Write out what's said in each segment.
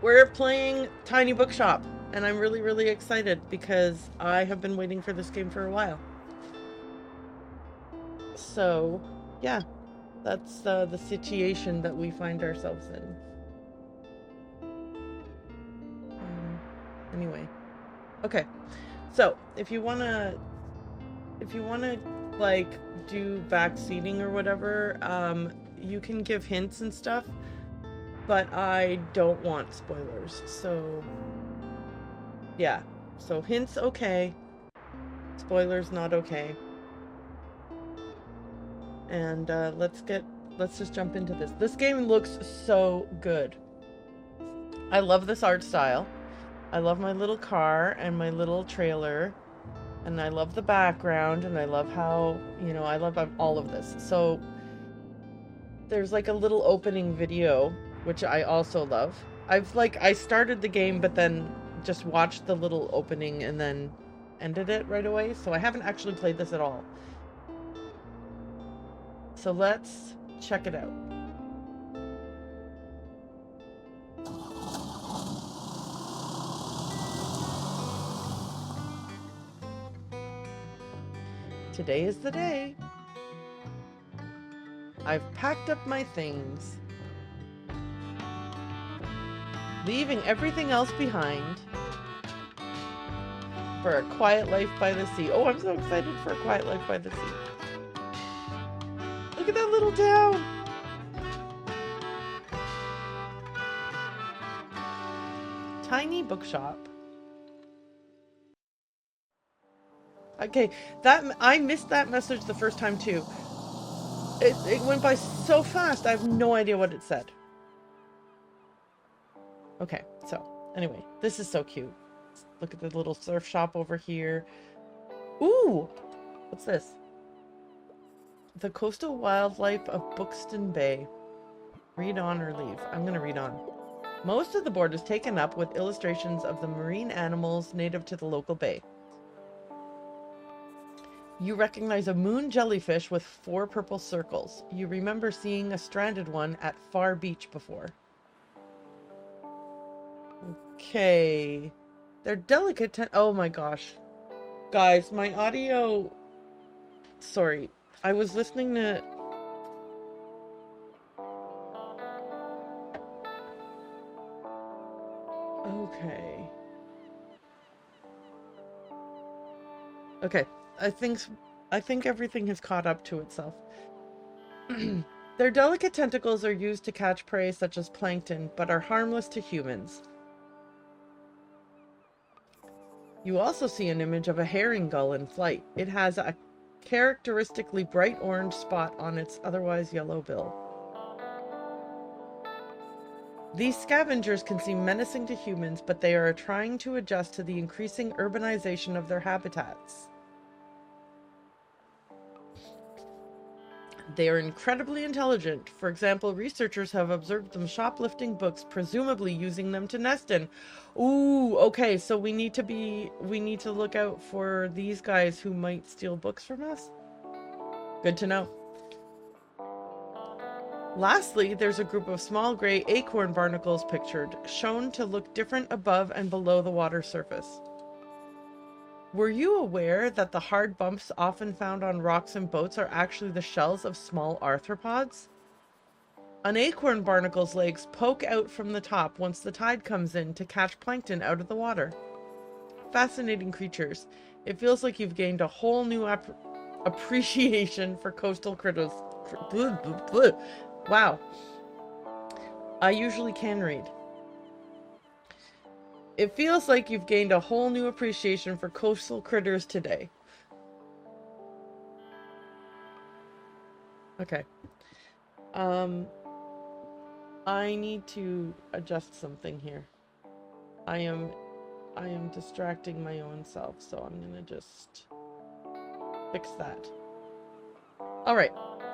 We're playing Tiny Bookshop, and I'm really, really excited because I have been waiting for this game for a while. So, yeah, that's the situation that we find ourselves in. Anyway, okay. So, if you wanna like do backseating or whatever, you can give hints and stuff, but I don't want spoilers. So, yeah. So hints okay, spoilers not okay. And let's just jump into this. This game looks so good. I love this art style. I love my little car and my little trailer, and I love the background, and I love how, I love all of this. So there's like a little opening video, which I also love. I started the game, but then just watched the little opening and then ended it right away. So I haven't actually played this at all. So let's check it out. Today is the day. I've packed up my things, leaving everything else behind for a quiet life by the sea. Oh, I'm so excited for a quiet life by the sea. Look at that little town. Tiny Bookshop. Okay, I missed that message the first time too. It went by so fast, I have no idea what it said. Okay, so anyway, this is so cute. Look at the little surf shop over here. Ooh, what's this? The coastal wildlife of Bookston Bay. Read on or leave. I'm gonna read on. Most of the board is taken up with illustrations of the marine animals native to the local bay. You recognize a moon jellyfish with 4 purple circles. You remember seeing a stranded one at Far Beach before. Okay. They're delicate. Oh my gosh. Guys, my audio... Sorry. I was listening to... Okay. Okay. I think everything has caught up to itself. Their delicate tentacles are used to catch prey such as plankton, but are harmless to humans. You also see an image of a herring gull in flight. It has a characteristically bright orange spot on its otherwise yellow bill. These scavengers can seem menacing to humans, but they are trying to adjust to the increasing urbanization of their habitats. They are incredibly intelligent. For example, researchers have observed them shoplifting books, presumably using them to nest in. Ooh, okay, so we need to look out for these guys who might steal books from us. Good to know. Lastly, there's a group of small gray acorn barnacles pictured, shown to look different above and below the water surface. Were you aware that the hard bumps often found on rocks and boats are actually the shells of small arthropods? An acorn barnacle's legs poke out from the top once the tide comes in to catch plankton out of the water. Fascinating creatures. It feels like you've gained a whole new appreciation for coastal critters. Wow. I usually can read. It feels like you've gained a whole new appreciation for coastal critters today. Okay. I need to adjust something here. I am distracting my own self, so I'm gonna just fix that. Alright,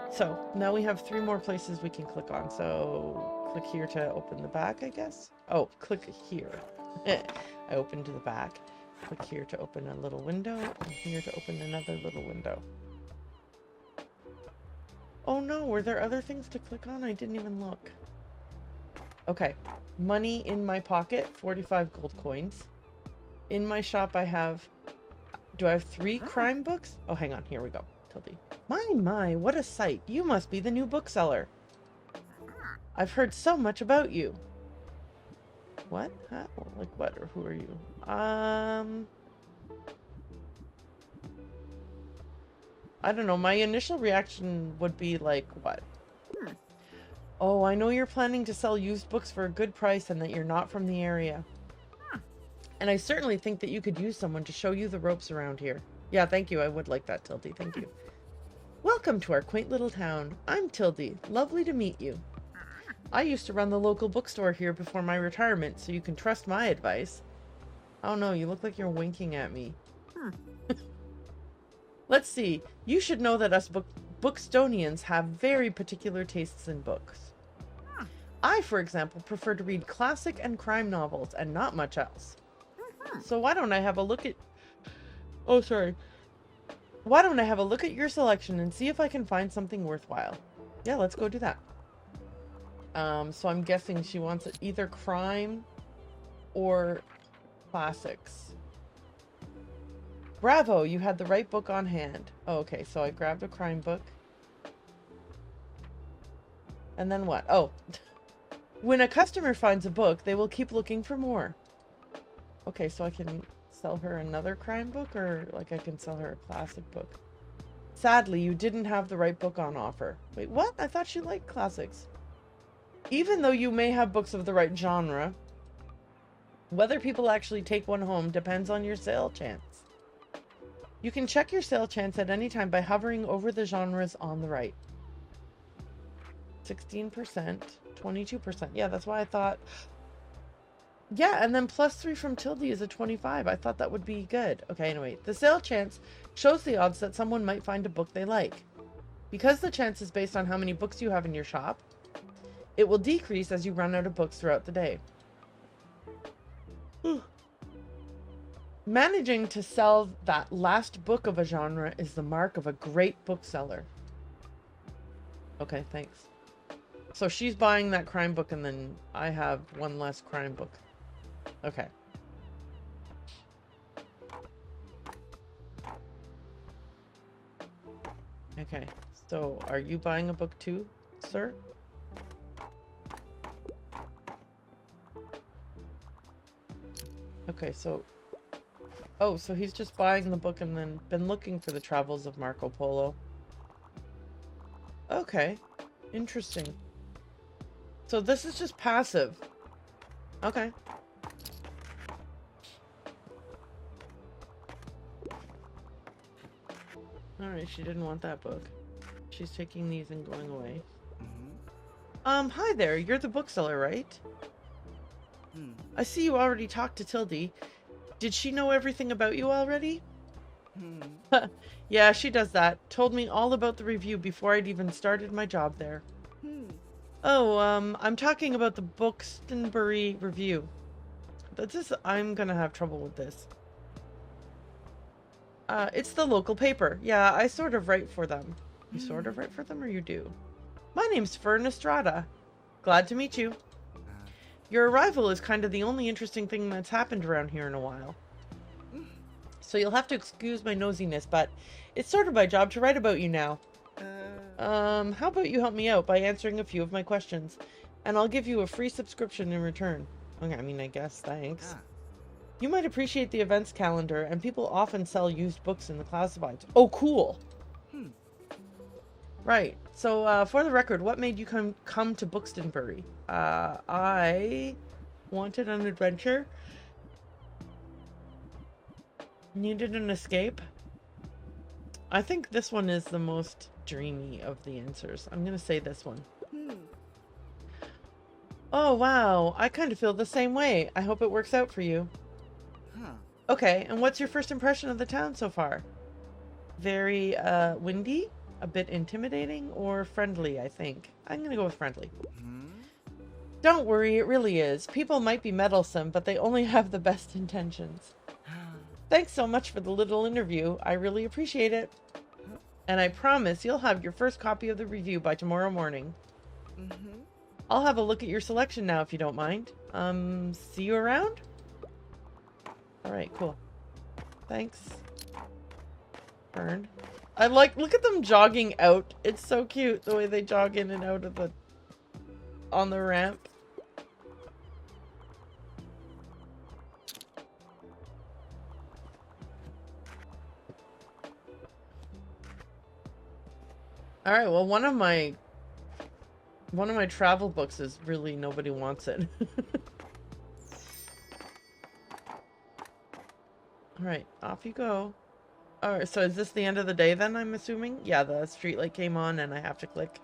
so now we have 3 more places we can click on. So click here to open the back, I guess. Oh, click here. I opened to the back. Click here to open a little window, and here to open another little window. Oh no, were there other things to click on? I didn't even look. Okay. Money in my pocket, 45 gold coins. In my shop I have... Do I have 3 crime books? Oh, hang on. Here we go. Tildy. My, what a sight. You must be the new bookseller. I've heard so much about you. What? Huh? Like what? Or who are you? I don't know. My initial reaction would be like, what? Oh, I know you're planning to sell used books for a good price and that you're not from the area. And I certainly think that you could use someone to show you the ropes around here. Yeah, thank you. I would like that, Tildy. Thank you. Welcome to our quaint little town. I'm Tildy. Lovely to meet you. I used to run the local bookstore here before my retirement, so you can trust my advice. Oh no, you look like you're winking at me. Let's see. You should know that us Bookstonians have very particular tastes in books. I, for example, prefer to read classic and crime novels and not much else. So why don't I have a look at... Oh, sorry. Why don't I have a look at your selection and see if I can find something worthwhile? Yeah, let's go do that. So I'm guessing she wants either crime or classics. Bravo, you had the right book on hand. Oh, okay, so I grabbed a crime book. And then what? Oh, when a customer finds a book, they will keep looking for more. Okay, so I can sell her another crime book, or like I can sell her a classic book. Sadly, you didn't have the right book on offer. Wait, what? I thought she liked classics. Even though you may have books of the right genre, whether people actually take one home depends on your sale chance. You can check your sale chance at any time by hovering over the genres on the right. 16%, 22%. Yeah, that's why I thought... Yeah, and then +3 from Tildy is a 25. I thought that would be good. Okay, anyway. The sale chance shows the odds that someone might find a book they like. Because the chance is based on how many books you have in your shop, it will decrease as you run out of books throughout the day. Managing to sell that last book of a genre is the mark of a great bookseller. Okay, thanks. So she's buying that crime book and then I have one less crime book. Okay. Okay, so are you buying a book too, sir? Okay, so... Oh, so he's just buying the book and then been looking for the travels of Marco Polo. Okay. Interesting. So this is just passive. Okay. Alright, she didn't want that book. She's taking these and going away. Hi there. You're the bookseller, right? I see you already talked to Tildy. Did she know everything about you already? Yeah, she does that. Told me all about the review before I'd even started my job there. Oh, I'm talking about the Bookstonbury review. I'm gonna have trouble with this. It's the local paper. Yeah, I sort of write for them. You sort of write for them, or you do? My name's Fern Estrada. Glad to meet you. Your arrival is kind of the only interesting thing that's happened around here in a while. So you'll have to excuse my nosiness, but it's sort of my job to write about you now. How about you help me out by answering a few of my questions, and I'll give you a free subscription in return. Okay, I mean, I guess, thanks. You might appreciate the events calendar, and people often sell used books in the classifieds. Oh, cool! Right. So, for the record, what made you come to Bookstonbury? I wanted an adventure. Needed an escape. I think this one is the most dreamy of the answers. I'm gonna say this one. Oh, wow. I kind of feel the same way. I hope it works out for you. Okay, and what's your first impression of the town so far? Very, windy? A bit intimidating? Or friendly, I think. I'm gonna go with friendly. Don't worry, it really is. People might be meddlesome, but they only have the best intentions. Thanks so much for the little interview. I really appreciate it. And I promise you'll have your first copy of the review by tomorrow morning. I'll have a look at your selection now if you don't mind. See you around? Alright, cool. Thanks. Fern. I like, look at them jogging out. It's so cute the way they jog in and out of the, on the ramp. Alright, well one of my travel books is really nobody wants it. Alright, off you go. Alright, so is this the end of the day then, I'm assuming? Yeah, the street light came on and I have to click.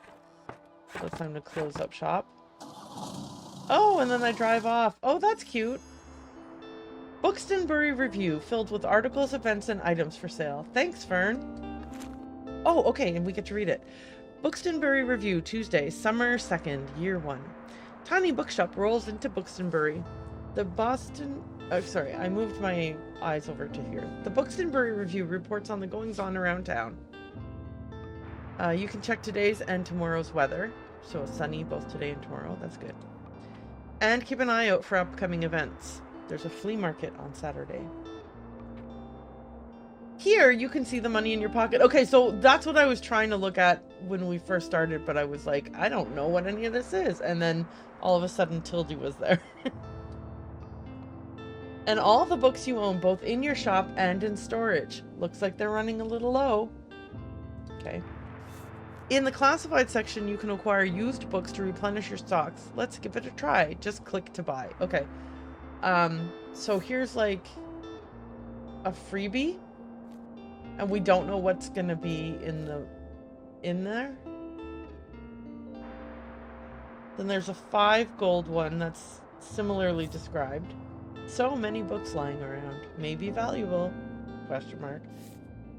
So it's time to close up shop. Oh, and then I drive off. Oh, that's cute. Bookstonbury Review, filled with articles, events, and items for sale. Thanks, Fern. Oh, okay, and we get to read it. Bookstonbury Review, Tuesday, Summer 2nd, Year 1. Tiny Bookshop rolls into Bookstonbury. The Boston... Oh, sorry, I moved my eyes over to here. The Bookstonbury Review reports on the goings-on around town. You can check today's and tomorrow's weather. So it's sunny both today and tomorrow. That's good. And keep an eye out for upcoming events. There's a flea market on Saturday. Here, you can see the money in your pocket. Okay, so that's what I was trying to look at when we first started, but I was like, I don't know what any of this is. And then all of a sudden, Tildy was there. And all the books you own, both in your shop and in storage. Looks like they're running a little low. Okay. In the classified section, you can acquire used books to replenish your stocks. Let's give it a try. Just click to buy. Okay. So here's like a freebie. And we don't know what's going to be in there. Then there's a 5 gold one that's similarly described. So many books lying around. Maybe valuable? Question mark.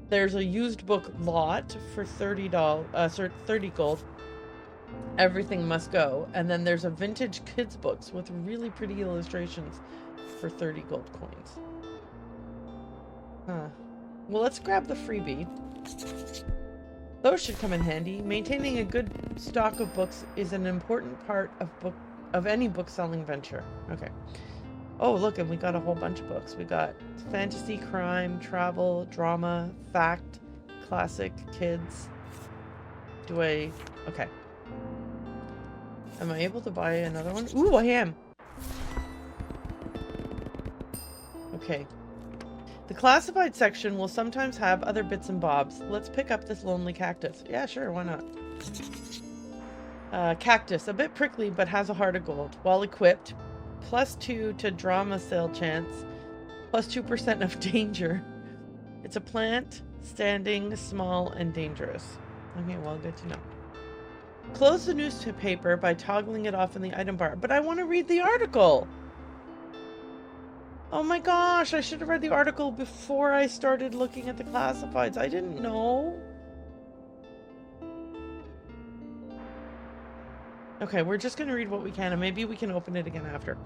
There's a used book lot for $30, 30 gold. Everything must go. And then there's a vintage kids books with really pretty illustrations for 30 gold coins. Huh. Well, let's grab the freebie. Those should come in handy. Maintaining a good stock of books is an important part of any book selling venture. Okay. Oh, look, and we got a whole bunch of books. We got fantasy, crime, travel, drama, fact, classic, kids. Okay. Am I able to buy another one? Ooh, I am. Okay. The classified section will sometimes have other bits and bobs. Let's pick up this lonely cactus. Yeah, sure, why not? Cactus, a bit prickly, but has a heart of gold. While equipped, +2 to drama sale chance, +2% of danger. It's a plant, standing, small, and dangerous. Okay, well, good to know. Close the newspaper by toggling it off in the item bar. But I want to read the article! Oh my gosh, I should have read the article before I started looking at the classifieds. I didn't know. Okay, we're just going to read what we can, and maybe we can open it again after.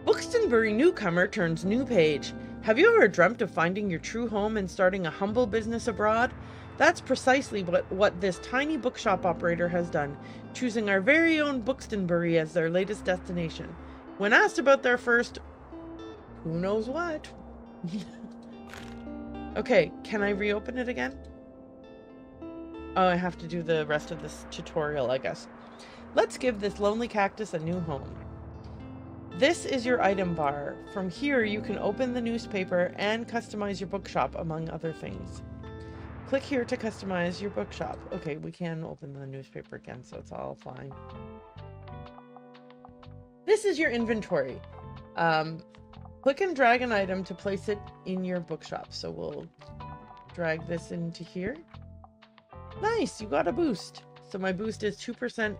Bookstonbury newcomer turns new page. Have you ever dreamt of finding your true home and starting a humble business abroad? That's precisely what this tiny bookshop operator has done, choosing our very own Bookstonbury as their latest destination. When asked about their first... who knows what? Okay, can I reopen it again? Oh, I have to do the rest of this tutorial, I guess. Let's give this lonely cactus a new home. This is your item bar. From here, you can open the newspaper and customize your bookshop, among other things. Click here to customize your bookshop. Okay, we can open the newspaper again, so it's all fine. This is your inventory. Click and drag an item to place it in your bookshop. So we'll drag this into here. Nice, you got a boost. So my boost is 2%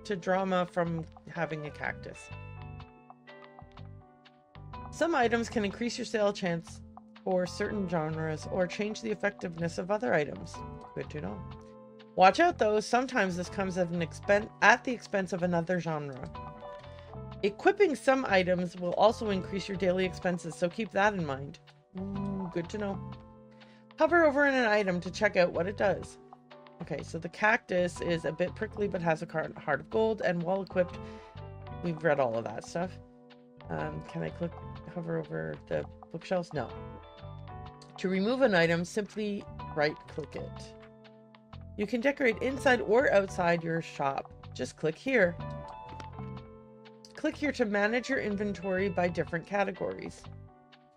to drama from having a cactus. Some items can increase your sale chance for certain genres or change the effectiveness of other items. Good to know. Watch out though, sometimes this comes at the expense of another genre. Equipping some items will also increase your daily expenses, so keep that in mind. Ooh, good to know. Hover over an item to check out what it does. Okay, so the cactus is a bit prickly but has a heart of gold, and while equipped, we've read all of that stuff. Can I hover over the bookshelves? No. To remove an item, simply right-click it. You can decorate inside or outside your shop. Just click here. Click here to manage your inventory by different categories.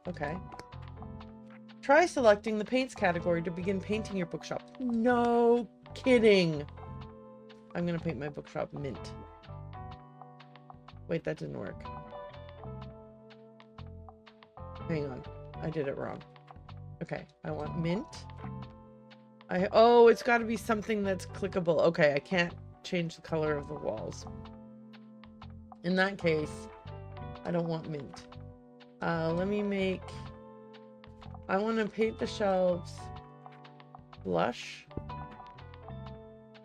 Okay. Try selecting the paints category to begin painting your bookshop. No kidding. I'm going to paint my bookshop mint. Wait, that didn't work. Hang on. I did it wrong. Okay, I want mint. Oh, it's got to be something that's clickable. Okay, I can't change the color of the walls. In that case, I don't want mint. Let me make... I want to paint the shelves blush.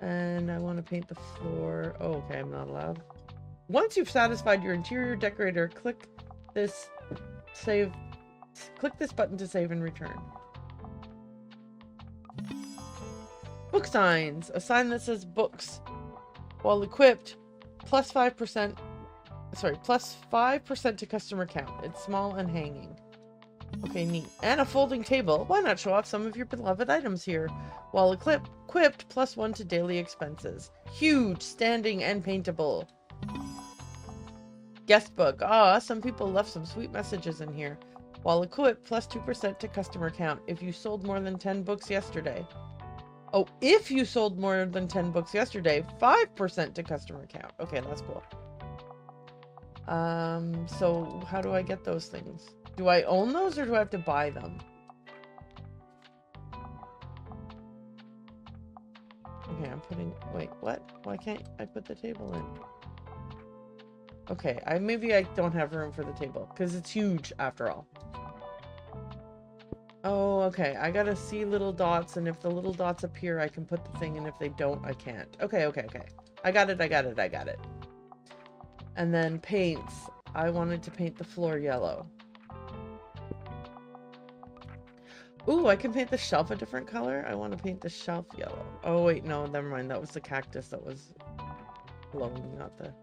And I want to paint the floor... Oh, okay, I'm not allowed. Once you've satisfied your interior decorator, click this button to save and return. Book signs. A sign that says books. While equipped, plus 5% to customer count. It's small and hanging. Okay, neat. And a folding table. Why not show off some of your beloved items here? While equipped, plus 1 to daily expenses. Huge, standing, and paintable. Guest book. Some people left some sweet messages in here. While equipped, plus 2% to customer count. If you sold more than 10 books yesterday. Oh, if you sold more than 10 books yesterday, 5% to customer count. Okay, that's cool. So how do I get those things? Do I own those or do I have to buy them? Okay, wait, what? Why can't I put the table in? Okay, maybe I don't have room for the table because it's huge after all. Oh, okay. I gotta see little dots, and if the little dots appear, I can put the thing, and if they don't, I can't. Okay. I got it. And then paints. I wanted to paint the floor yellow. Ooh, I can paint the shelf a different color? I want to paint the shelf yellow. Oh, wait, no, never mind. That was the cactus that was glowing, not the...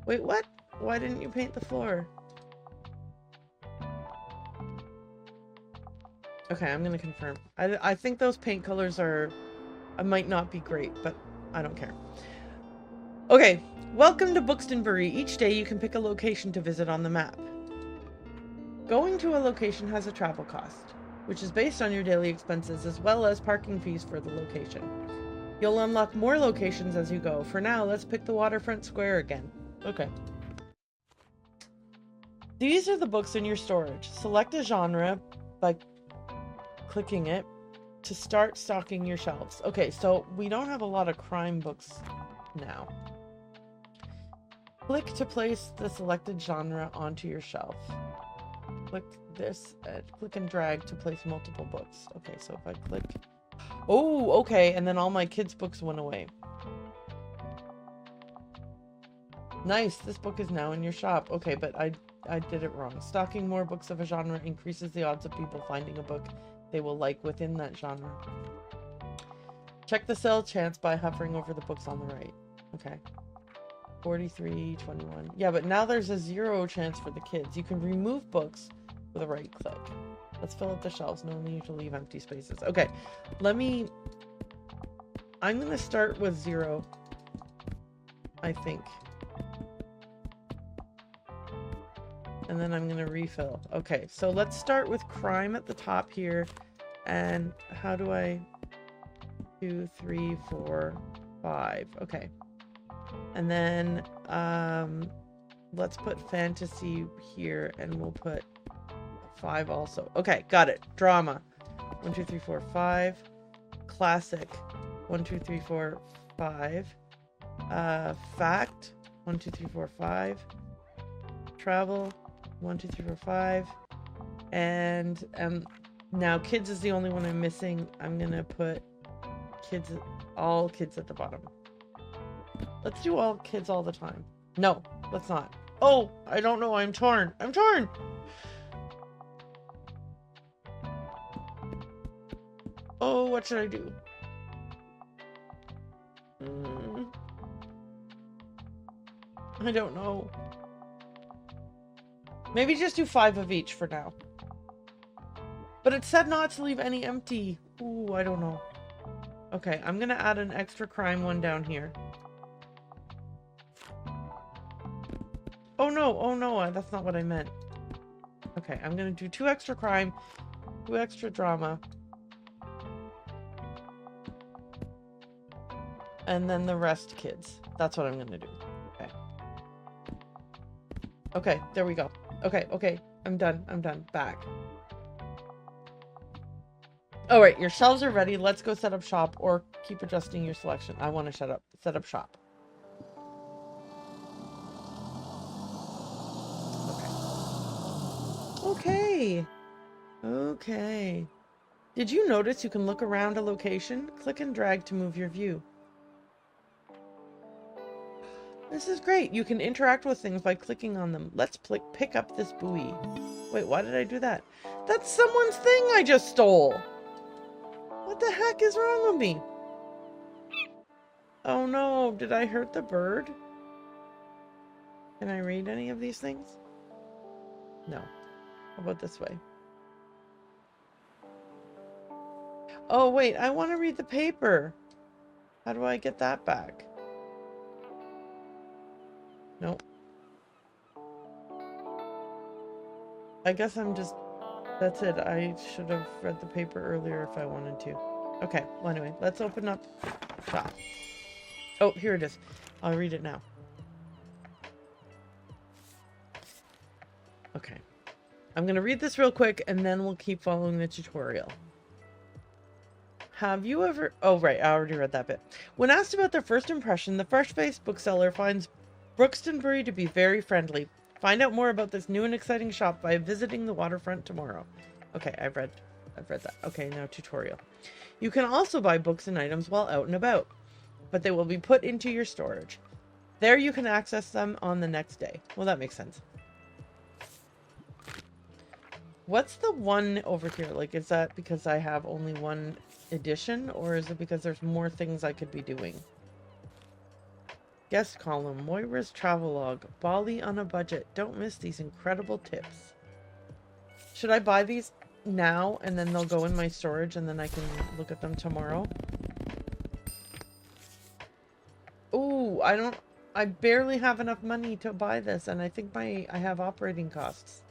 Wait, what? Why didn't you paint the floor? Okay, I'm gonna confirm. I think those paint colors might not be great, but I don't care. Okay, welcome to Bookstonbury. Each day you can pick a location to visit on the map. Going to a location has a travel cost, which is based on your daily expenses as well as parking fees for the location. You'll unlock more locations as you go. For now, let's pick the waterfront square again. Okay. These are the books in your storage. Select a genre by clicking it to start stocking your shelves. Okay, so we don't have a lot of crime books now. Click to place the selected genre onto your shelf. Click this, click and drag to place multiple books. Okay, so if I click... Oh, okay, and then all my kids' books went away. Nice, this book is now in your shop. Okay, but I did it wrong. Stocking more books of a genre increases the odds of people finding a book they will like within that genre. Check the sell chance by hovering over the books on the right. Okay. 43, 21. Yeah, but now there's a 0 chance for the kids. You can remove books with a right click. Let's fill up the shelves. No need to leave empty spaces. Okay, I'm gonna start with 0, I think. And then I'm gonna refill. Okay, so let's start with crime at the top here. And how do I... 2, 3, 4, 5. Okay. And then let's put fantasy here, and we'll put 5 also. Okay, got it. Drama. 1, 2, 3, 4, 5. Classic. 1, 2, 3, 4, 5. Fact. 1, 2, 3, 4, 5. Travel. 1, 2, 3, 4, 5. And now kids is the only one I'm missing. I'm gonna put all kids at the bottom. Let's do all kids all the time. No, let's not. Oh, I don't know. I'm torn. Oh, what should I do? Mm, I don't know. Maybe just do 5 of each for now. But it said not to leave any empty. Ooh, I don't know. Okay, I'm gonna add an extra crime one down here. Oh no, that's not what I meant. Okay, I'm gonna do 2 extra crime, 2 extra drama. And then the rest kids. That's what I'm gonna do. Okay. Okay, there we go. Okay, I'm done. Back. All right, your shelves are ready. Let's go set up shop or keep adjusting your selection. I want to set up shop. Okay. Did you notice you can look around a location? Click and drag to move your view. This is great. You can interact with things by clicking on them. Let's pick up this buoy. Wait, why did I do that? That's someone's thing I just stole. What the heck is wrong with me? Oh no, did I hurt the bird? Can I read any of these things? No. How about this way? Oh wait, I want to read the paper. How do I get that back? Nope. I guess I'm just... That's it. I should have read the paper earlier if I wanted to. Okay, well anyway, let's open up shop. Oh, here it is. I'll read it now. Okay. I'm going to read this real quick and then we'll keep following the tutorial. Have you ever... Oh, right. I already read that bit. When asked about their first impression, the fresh-faced bookseller finds Bookstonbury to be very friendly. Find out more about this new and exciting shop by visiting the waterfront tomorrow. Okay, I've read that. Okay, now tutorial. You can also buy books and items while out and about, but they will be put into your storage. There you can access them on the next day. Well, that makes sense. What's the one over here? Like, is that because I have only one edition, or is it because there's more things I could be doing? Guest column, Moira's travelogue, Bali on a budget. Don't miss these incredible tips. Should I buy these now and then they'll go in my storage and then I can look at them tomorrow? Ooh, I barely have enough money to buy this, and I think I have operating costs.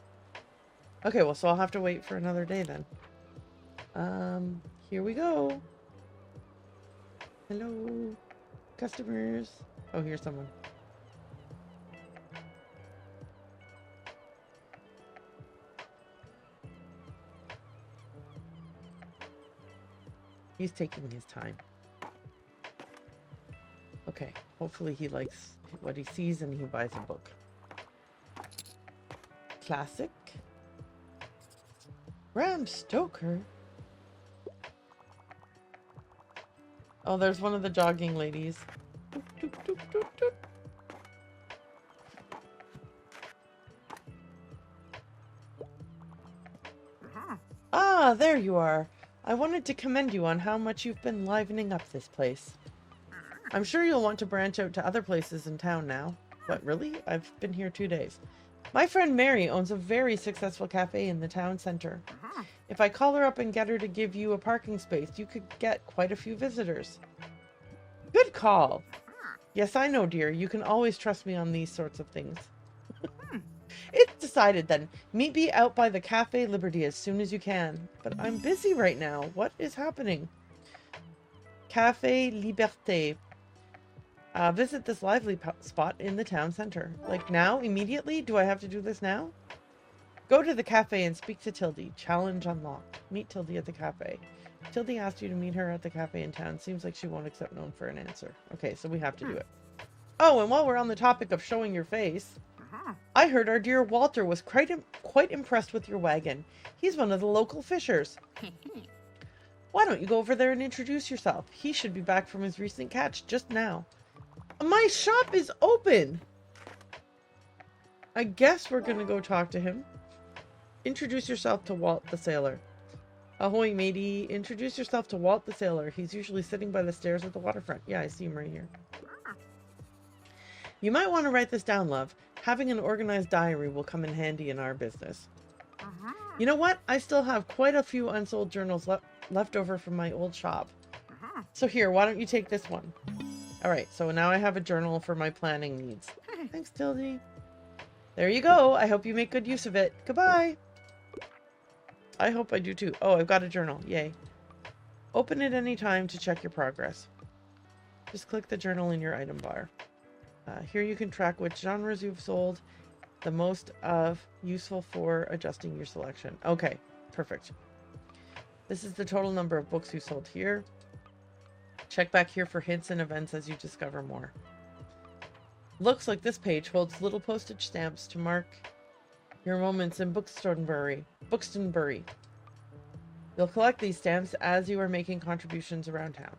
Okay, well, so I'll have to wait for another day then. Here we go. Hello, customers. Oh, here's someone. He's taking his time. Okay, hopefully he likes what he sees and he buys a book. Classic. Bram Stoker. Oh, there's one of the jogging ladies. Doop, doop, doop, doop, doop. Ah, there you are. I wanted to commend you on how much you've been livening up this place. I'm sure you'll want to branch out to other places in town now. What, really? I've been here 2 days. My friend Mary owns a very successful cafe in the town center. If I call her up and get her to give you a parking space, you could get quite a few visitors. Good call. Yes, I know, dear. You can always trust me on these sorts of things. It's decided then. Meet me out by the Cafe Liberty as soon as you can. But I'm busy right now. What is happening? Cafe Liberté. Visit this lively spot in the town center. Like now? Immediately? Do I have to do this now? Go to the cafe and speak to Tildy. Challenge unlocked. Meet Tildy at the cafe. Tildy asked you to meet her at the cafe in town. Seems like she won't accept no for an answer. Okay, so we have to do it. Oh, and while we're on the topic of showing your face, I heard our dear Walter was quite impressed with your wagon. He's one of the local fishers. Why don't you go over there and introduce yourself? He should be back from his recent catch just now. My shop is open! I guess we're gonna go talk to him. Introduce yourself to Walt the sailor. Ahoy, matey. Introduce yourself to Walt the sailor. He's usually sitting by the stairs at the waterfront. Yeah, I see him right here. You might want to write this down, love. Having an organized diary will come in handy in our business. You know what? I still have quite a few unsold journals left over from my old shop. So here, why don't you take this one? Alright, so now I have a journal for my planning needs. Thanks, Tildy. There you go. I hope you make good use of it. Goodbye. I hope I do too. Oh, I've got a journal. Yay. Open it any time to check your progress. Just click the journal in your item bar. Here you can track which genres you've sold, the most of, useful for adjusting your selection. Okay, perfect. This is the total number of books you sold here. Check back here for hints and events as you discover more. Looks like this page holds little postage stamps to mark your moments in Bookstonbury. You'll collect these stamps as you are making contributions around town.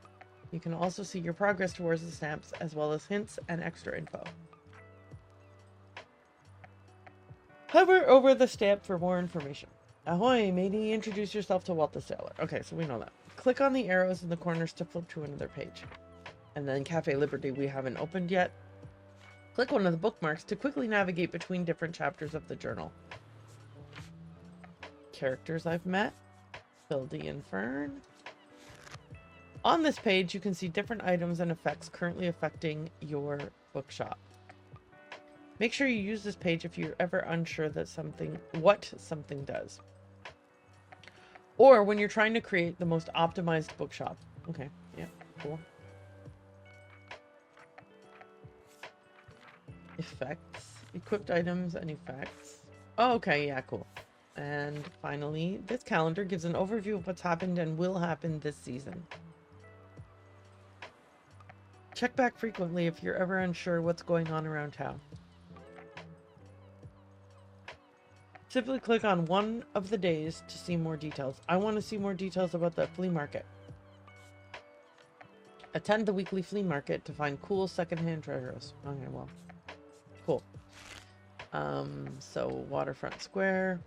You can also see your progress towards the stamps, as well as hints and extra info. Hover over the stamp for more information. Ahoy, matey, introduce yourself to Walt the Sailor. Okay, so we know that. Click on the arrows in the corners to flip to another page. And then Cafe Liberty we haven't opened yet. Click one of the bookmarks to quickly navigate between different chapters of the journal. Characters I've met. Hildy and Fern. On this page, you can see different items and effects currently affecting your bookshop. Make sure you use this page if you're ever unsure what something does. Or when you're trying to create the most optimized bookshop. Okay, yeah, cool. Effects, equipped items and effects. Oh, okay, yeah, cool. And finally, this calendar gives an overview of what's happened and will happen this season. Check back frequently if you're ever unsure what's going on around town. Simply click on one of the days to see more details. I want to see more details about the flea market. Attend the weekly flea market to find cool secondhand treasures. Okay, well, cool. So Waterfront Square,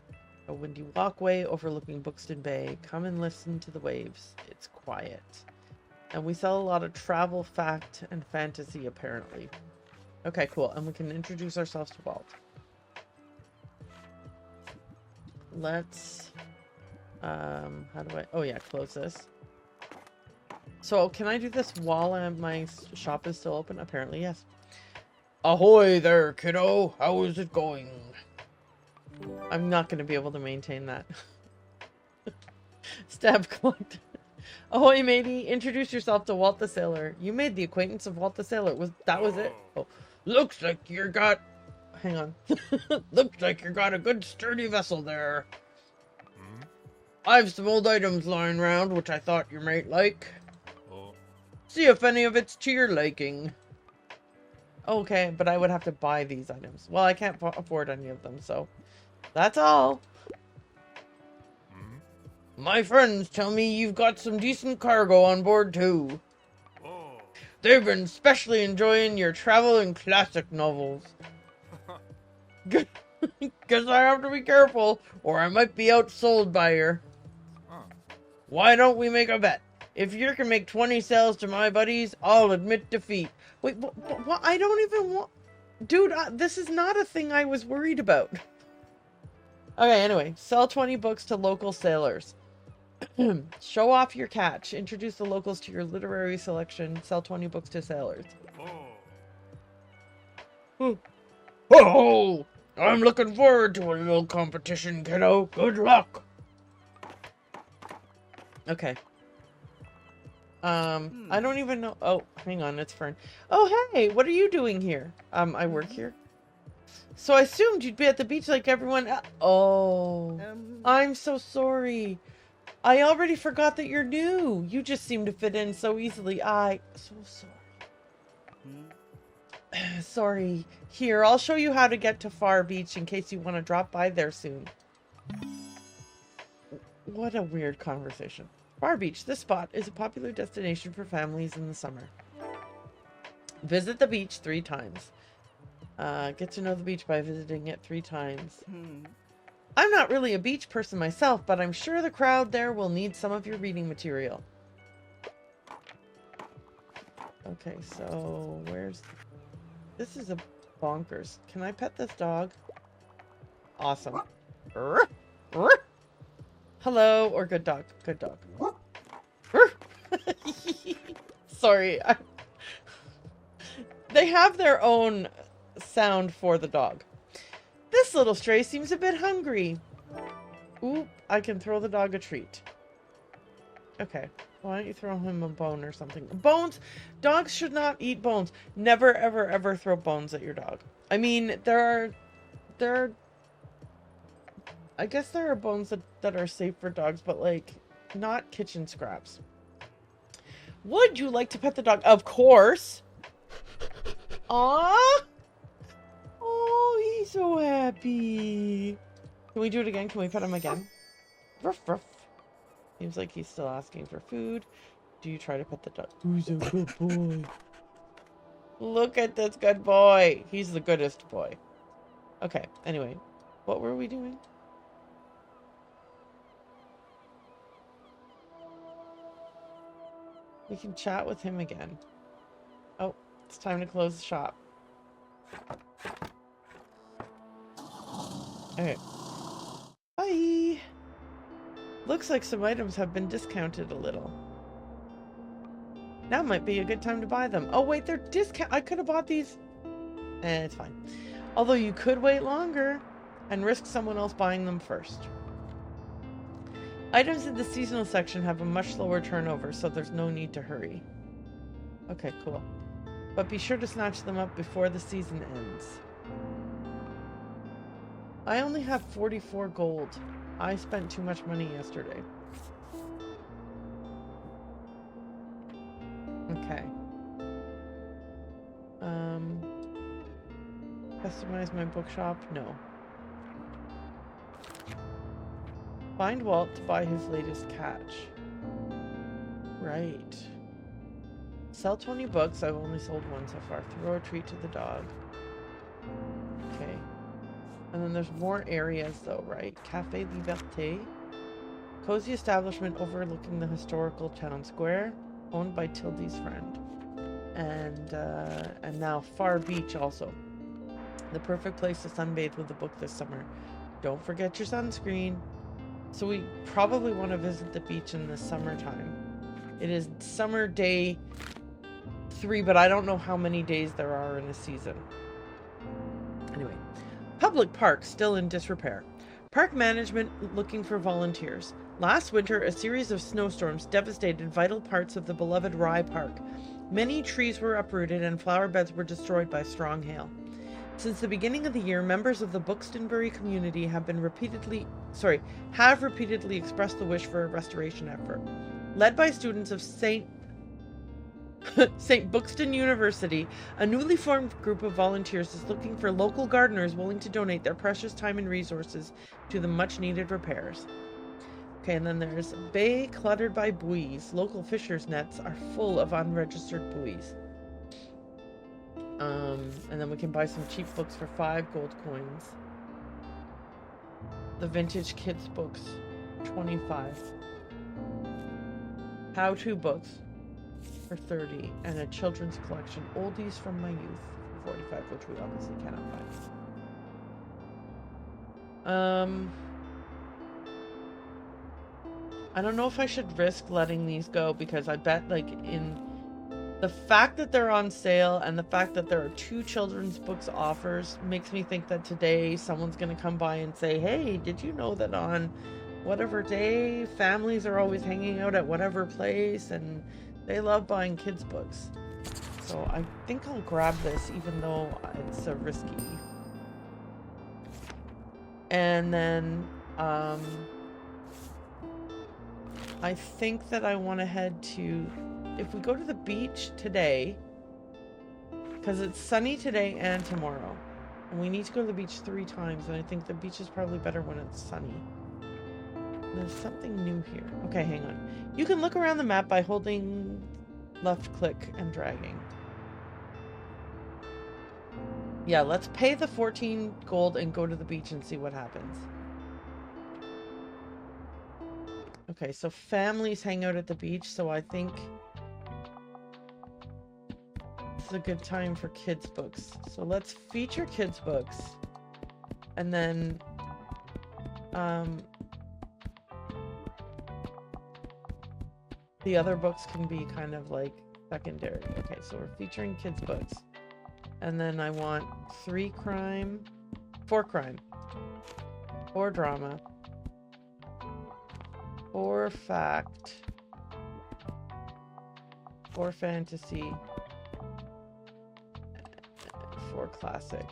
a windy walkway overlooking Bookston Bay. Come and listen to the waves. It's quiet. And we sell a lot of travel, fact, and fantasy, apparently. Okay, cool. And we can introduce ourselves to Walt. Let's... how do I... Oh, yeah, close this. So, can I do this while my shop is still open? Apparently, yes. Ahoy there, kiddo! How is it going? I'm not going to be able to maintain that. Stab collector. Ahoy, matey. Introduce yourself to Walt the Sailor. You made the acquaintance of Walt the Sailor. That was it? Oh. Looks like you got... Hang on. Looks like you got a good sturdy vessel there. I've some old items lying around, which I thought you might like. See if any of it's to your liking. Okay, but I would have to buy these items. Well, I can't afford any of them, so... That's all. My friends tell me you've got some decent cargo on board, too. They've been especially enjoying your travel and classic novels. Guess I have to be careful, or I might be outsold by her. Why don't we make a bet? If you can make 20 sales to my buddies, I'll admit defeat. Wait, what? I don't even want... Dude, this is not a thing I was worried about. Okay, anyway. Sell 20 books to local sailors. Show off your catch. Introduce the locals to your literary selection. Sell 20 books to sailors. Oh! I'm looking forward to a little competition, kiddo. Good luck! Okay. I don't even know... Oh, hang on, it's Fern. Oh, hey, what are you doing here? I work here. So I assumed you'd be at the beach like everyone else. Oh, I'm so sorry. I already forgot that you're new. You just seem to fit in so easily. So sorry. Sorry. Here, I'll show you how to get to Far Beach in case you want to drop by there soon. What a weird conversation. Far Beach. This spot is a popular destination for families in the summer. Visit the beach 3 times. Get to know the beach by visiting it 3 times. I'm not really a beach person myself, but I'm sure the crowd there will need some of your reading material. Okay, so where's... This is a bonkers. Can I pet this dog? Awesome. Hello, or good dog. Good dog. Sorry. They have their own sound for the dog. This little stray seems a bit hungry. Ooh, I can throw the dog a treat. Okay. Why don't you throw him a bone or something? Bones! Dogs should not eat bones. Never, ever, ever throw bones at your dog. I mean, there are... I guess there are bones that are safe for dogs, but, like, not kitchen scraps. Would you like to pet the dog? Of course! Aww! Oh, he's so happy. Can we do it again? Can we pet him again? Ruff, ruff. Seems like he's still asking for food. Do you try to pet the dog? Who's a good boy? Look at this good boy. He's the goodest boy. Okay, anyway. What were we doing? We can chat with him again. Oh, it's time to close the shop. Okay. Bye! Looks like some items have been discounted a little. Now might be a good time to buy them. Oh wait, they're I could have bought these. It's fine. Although you could wait longer and risk someone else buying them first. Items in the seasonal section have a much slower turnover, so there's no need to hurry. Okay, cool. But be sure to snatch them up before the season ends. I only have 44 gold. I spent too much money yesterday. Okay. Customize my bookshop? No. Find Walt to buy his latest catch. Right. Sell 20 books. I've only sold one so far. Throw a treat to the dog. Okay. And then there's more areas though, right? Café Liberté. Cozy establishment overlooking the historical town square. Owned by Tildy's friend. And now Far Beach also. The perfect place to sunbathe with a book this summer. Don't forget your sunscreen. So we probably want to visit the beach in the summertime. It is summer day 3, but I don't know how many days there are in a season. Anyway, public park still in disrepair. Park management looking for volunteers. Last winter, a series of snowstorms devastated vital parts of the beloved Rye Park. Many trees were uprooted and flower beds were destroyed by strong hail. Since the beginning of the year, members of the Bookstonbury community have repeatedly expressed the wish for a restoration effort. Led by students of St. Bookston University, a newly formed group of volunteers is looking for local gardeners willing to donate their precious time and resources to the much-needed repairs. Okay, and then there's Bay cluttered by buoys. Local fishers' nets are full of unregistered buoys. And then we can buy some cheap books for 5 gold coins. The vintage kids books, 25. How-to books for 30. And a children's collection, oldies from my youth, for 45, which we obviously cannot buy. I don't know if I should risk letting these go, because I bet, like, in the fact that they're on sale and the fact that there are 2 children's books offers makes me think that today someone's going to come by and say, hey, did you know that on whatever day families are always hanging out at whatever place and they love buying kids books. So I think I'll grab this even though it's so risky. And then I think that I want to head to, if we go to the beach today, because it's sunny today and tomorrow, and we need to go to the beach 3 times, and I think the beach is probably better when it's sunny. And there's something new here. Okay, hang on. You can look around the map by holding left click and dragging. Yeah, let's pay the 14 gold and go to the beach and see what happens. Okay, so families hang out at the beach, so I think it's a good time for kids' books. So let's feature kids' books. And then, the other books can be kind of like secondary. Okay, so we're featuring kids' books. And then I want 4 crime, 4 drama, 4 fact, 4 fantasy, 4 classic.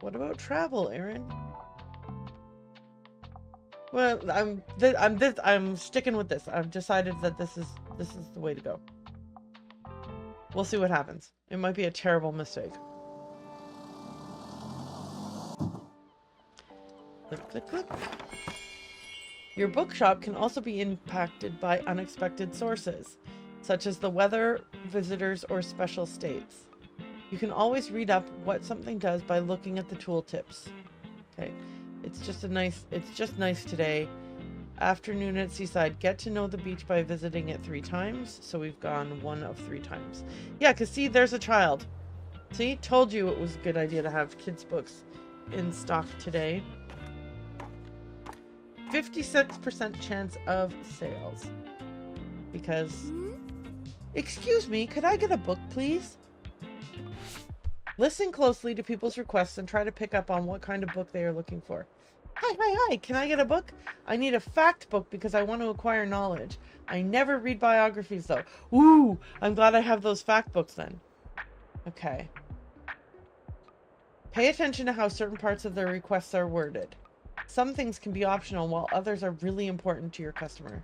What about travel, Aaron? Well, I'm sticking with this. I've decided that this is the way to go. We'll see what happens. It might be a terrible mistake. Click, click, click. Your bookshop can also be impacted by unexpected sources, such as the weather, visitors, or special states. You can always read up what something does by looking at the tooltips. Okay, it's just nice today. Afternoon at Seaside. Get to know the beach by visiting it 3 times. So we've gone 1 of 3 times. Yeah, because see, there's a child. See, told you it was a good idea to have kids' books in stock today. 56% chance of sales. Because, excuse me, could I get a book, please? Listen closely to people's requests and try to pick up on what kind of book they are looking for. Hi, can I get a book? I need a fact book because I want to acquire knowledge. I never read biographies though. Ooh, I'm glad I have those fact books then. Okay. Pay attention to how certain parts of their requests are worded. Some things can be optional while others are really important to your customer.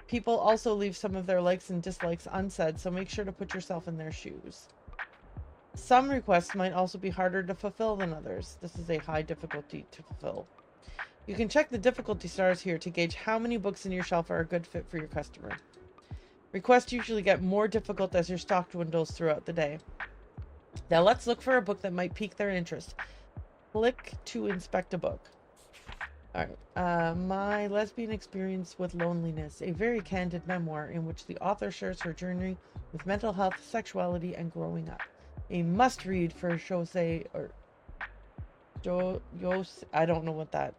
People also leave some of their likes and dislikes unsaid, so make sure to put yourself in their shoes. Some requests might also be harder to fulfill than others. This is a high difficulty to fulfill. You can check the difficulty stars here to gauge how many books in your shelf are a good fit for your customer. Requests usually get more difficult as your stock dwindles throughout the day. Now let's look for a book that might pique their interest. Click to inspect a book. Alright, My Lesbian Experience with Loneliness, a very candid memoir in which the author shares her journey with mental health, sexuality, and growing up. A must-read for Jose, or I don't know what that,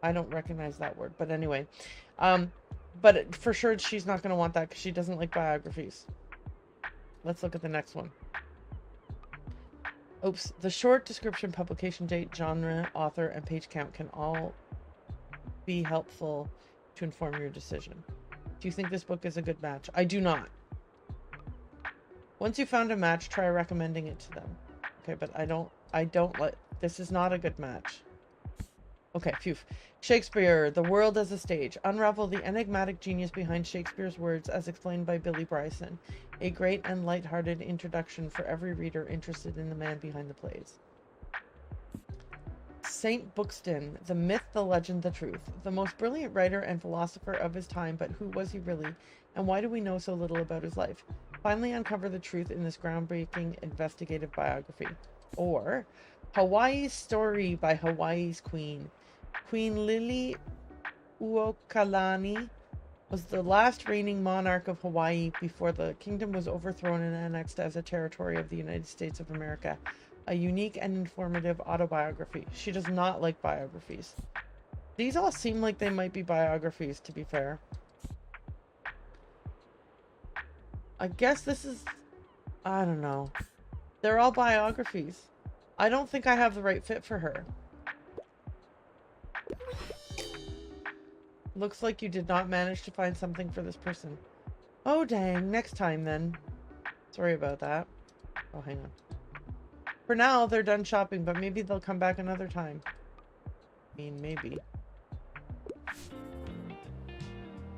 I don't recognize that word, but anyway. But for sure she's not going to want that because she doesn't like biographies. Let's look at the next one. Oops, the short description, publication date, genre, author, and page count can all be helpful to inform your decision. Do you think this book is a good match? I do not. Once you found a match, try recommending it to them. Okay, but I don't like, this is not a good match. Okay, phew. Shakespeare, The World as a Stage. Unravel the enigmatic genius behind Shakespeare's words as explained by Billy Bryson. A great and light-hearted introduction for every reader interested in the man behind the plays. Saint Bookston, The Myth, the Legend, the Truth. The most brilliant writer and philosopher of his time, but who was he really? And why do we know so little about his life? Finally uncover the truth in this groundbreaking investigative biography. Or Hawaii's Story by Hawaii's Queen. Queen Lili Uokalani was the last reigning monarch of Hawaii before the kingdom was overthrown and annexed as a territory of the United States of America. A unique and informative autobiography. She does not like biographies. These all seem like they might be biographies, to be fair. I guess this is, I don't know. They're all biographies. I don't think I have the right fit for her. Looks like you did not manage to find something for this person. Oh dang, next time then. Sorry about that. Oh, hang on. For now, they're done shopping, but maybe they'll come back another time. I mean, maybe.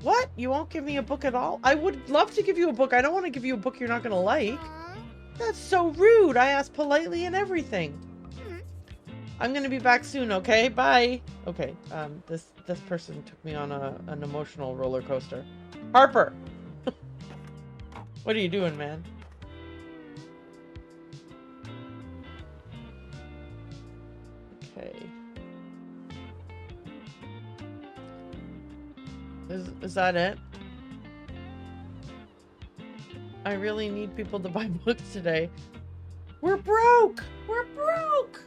What? You won't give me a book at all? I would love to give you a book. I don't want to give you a book you're not going to like. That's so rude. I asked politely and everything. I'm going to be back soon, okay? Bye. Okay, this person took me on an emotional roller coaster. Harper! What are you doing, man? Okay. Is that it? I really need people to buy books today. We're broke! We're broke!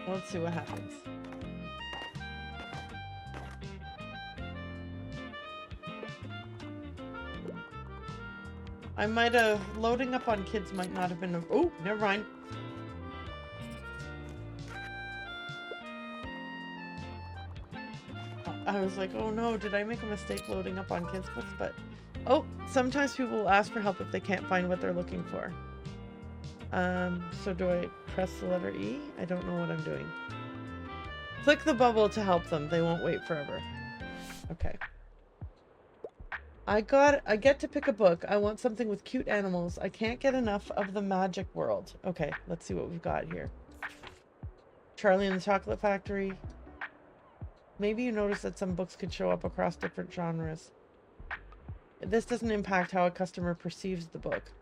Let's see what happens. I might have... Loading up on kids might not have been... Oh, never mind. I was like, oh no, did I make a mistake loading up on kids books? But... Oh, sometimes people will ask for help if they can't find what they're looking for. So do I press the letter E? I don't know what I'm doing. Click the bubble to help them. They won't wait forever. Okay. I get to pick a book. I want something with cute animals. I can't get enough of the magic world. Okay, let's see what we've got here. Charlie and the Chocolate Factory. Maybe you notice that some books could show up across different genres. This doesn't impact how a customer perceives the book,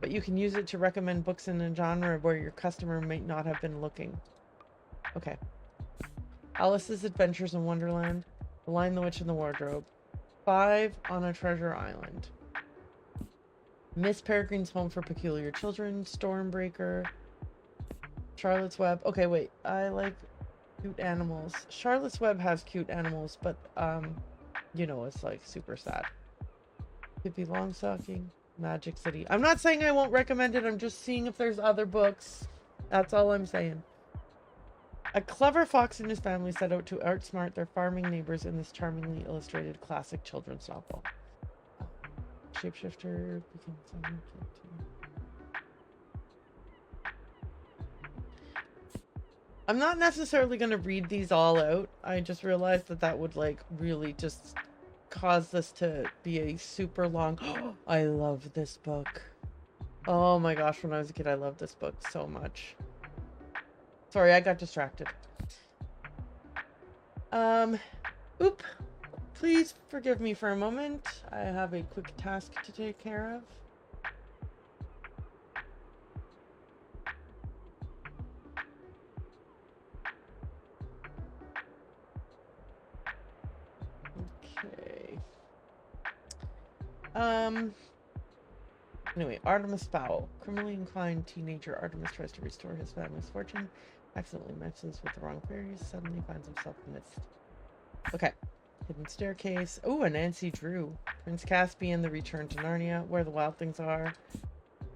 but you can use it to recommend books in a genre where your customer might not have been looking. Okay. Alice's Adventures in Wonderland. The Lion, the Witch, and the Wardrobe. 5 on a Treasure Island. Miss Peregrine's Home for Peculiar Children. Stormbreaker. Charlotte's Web. Okay, wait. I like cute animals. Charlotte's Web has cute animals, but, you know, it's like super sad. Pippi Longstocking. Magic City. I'm not saying I won't recommend it. I'm just seeing if there's other books. That's all I'm saying. A clever fox and his family set out to outsmart their farming neighbors in this charmingly illustrated classic children's novel. Shapeshifter becomes... I'm not necessarily going to read these all out. I just realized that that would like really just cause this to be a super long... I love this book. Oh my gosh, when I was a kid, I loved this book so much. Sorry, I got distracted. Oop. Please forgive me for a moment. I have a quick task to take care of. Okay. Anyway, Artemis Fowl. Criminally inclined teenager Artemis tries to restore his family's fortune. Accidentally messes with the wrong fairies. Suddenly finds himself amidst. Okay. Hidden Staircase. Oh, a Nancy Drew. Prince Caspian, The Return to Narnia. Where the Wild Things Are.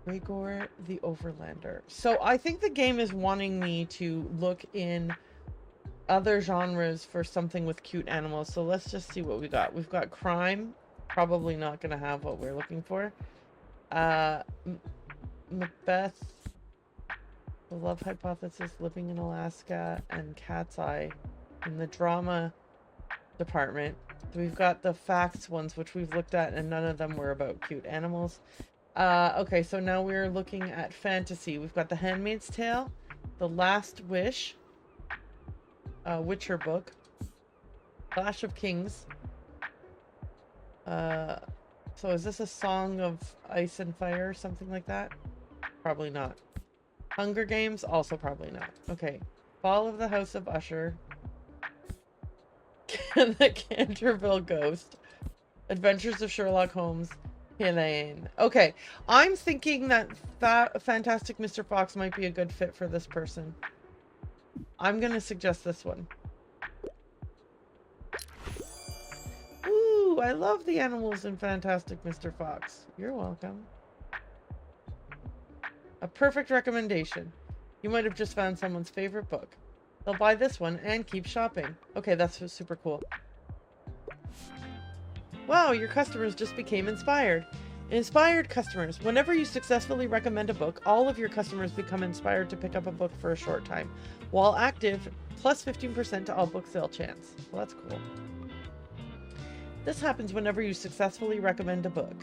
Rhaegor, the Overlander. So I think the game is wanting me to look in other genres for something with cute animals. So let's just see what we got. We've got crime. Probably not going to have what we're looking for. Macbeth, The Love Hypothesis, Living in Alaska, and Cat's Eye. In the drama department, we've got the facts ones, which we've looked at, and none of them were about cute animals. Okay, so now we're looking at fantasy. We've got The Handmaid's Tale, The Last Wish, Witcher book, Clash of Kings. So is this a Song of Ice and Fire or something like that? Probably not. Hunger Games? Also probably not. Okay. Fall of the House of Usher. The Canterville Ghost. Adventures of Sherlock Holmes. Elaine. Okay. I'm thinking that Fantastic Mr. Fox might be a good fit for this person. I'm going to suggest this one. Ooh, I love the animals in Fantastic Mr. Fox. You're welcome. A perfect recommendation. You might have just found someone's favorite book. They'll buy this one and keep shopping. Okay, that's super cool. Wow, your customers just became inspired. Inspired customers. Whenever you successfully recommend a book, all of your customers become inspired to pick up a book for a short time. While active, plus 15% to all book sale chance. Well, that's cool. This happens whenever you successfully recommend a book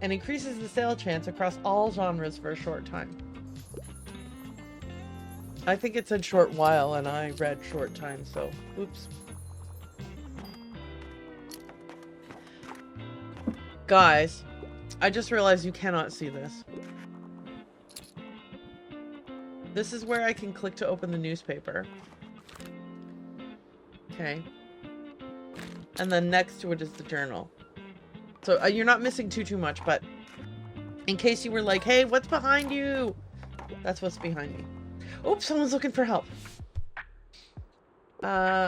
and increases the sale chance across all genres for a short time. I think it said short while and I read short time, so oops. Guys, I just realized you cannot see this. This is where I can click to open the newspaper. Okay. And then next to it is the journal. So you're not missing too much, but in case you were like, hey, what's behind you? That's what's behind me. Oops, someone's looking for help.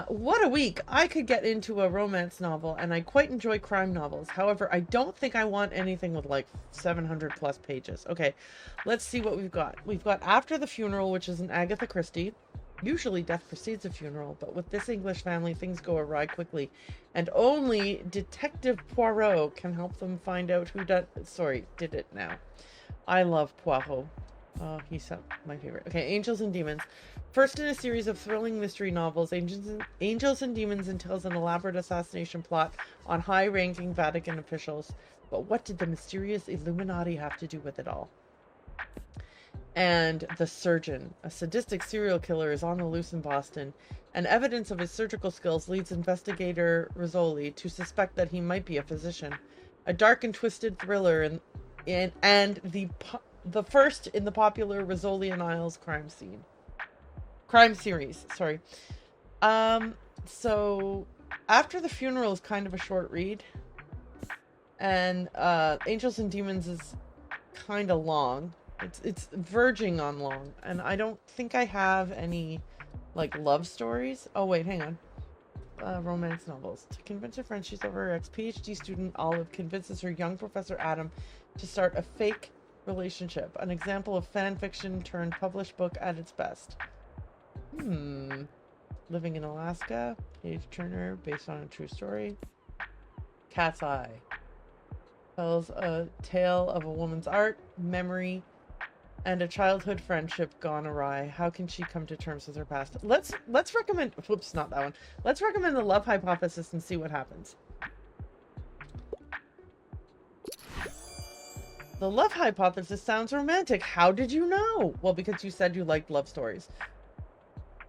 What a week. I could get into a romance novel, and I quite enjoy crime novels. However, I don't think I want anything with like 700 plus pages. Okay, let's see what we've got. We've got After the Funeral, which is an Agatha Christie. Usually death precedes a funeral, but with this English family, things go awry quickly. And only Detective Poirot can help them find out who did it now. I love Poirot. Oh, he's my favorite. Okay, Angels and Demons. First in a series of thrilling mystery novels, Angels and Demons entails an elaborate assassination plot on high-ranking Vatican officials. But what did the mysterious Illuminati have to do with it all? And The Surgeon. A sadistic serial killer is on the loose in Boston, and evidence of his surgical skills leads investigator Rizzoli to suspect that he might be a physician. A dark and twisted thriller and the first in the popular Rizzoli and Isles crime series. Sorry. So After the Funeral is kind of a short read, and Angels and Demons is kind of long. It's verging on long, and I don't think I have any like love stories. Oh wait, hang on. Romance novels. To convince her friend she's over her ex-PhD student, Olive convinces her young Professor Adam to start a fake relationship. An example of fan fiction turned published book at its best. Living in Alaska. Page Turner, based on a true story. Cat's Eye. Tells a tale of a woman's art, memory, and a childhood friendship gone awry. How can she come to terms with her past? Let's recommend... Whoops, not that one. Let's recommend The Love Hypothesis and see what happens. The Love Hypothesis sounds romantic. How did you know? Well, because you said you liked love stories.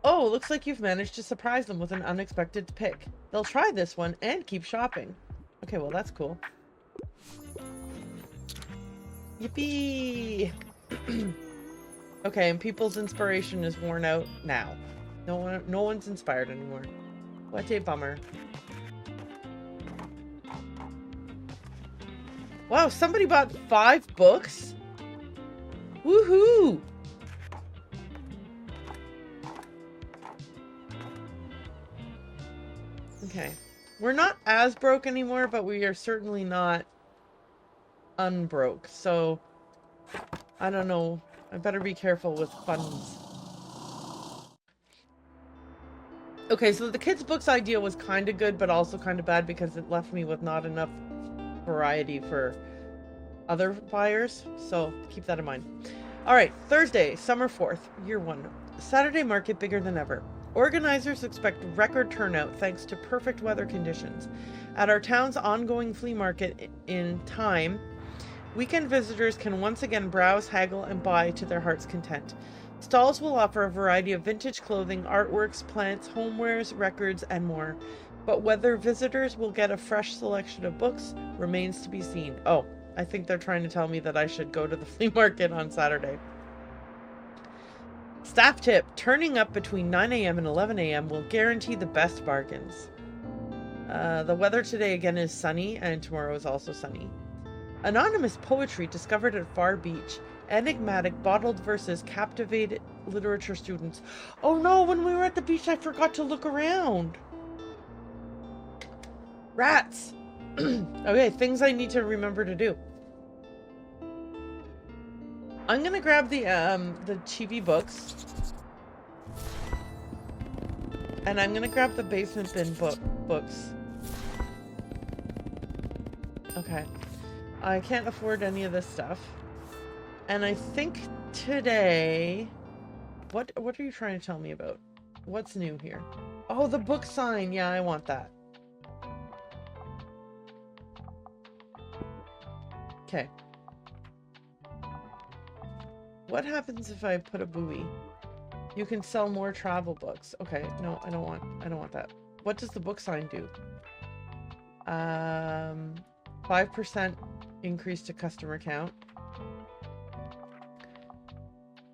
Oh, looks like you've managed to surprise them with an unexpected pick. They'll try this one and keep shopping. Okay, well, that's cool. Yippee! Okay, and people's inspiration is worn out now. No one's inspired anymore. What a bummer. Wow, somebody bought 5 books? Woohoo! Okay. We're not as broke anymore, but we are certainly not unbroke. So, I don't know. I better be careful with funds. Okay, so the kids' books idea was kind of good, but also kind of bad because it left me with not enough variety for other buyers. So, keep that in mind. Alright, Thursday, summer 4th, year 1. Saturday market bigger than ever. Organizers expect record turnout thanks to perfect weather conditions. At our town's ongoing flea market in time, weekend visitors can once again browse, haggle, and buy to their heart's content. Stalls will offer a variety of vintage clothing, artworks, plants, homewares, records, and more. But whether visitors will get a fresh selection of books remains to be seen. Oh, I think they're trying to tell me that I should go to the flea market on Saturday. Staff tip, turning up between 9 a.m. and 11 a.m. will guarantee the best bargains. The weather today again is sunny, and tomorrow is also sunny. Anonymous poetry discovered at Far Beach. Enigmatic bottled verses captivated literature students. Oh no, when we were at the beach I forgot to look around. Rats! Okay, things I need to remember to do. I'm gonna grab the chibi books. And I'm gonna grab the basement bin books. Okay. I can't afford any of this stuff. And I think today... What are you trying to tell me about? What's new here? Oh, the book sign! Yeah, I want that. Okay. What happens if I put a buoy? You can sell more travel books. Okay, no, I don't want that. What does the book sign do? 5% increase to customer count.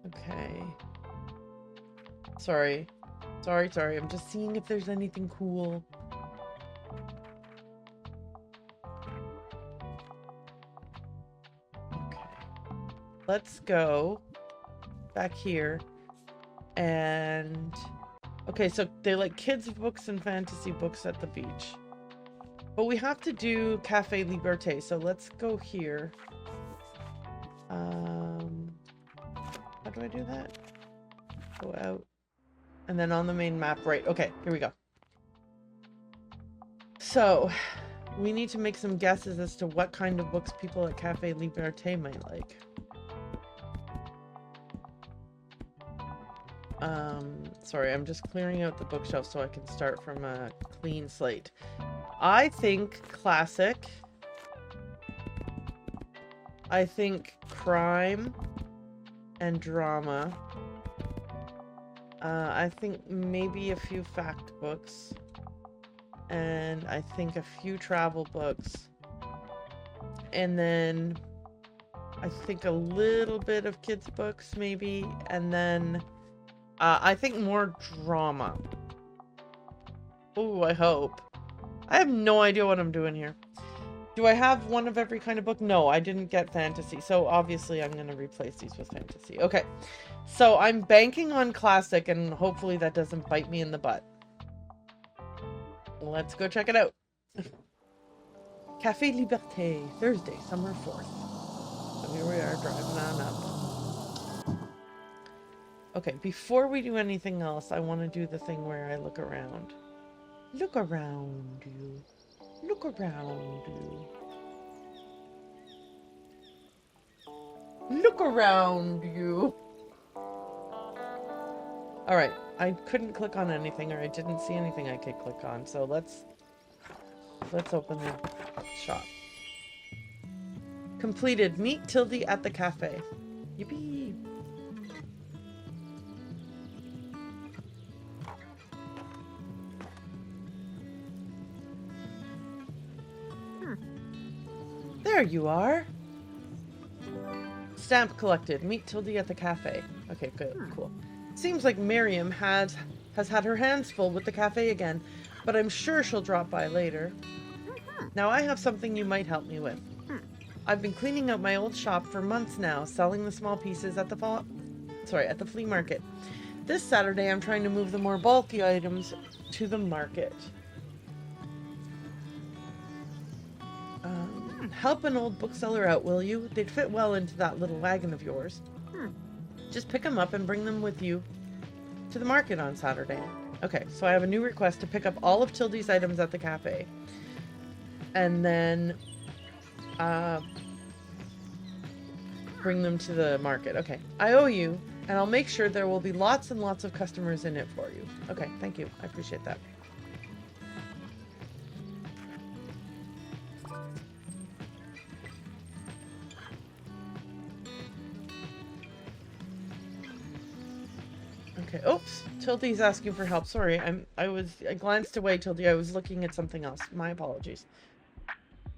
Okay. Sorry. Sorry. I'm just seeing if there's anything cool. Okay. Let's go back here and... Okay, so they like kids' books and fantasy books at the beach. But we have to do Café Liberté, so let's go here. How do I do that? Go out. And then on the main map, right. Okay, here we go. So, we need to make some guesses as to what kind of books people at Café Liberté might like. Sorry, I'm just clearing out the bookshelf so I can start from a clean slate. I think classic. I think crime and drama. I think maybe a few fact books. And I think a few travel books. And then I think a little bit of kids' books maybe. And then I think more drama. Oh, I hope. I have no idea what I'm doing here. Do I have one of every kind of book? No, I didn't get fantasy. So obviously I'm going to replace these with fantasy. Okay. So I'm banking on classic and hopefully that doesn't bite me in the butt. Let's go check it out. Café Liberté, Thursday, summer 4th. So here we are driving on up. Okay, before we do anything else, I want to do the thing where I look around. Look around you. Look around you. Look around you. Alright, I couldn't click on anything, or I didn't see anything I could click on, so let's open the shop. Completed. Meet Tildy at the cafe. Yippee! There you are. Stamp collected. Meet Tildy at the cafe. Okay, good. Cool. Seems like Miriam has had her hands full with the cafe again, but I'm sure she'll drop by later. Now I have something you might help me with. I've been cleaning out my old shop for months now, selling the small pieces at the flea market. This Saturday I'm trying to move the more bulky items to the market. Help an old bookseller out, will you? They'd fit well into that little wagon of yours. Just pick them up and bring them with you to the market on Saturday. Okay, so I have a new request to pick up all of Tildy's items at the cafe. And then bring them to the market. Okay, I owe you, and I'll make sure there will be lots and lots of customers in it for you. Okay, thank you. I appreciate that. Okay. Oops. Tildy's asking for help. Sorry. I glanced away, Tildy. I was looking at something else. My apologies.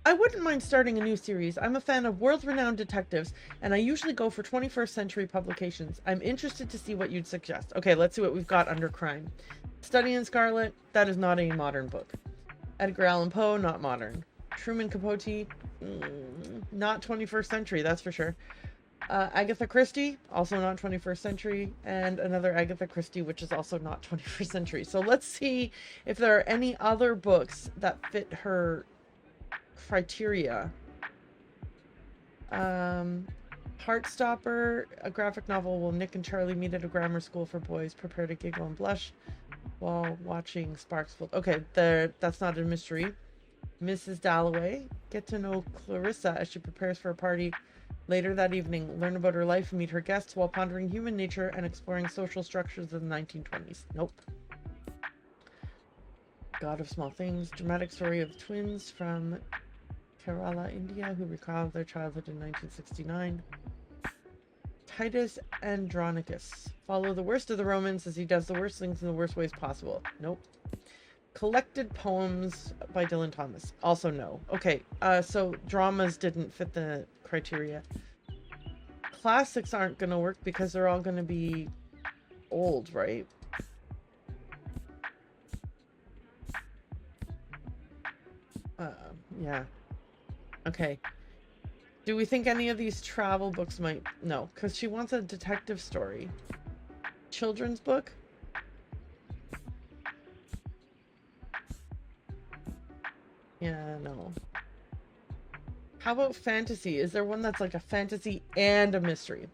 I wouldn't mind starting a new series. I'm a fan of world-renowned detectives, and I usually go for 21st century publications. I'm interested to see what you'd suggest. Okay, let's see what we've got under crime. Study in Scarlet, that is not a modern book. Edgar Allan Poe, not modern. Truman Capote, not 21st century, that's for sure. Agatha Christie, also not 21st century, and another Agatha Christie, which is also not 21st century. So let's see if there are any other books that fit her criteria. Heartstopper, a graphic novel. Will Nick and Charlie meet at a grammar school for boys, prepare to giggle and blush while watching sparks float? Okay, that's not a mystery. Mrs. Dalloway, get to know Clarissa as she prepares for a party later that evening. Learn about her life and meet her guests while pondering human nature and exploring social structures of the 1920s. Nope. God of Small Things, dramatic story of twins from Kerala, India, who recall their childhood in 1969. Titus Andronicus. Follow the worst of the Romans as he does the worst things in the worst ways possible. Nope. Collected poems by Dylan Thomas. Also no. Okay, so dramas didn't fit the criteria. Classics aren't going to work because they're all going to be old, right? Uh, yeah. Okay. Do we think any of these travel books might... No, because she wants a detective story. Children's book? Yeah, no. How about fantasy? Is there one that's like a fantasy and a mystery?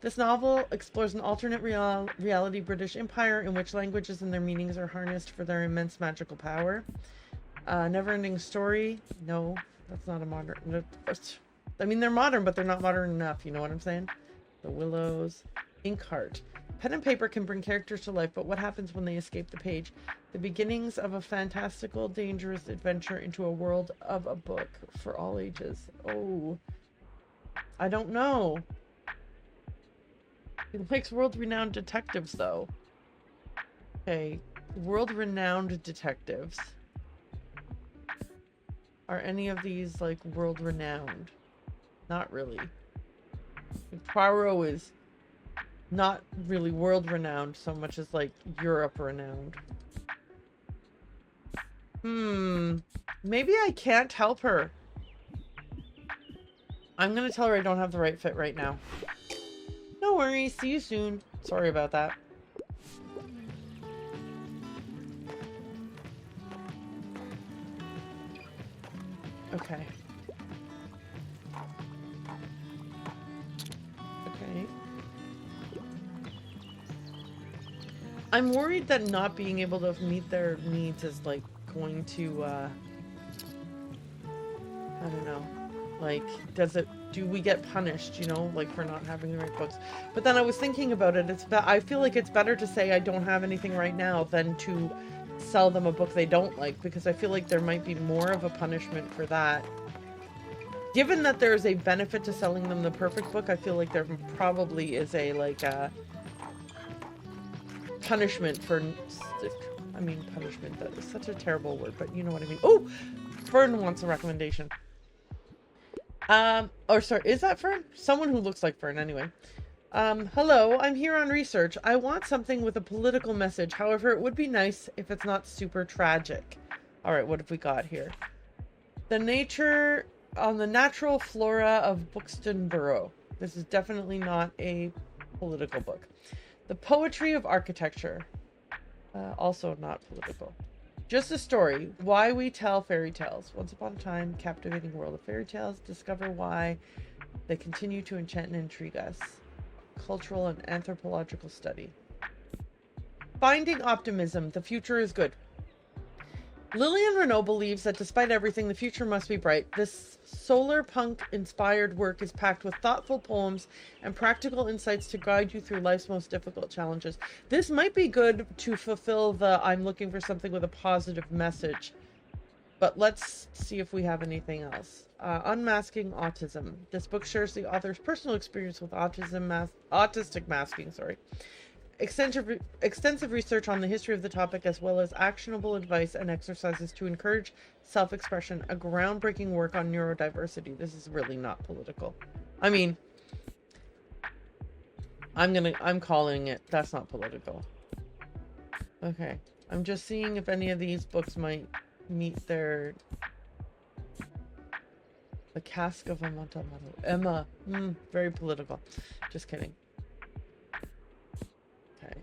This novel explores an alternate reality British Empire in which languages and their meanings are harnessed for their immense magical power. Never-ending story? No, that's not a modern... I mean, they're modern, but they're not modern enough. You know what I'm saying? The Willows. Inkheart. Pen and paper can bring characters to life, but what happens when they escape the page? The beginnings of a fantastical, dangerous adventure into a world of a book for all ages. Oh, I don't know. It likes world-renowned detectives, though. Okay, world-renowned detectives. Are any of these, like, world-renowned? Not really. Poirot is not really world-renowned so much as, like, Europe-renowned. Maybe I can't help her. I'm gonna tell her I don't have the right fit right now. No worries. See you soon. Sorry about that. Okay. Okay. I'm worried that not being able to meet their needs is, like, going to, I don't know. Like, do we get punished, you know, like, for not having the right books? But then I was thinking about it. I feel like it's better to say I don't have anything right now than to sell them a book they don't like, because I feel like there might be more of a punishment for that. Given that there's a benefit to selling them the perfect book, I feel like there probably is a, like, punishment for... I mean, punishment, that is such a terrible word, but you know what I mean. Oh! Fern wants a recommendation. Or sorry, is that Fern? Someone who looks like Fern, anyway. Hello, I'm here on research. I want something with a political message. However, it would be nice if it's not super tragic. Alright, what have we got here? The natural flora of Bookstonbury. This is definitely not a political book. The poetry of architecture. Also not political. Just a story. Why we tell fairy tales. Once upon a time, captivating world of fairy tales. Discover why they continue to enchant and intrigue us. Cultural and anthropological study. Finding optimism. The future is good. Lillian Renault believes that despite everything, the future must be bright. This solar punk-inspired work is packed with thoughtful poems and practical insights to guide you through life's most difficult challenges. This might be good to fulfill the I'm looking for something with a positive message. But let's see if we have anything else. Unmasking Autism. This book shares the author's personal experience with autistic masking, extensive research on the history of the topic, as well as actionable advice and exercises to encourage self-expression. A groundbreaking work on neurodiversity. This is really not political. I mean, I'm calling it. That's not political. Okay. I'm just seeing if any of these books might meet their... The Cask of Amontillado. Emma. Very political. Just kidding. Okay.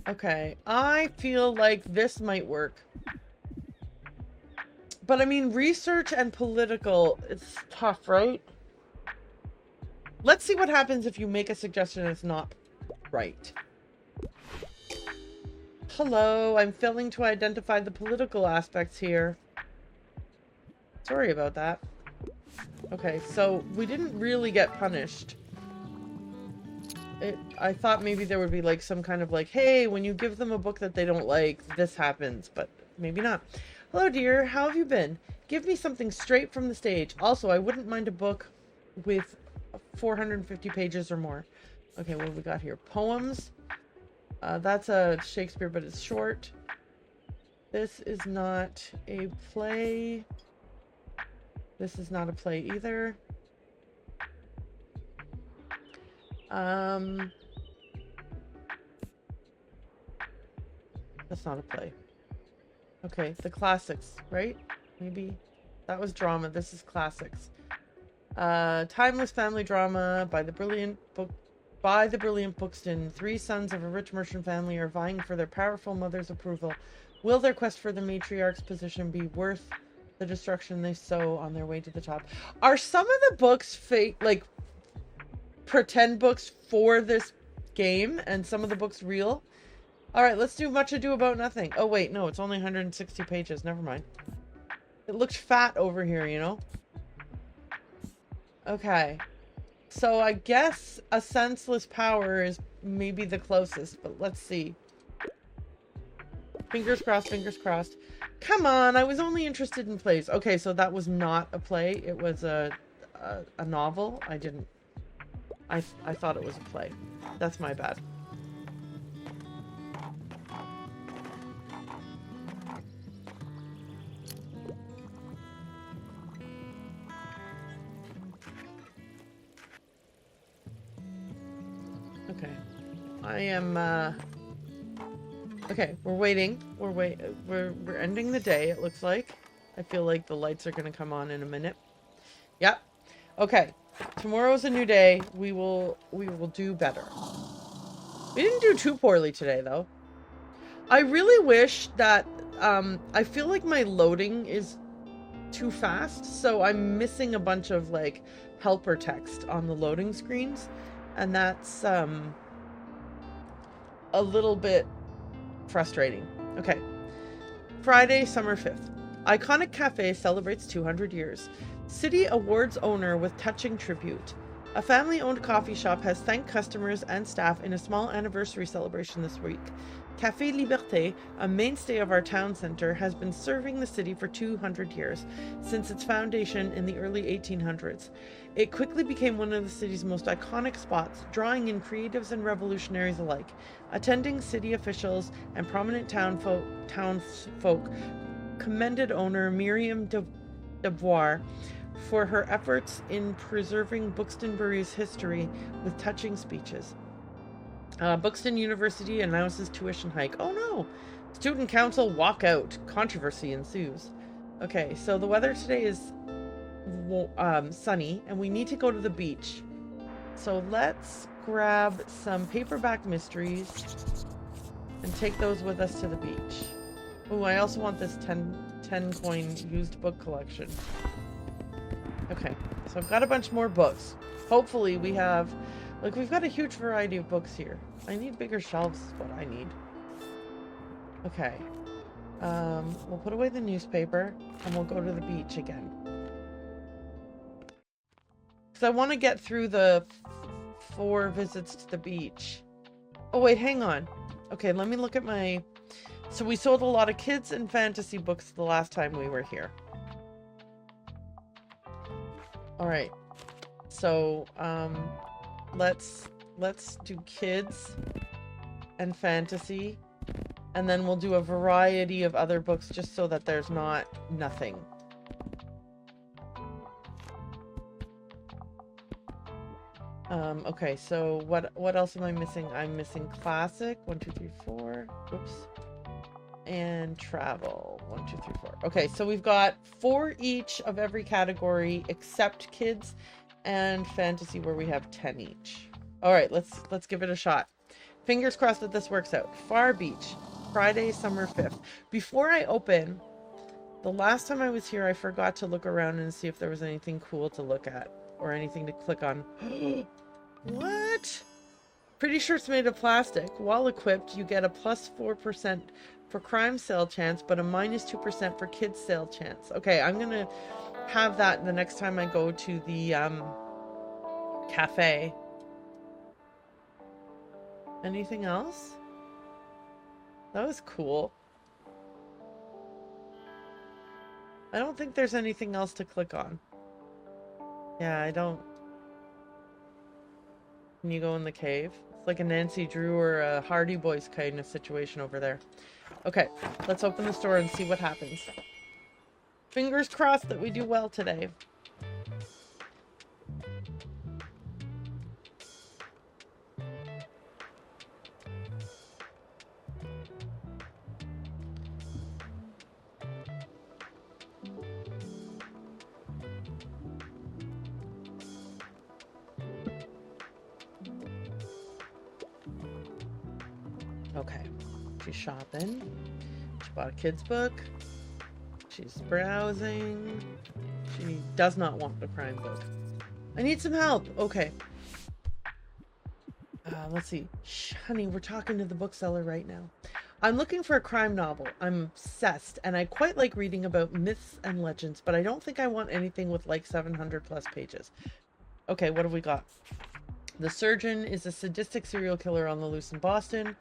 Okay, I feel like this might work. But I mean, research and political, it's tough, right? Let's see what happens if you make a suggestion that's not right. Hello, I'm failing to identify the political aspects here. Sorry about that. Okay, so we didn't really get punished. I thought maybe there would be like some kind of like, hey, when you give them a book that they don't like, this happens, but maybe not. Hello, dear. How have you been? Give me something straight from the stage. Also, I wouldn't mind a book with 450 pages or more. Okay, what have we got here? Poems. That's a Shakespeare, but it's short. This is not a play. This is not a play either. That's not a play. Okay, the classics, right? Maybe that was drama. This is classics. Timeless family drama by the brilliant Bookston. Three sons of a rich merchant family are vying for their powerful mother's approval. Will their quest for the matriarch's position be worth the destruction they sow on their way to the top? Are some of the books fake, like pretend books for this game, and some of the books real? All right, let's do Much Ado About Nothing. Oh wait, no, it's only 160 pages. Never mind. It looks fat over here, you know? Okay. So I guess a senseless power is maybe the closest, but let's see. Fingers crossed, fingers crossed. Come on, I was only interested in plays. Okay, so that was not a play. It was a novel. I thought it was a play. That's my bad. Okay. I am, okay, we're waiting. We're ending the day, it looks like. I feel like the lights are gonna come on in a minute. Yep. Okay. Tomorrow's a new day. We will do better. We didn't do too poorly today, though. I really wish that, I feel like my loading is too fast, so I'm missing a bunch of, like, helper text on the loading screens, and that's, a little bit frustrating. Okay. Friday, summer 5th. Iconic cafe celebrates 200 years. City awards owner with touching tribute. A family-owned coffee shop has thanked customers and staff in a small anniversary celebration this week. Café Liberté, a mainstay of our town center, has been serving the city for 200 years, since its foundation in the early 1800s. It quickly became one of the city's most iconic spots, drawing in creatives and revolutionaries alike. Attending city officials and prominent townsfolk commended owner Miriam Devoir for her efforts in preserving Bookstonbury's history with touching speeches. Bookston University announces tuition hike. Oh no! Student council walkout. Controversy ensues. Okay, so the weather today is sunny, and we need to go to the beach. So let's grab some paperback mysteries and take those with us to the beach. Oh, I also want this 10 coin used book collection. Okay, so I've got a bunch more books. Hopefully we have, like, we've got a huge variety of books here. I need bigger shelves is what I need. Okay. We'll put away the newspaper and we'll go to the beach again. Because I want to get through the 4 visits to the beach. Oh wait, hang on. Okay, let me look at my... So we sold a lot of kids and fantasy books the last time we were here. Alright. So, let's do kids and fantasy, and then we'll do a variety of other books just so that there's not nothing. Okay, so what else am I missing? I'm missing classic, 1, 2, 3, 4. Oops. And travel, 1, 2, 3, 4. Okay, so we've got 4 each of every category except kids and fantasy, where we have 10 each. All right, let's give it a shot. Fingers crossed that this works out. Far Beach, Friday, summer 5th. Before I open, the last time I was here, I forgot to look around and see if there was anything cool to look at or anything to click on. What? Pretty sure it's made of plastic. While equipped, you get a plus 4% for crime sale chance, but a minus 2% for kids sale chance. Okay, I'm gonna have that the next time I go to the cafe. Anything else? That was cool. I don't think there's anything else to click on. Yeah, I don't. Can you go in the cave? It's like a Nancy Drew or a Hardy Boys kind of situation over there. Okay, let's open the store and see what happens. Fingers crossed that we do well today. Okay. She's shopping. She bought a kid's book. She's browsing. She does not want the crime book. I need some help. Okay. Let's see. Shh, honey, we're talking to the bookseller right now. I'm looking for a crime novel. I'm obsessed, and I quite like reading about myths and legends, but I don't think I want anything with like 700 plus pages. Okay, what have we got? The Surgeon is a sadistic serial killer on the loose in Boston.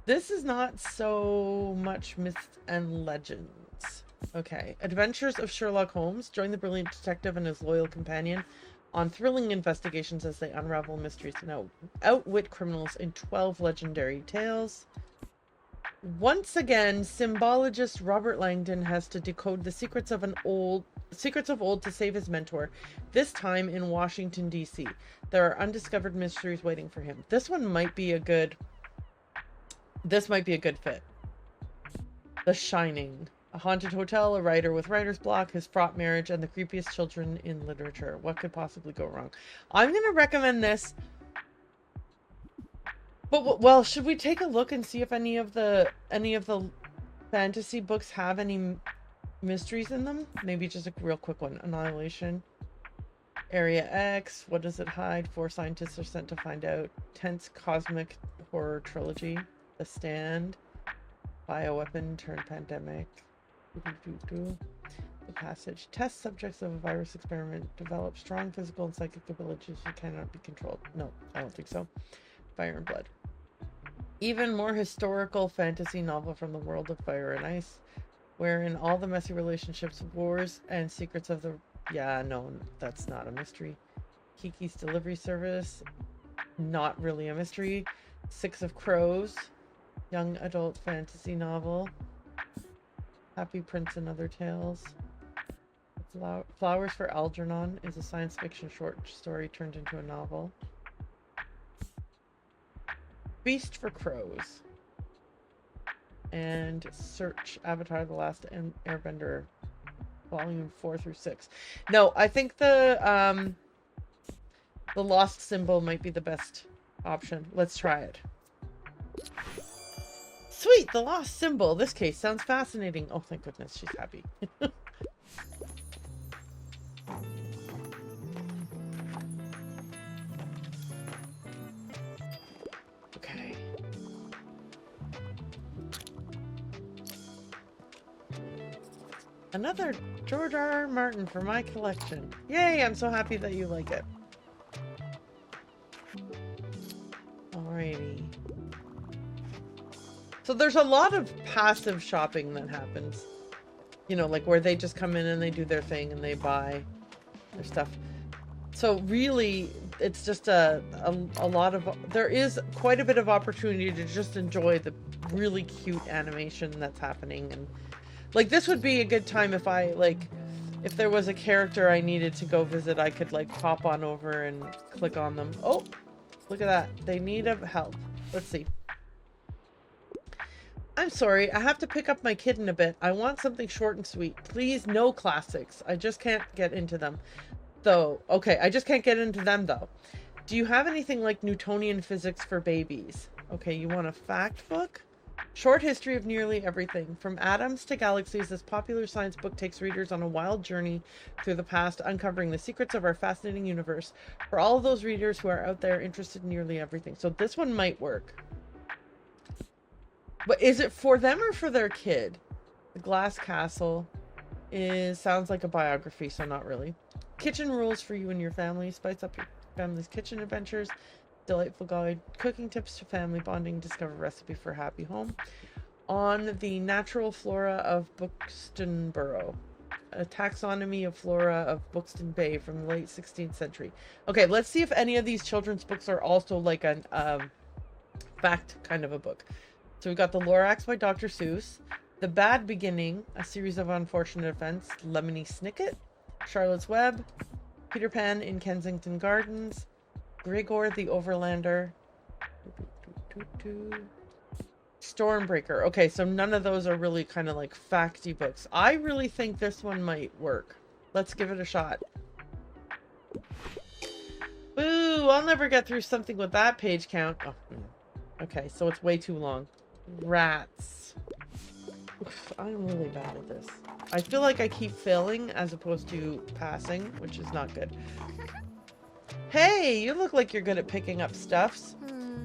This is not so much myths and legends. Okay. Adventures of Sherlock Holmes. Join the brilliant detective and his loyal companion on thrilling investigations as they unravel mysteries and outwit criminals in 12 legendary tales. Once again, symbologist Robert Langdon has to decode the secrets of old to save his mentor, this time in Washington, D.C. There are undiscovered mysteries waiting for him. This might be a good fit. The Shining. A haunted hotel, a writer with writer's block, his fraught marriage, and the creepiest children in literature. What could possibly go wrong? I'm going to recommend this. But, well, should we take a look and see if any of the fantasy books have any mysteries in them? Maybe just a real quick one. Annihilation. Area X. What does it hide? 4 scientists are sent to find out. Tense cosmic horror trilogy. The Stand. Bioweapon turned pandemic. The Passage. Test subjects of a virus experiment. Develop strong physical and psychic abilities that cannot be controlled. No, I don't think so. Fire and Blood. Even more historical fantasy novel from the world of Fire and Ice, wherein all the messy relationships, wars, and secrets of the... Yeah, no, that's not a mystery. Kiki's Delivery Service. Not really a mystery. 6 of Crows. Young adult fantasy novel. Happy Prince and Other Tales. Flowers for Algernon is a science fiction short story turned into a novel. Feast for Crows. And Search Avatar: The Last Airbender, volume 4 through 6. No, I think the Lost Symbol might be the best option. Let's try it. Sweet, the Lost Symbol. This case sounds fascinating. Oh, thank goodness, she's happy. Okay. Another George R.R. Martin for my collection. Yay, I'm so happy that you like it. Alrighty. So there's a lot of passive shopping that happens. You know, like where they just come in and they do their thing and they buy their stuff. So really, it's just a lot of... There is quite a bit of opportunity to just enjoy the really cute animation that's happening. And like, this would be a good time if I, like, if there was a character I needed to go visit, I could, like, pop on over and click on them. Oh, look at that. They need help. Let's see. I'm sorry, I have to pick up my kid in a bit. I want something short and sweet. Please, no classics. I just can't get into them. Though, okay, I just can't get into them, though. Do you have anything like Newtonian physics for babies? Okay, you want a fact book? Short history of nearly everything. From atoms to galaxies, this popular science book takes readers on a wild journey through the past, uncovering the secrets of our fascinating universe for all of those readers who are out there interested in nearly everything. So this one might work. But is it for them or for their kid? The Glass Castle sounds like a biography, so not really. Kitchen rules for you and your family. Spice up your family's kitchen adventures. Delightful guide. Cooking tips to family bonding. Discover recipe for a happy home. On the natural flora of Bookstonbury. A taxonomy of flora of Bookston Bay from the late 16th century. Okay, let's see if any of these children's books are also like an fact kind of a book. So we got The Lorax by Dr. Seuss, The Bad Beginning, A Series of Unfortunate Events, Lemony Snicket, Charlotte's Web, Peter Pan in Kensington Gardens, Gregor the Overlander, Stormbreaker. Okay, so none of those are really kind of like facty books. I really think this one might work. Let's give it a shot. Boo! I'll never get through something with that page count. Oh, okay, so it's way too long. Rats. Oof, I'm really bad at this. I feel like I keep failing as opposed to passing, which is not good. Hey, you look like you're good at picking up stuffs.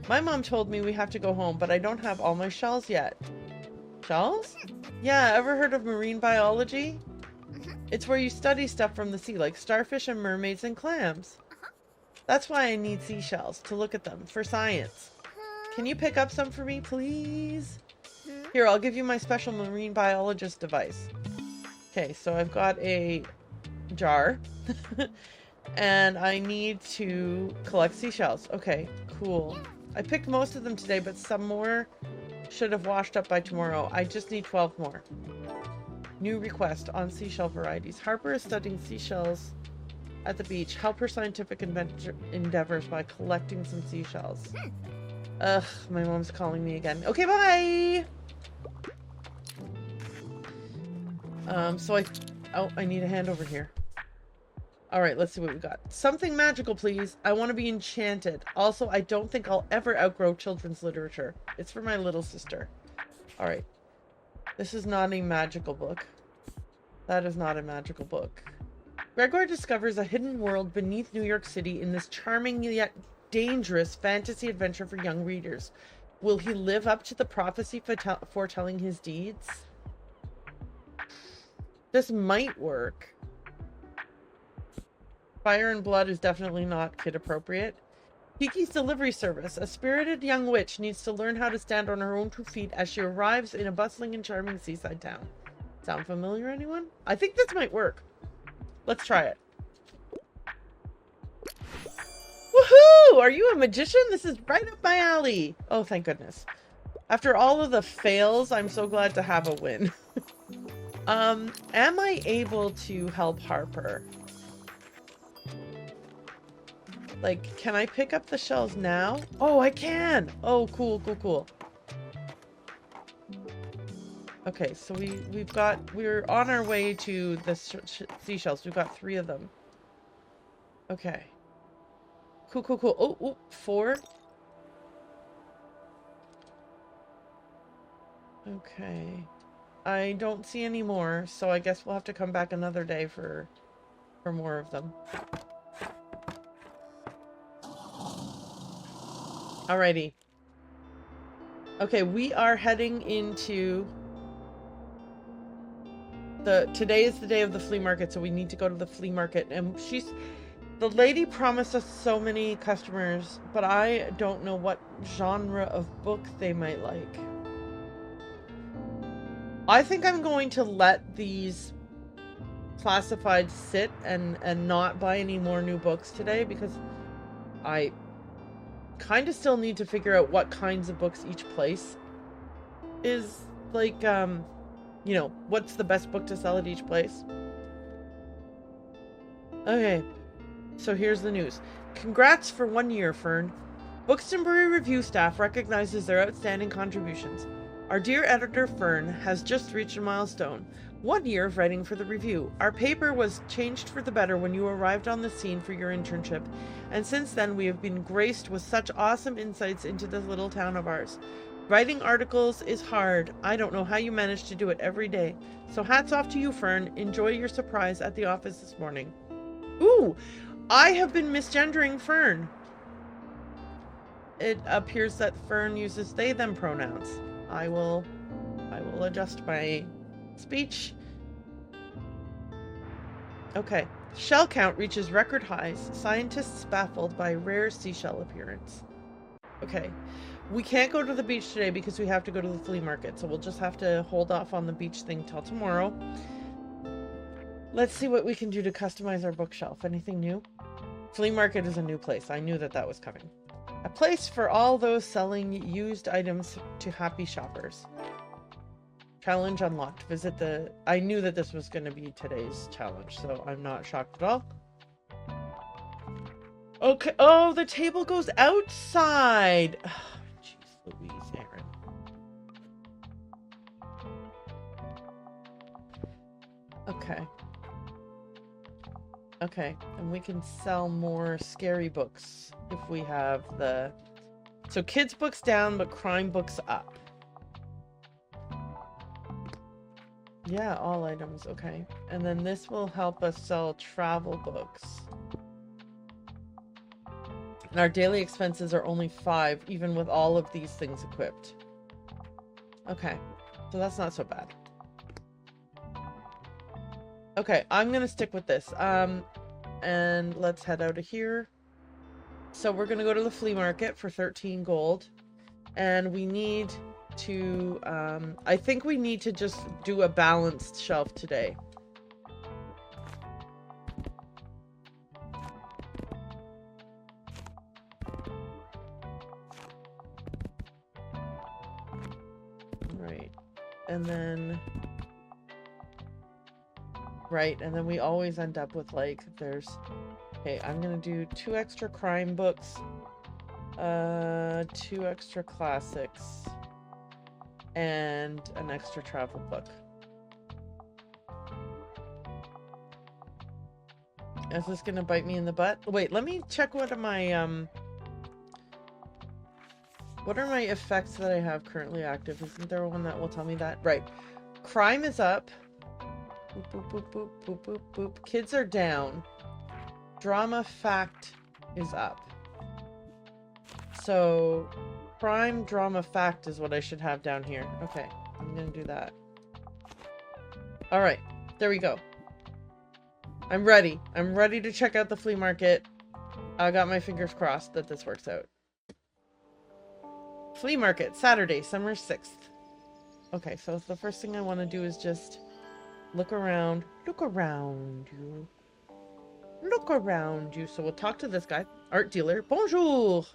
My mom told me we have to go home, but I don't have all my shells yet. Shells? Yeah, ever heard of marine biology? It's where you study stuff from the sea, like starfish and mermaids and clams. That's why I need seashells, to look at them, for science. Can you pick up some for me, please? Here, I'll give you my special marine biologist device. Okay, so I've got a jar. And I need to collect seashells. Okay, cool. I picked most of them today, but some more should have washed up by tomorrow. I just need 12 more. New request on seashell varieties. Harper is studying seashells at the beach. Help her scientific endeavors by collecting some seashells. Ugh, my mom's calling me again. Okay, bye! I need a hand over here. Alright, let's see what we got. Something magical, please. I want to be enchanted. Also, I don't think I'll ever outgrow children's literature. It's for my little sister. Alright. This is not a magical book. That is not a magical book. Gregor discovers a hidden world beneath New York City in this charming yet dangerous fantasy adventure for young readers. Will he live up to the prophecy foretelling his deeds? This might work. Fire and Blood is definitely not kid appropriate. Kiki's delivery service. A spirited young witch needs to learn how to stand on her own 2 feet as she arrives in a bustling and charming seaside town. Sound familiar, anyone? I think this might work. Let's try it. Woohoo! Are you a magician? This is right up my alley. Oh, thank goodness. After all of the fails, I'm so glad to have a win. Am I able to help Harper? Like, can I pick up the shells now? Oh, I can! Oh, cool, cool, cool. Okay, so we're on our way to the seashells. We've got 3 of them. Okay. Cool, cool, cool. Oh, 4. Okay. I don't see any more, so I guess we'll have to come back another day for more of them. Alrighty. Okay, we are heading into today is the day of the flea market, so we need to go to the flea market. And the lady promised us so many customers, but I don't know what genre of book they might like. I think I'm going to let these classifieds sit and not buy any more new books today, because I kind of still need to figure out what kinds of books each place is like, you know, what's the best book to sell at each place. Okay, so here's the news. Congrats for 1 year, Fern. Bookstonbury review staff recognizes their outstanding contributions. Our dear editor, Fern, has just reached a milestone. 1 year of writing for the review. Our paper was changed for the better when you arrived on the scene for your internship, and since then we have been graced with such awesome insights into this little town of ours. Writing articles is hard. I don't know how you manage to do it every day. So hats off to you, Fern. Enjoy your surprise at the office this morning. Ooh, I have been misgendering Fern. It appears that Fern uses they, them pronouns. I will adjust my speech. Okay. Shell count reaches record highs. Scientists baffled by rare seashell appearance. Okay. We can't go to the beach today because we have to go to the flea market, so we'll just have to hold off on the beach thing till tomorrow. Let's see what we can do to customize our bookshelf. Anything new? Flea market is a new place. I knew that was coming. A place for all those selling used items to happy shoppers. Challenge unlocked. Visit the... I knew that this was going to be today's challenge, so I'm not shocked at all. Okay. Oh, the table goes outside. Jeez Louise, Aaron. Okay. Okay, and we can sell more scary books if we have the... So kids books down, but crime books up. Yeah, all items. Okay. And then this will help us sell travel books. And our daily expenses are only 5, even with all of these things equipped. Okay. So that's not so bad. Okay, I'm gonna stick with this. And let's head out of here. So we're gonna go to the flea market for 13 gold. And we need to, I think we need to just do a balanced shelf today. Right. And then, right, and then we always end up with like, there's, okay, I'm gonna do 2 extra crime books, 2 extra classics, and an extra travel book. Is this gonna bite me in the butt? Wait, let me check what are my effects that I have currently active? Isn't there one that will tell me that? Right. Crime is up. Boop, boop, boop, boop, boop, boop, boop. Kids are down. Drama fact is up. So, crime, drama, fact is what I should have down here. Okay, I'm gonna do that. Alright, there we go. I'm ready. I'm ready to check out the flea market. I got my fingers crossed that this works out. Flea market, Saturday, summer 6th. Okay, so the first thing I want to do is just look around. Look around you. Look around you. So we'll talk to this guy. Art dealer. Bonjour.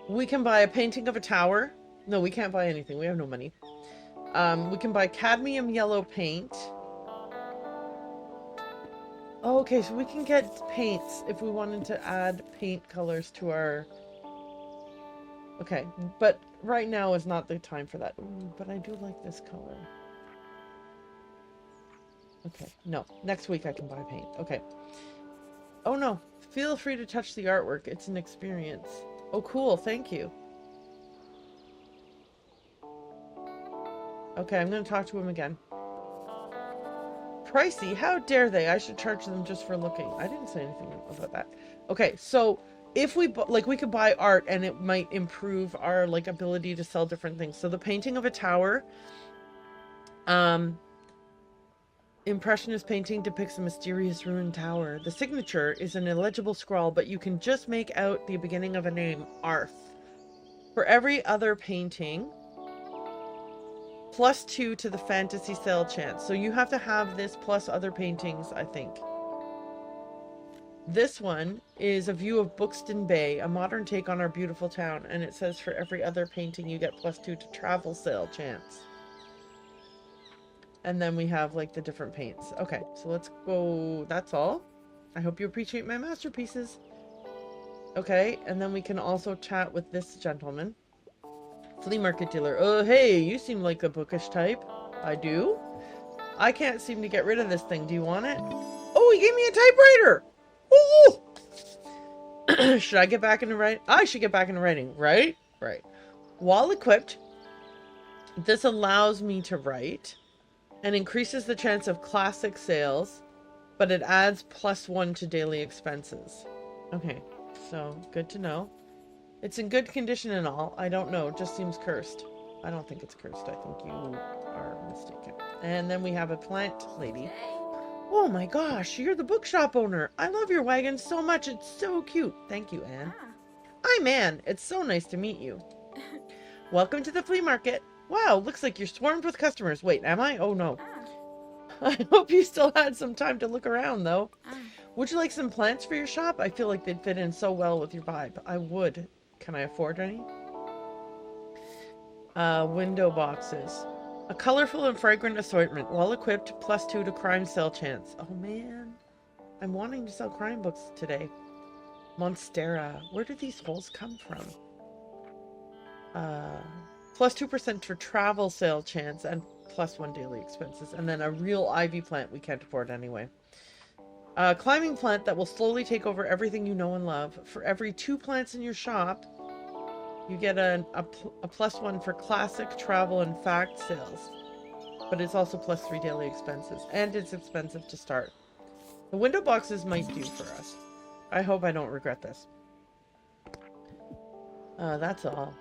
We can buy a painting of a tower. No, we can't buy anything. We have no money. We can buy cadmium yellow paint. Oh, okay, so we can get paints if we wanted to add paint colors to our... Okay, but right now is not the time for that. Ooh, but I do like this color. Okay, no. Next week I can buy paint. Okay. Oh no. Feel free to touch the artwork. It's an experience. Oh, cool. Thank you. Okay, I'm going to talk to him again. Pricey? How dare they? I should charge them just for looking. I didn't say anything about that. Okay, so if we, like, we could buy art and it might improve our, like, ability to sell different things. So the painting of a tower, Impressionist painting depicts a mysterious ruined tower. The signature is an illegible scrawl, but you can just make out the beginning of a name, Arth. For every other painting, +2 to the fantasy sale chance. So you have to have this plus other paintings, I think. This one is a view of Bookston Bay, a modern take on our beautiful town. And it says for every other painting, you get +2 to travel sale chance. And then we have like the different paints. Okay, so let's go. That's all. I hope you appreciate my masterpieces. Okay, and then we can also chat with this gentleman. Flea market dealer. Oh, hey, you seem like a bookish type. I do. I can't seem to get rid of this thing. Do you want it? Oh, he gave me a typewriter. Oh! Should I get back into writing? I should get back into writing, right? Right. While equipped, this allows me to write and increases the chance of classic sales, but it adds +1 to daily expenses. Okay, so good to know. It's in good condition and all. I don't know. It just seems cursed. I don't think it's cursed. I think you are mistaken. And then we have a plant lady. Oh my gosh, you're the bookshop owner. I love your wagon so much. It's so cute. Thank you, Anne. I'm Anne. It's so nice to meet you. Welcome to the flea market. Wow, looks like you're swarmed with customers. Wait, am I? Oh no. I hope you still had some time to look around though. Would you like some plants for your shop? I feel like they'd fit in so well with your vibe. I would. Can I afford any? Window boxes. A colorful and fragrant assortment. Well equipped, +2 to crime sale chance. Oh man. I'm wanting to sell crime books today. Monstera. Where do these holes come from? +2% for travel sale chance and +1 daily expenses. And then a real ivy plant we can't afford anyway. A climbing plant that will slowly take over everything you know and love. For every 2 plants in your shop, you get a +1 for classic, travel, and fact sales. but it's also +3 daily expenses, and it's expensive to start. The window boxes might do for us. I hope I don't regret this. That's all.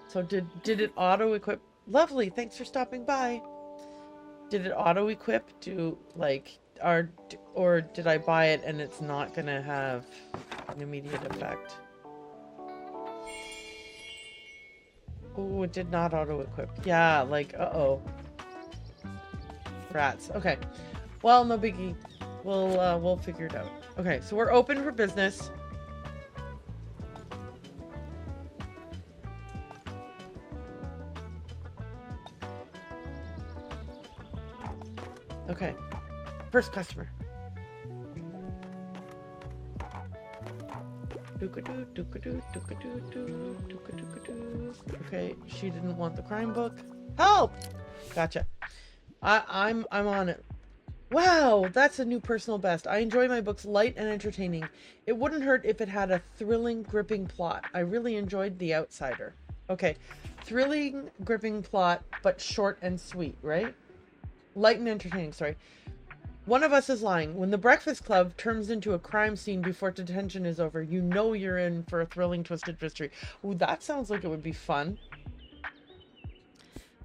So did it auto-equip? Lovely, thanks for stopping by. Did it auto-equip to, like, or did I buy it and it's not gonna have an immediate effect? Oh, it did not auto-equip. Yeah, like, uh-oh. Rats. Okay. Well, no biggie. We'll figure it out. Okay, so we're open for business. Okay. First customer. Okay, she didn't want the crime book. Help! Gotcha. I'm on it. Wow, that's a new personal best. I enjoy my books light and entertaining. It wouldn't hurt if it had a thrilling, gripping plot. I really enjoyed The Outsider. Okay, thrilling, gripping plot, but short and sweet, right? Light and entertaining, sorry. One of us is lying. When the Breakfast Club turns into a crime scene before detention is over, you know you're in for a thrilling, twisted mystery. Ooh, that sounds like it would be fun.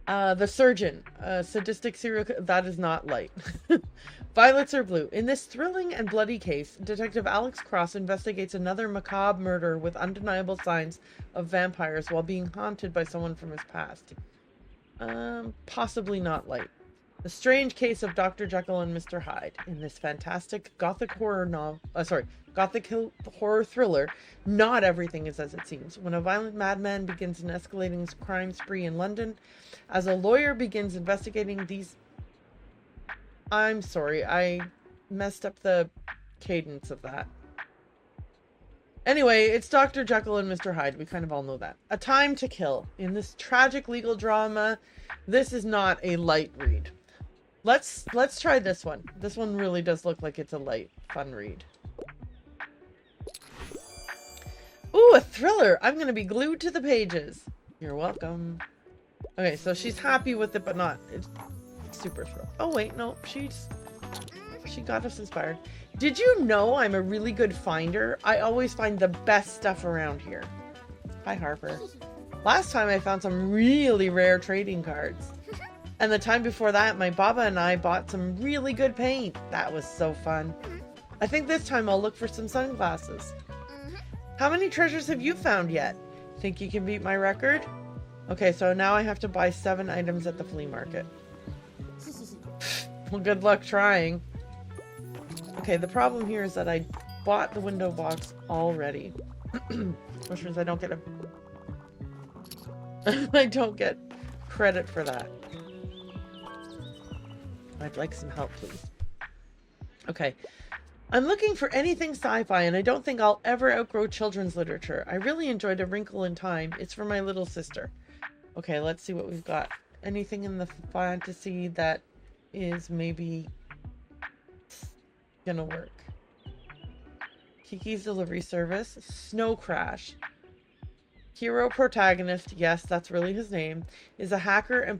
The Surgeon, sadistic serial. That is not light. Violets are blue. In this thrilling and bloody case, Detective Alex Cross investigates another macabre murder with undeniable signs of vampires while being haunted by someone from his past. Possibly not light. The strange case of Dr. Jekyll and Mr. Hyde. In this fantastic gothic horror horror thriller, not everything is as it seems. When a violent madman begins an escalating crime spree in London, as a lawyer begins investigating these... I'm sorry, I messed up the cadence of that. Anyway, it's Dr. Jekyll and Mr. Hyde. We kind of all know that. A Time to Kill. In this tragic legal drama, this is not a light read. Let's try this one. This one really does look like it's a light, fun read. Ooh, a thriller! I'm gonna be glued to the pages. You're welcome. Okay, so she's happy with it, but not... It's super thrill. Oh, wait, no. She got us inspired. Did you know I'm a really good finder? I always find the best stuff around here. Hi, Harper. Last time I found some really rare trading cards. And the time before that, my Baba and I bought some really good paint. That was so fun. I think this time I'll look for some sunglasses. How many treasures have you found yet? Think you can beat my record? Okay, so now I have to buy 7 items at the flea market. Well, good luck trying. Okay, the problem here is that I bought the window box already. Which means I don't get I don't get credit for that. I'd like some help, please. Okay. I'm looking for anything sci-fi, and I don't think I'll ever outgrow children's literature. I really enjoyed A Wrinkle in Time. It's for my little sister. Okay, let's see what we've got. Anything in the fantasy that is maybe gonna work. Kiki's Delivery Service. Snow Crash. Hero protagonist, yes, that's really his name, is a hacker and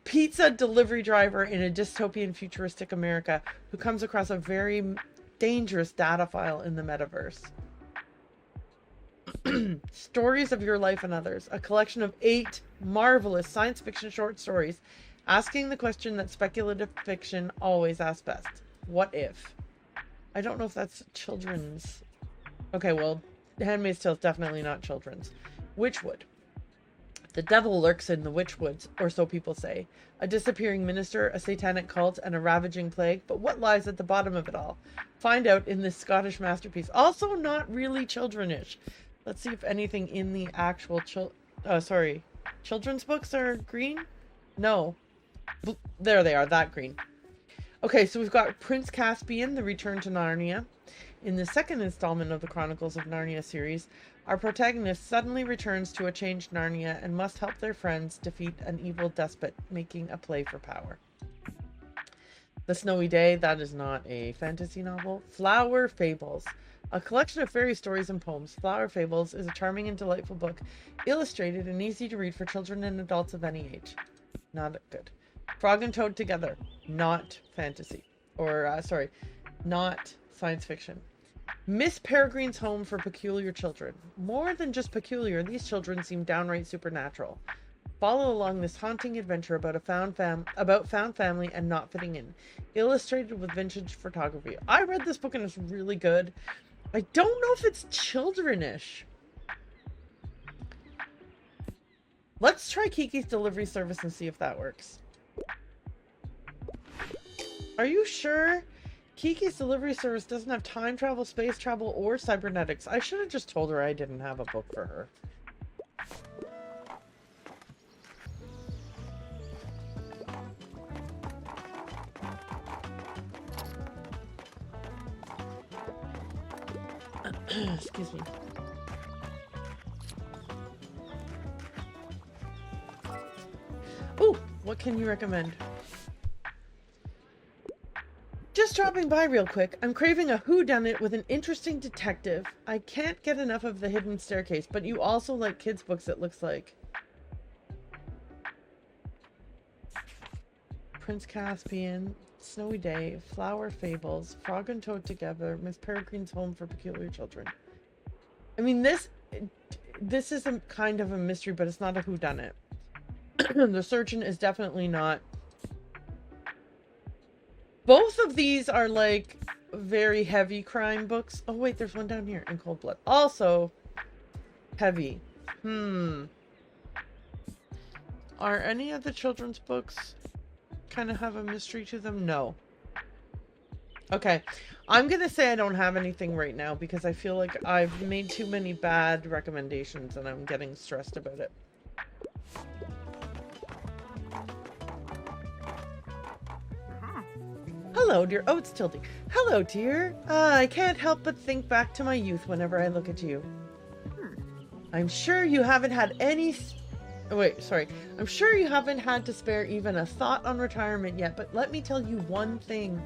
pizza delivery driver in a dystopian futuristic America who comes across a very dangerous data file in the metaverse. Stories of Your Life and Others, a collection of 8 marvelous science fiction short stories asking the question that speculative fiction always asks best. What if? I don't know if that's children's. Okay, well, Handmaid's Tale is definitely not children's. Witchwood. The devil lurks in the Witchwoods, or so people say. A disappearing minister, a satanic cult, and a ravaging plague. But what lies at the bottom of it all? Find out in this Scottish masterpiece. Also not really childrenish. Let's see if anything in the actual children's books are green? No. There they are, that green. Okay, so we've got Prince Caspian, The Return to Narnia. In the second installment of the Chronicles of Narnia series, our protagonist suddenly returns to a changed Narnia and must help their friends defeat an evil despot making a play for power. The Snowy Day, that is not a fantasy novel. Flower Fables, a collection of fairy stories and poems. Flower Fables is a charming and delightful book, illustrated and easy to read for children and adults of any age. Not good. Frog and Toad Together. Not fantasy. Or, sorry, not science fiction. Miss Peregrine's Home for Peculiar Children. More than just peculiar, these children seem downright supernatural. Follow along this haunting adventure about found family and not fitting in. Illustrated with vintage photography. I read this book and it's really good. I don't know if it's childrenish. Let's try Kiki's delivery service and see if that works. Are you sure? Kiki's delivery service doesn't have time travel, space travel, or cybernetics. I should have just told her I didn't have a book for her. Excuse me. Ooh, what can you recommend? Just dropping by real quick. I'm craving a whodunit with an interesting detective. I can't get enough of The Hidden Staircase, but you also like kids' books, it looks like. Prince Caspian, Snowy Day, Flower Fables, Frog and Toad Together, Miss Peregrine's Home for Peculiar Children. I mean, this is a kind of a mystery, but it's not a whodunit. The Surgeon is definitely not. Both of these are like very heavy crime books. Oh wait, there's one down here in Cold Blood. Also heavy. Are any of the children's books kind of have a mystery to them? No. Okay. I'm gonna say I don't have anything right now because I feel like I've made too many bad recommendations and I'm getting stressed about it. Hello, dear. Oh, it's tilting. Hello, dear. I can't help but think back to my youth whenever I look at you. I'm sure you haven't had any... Oh, wait, sorry. I'm sure you haven't had to spare even a thought on retirement yet, but let me tell you one thing.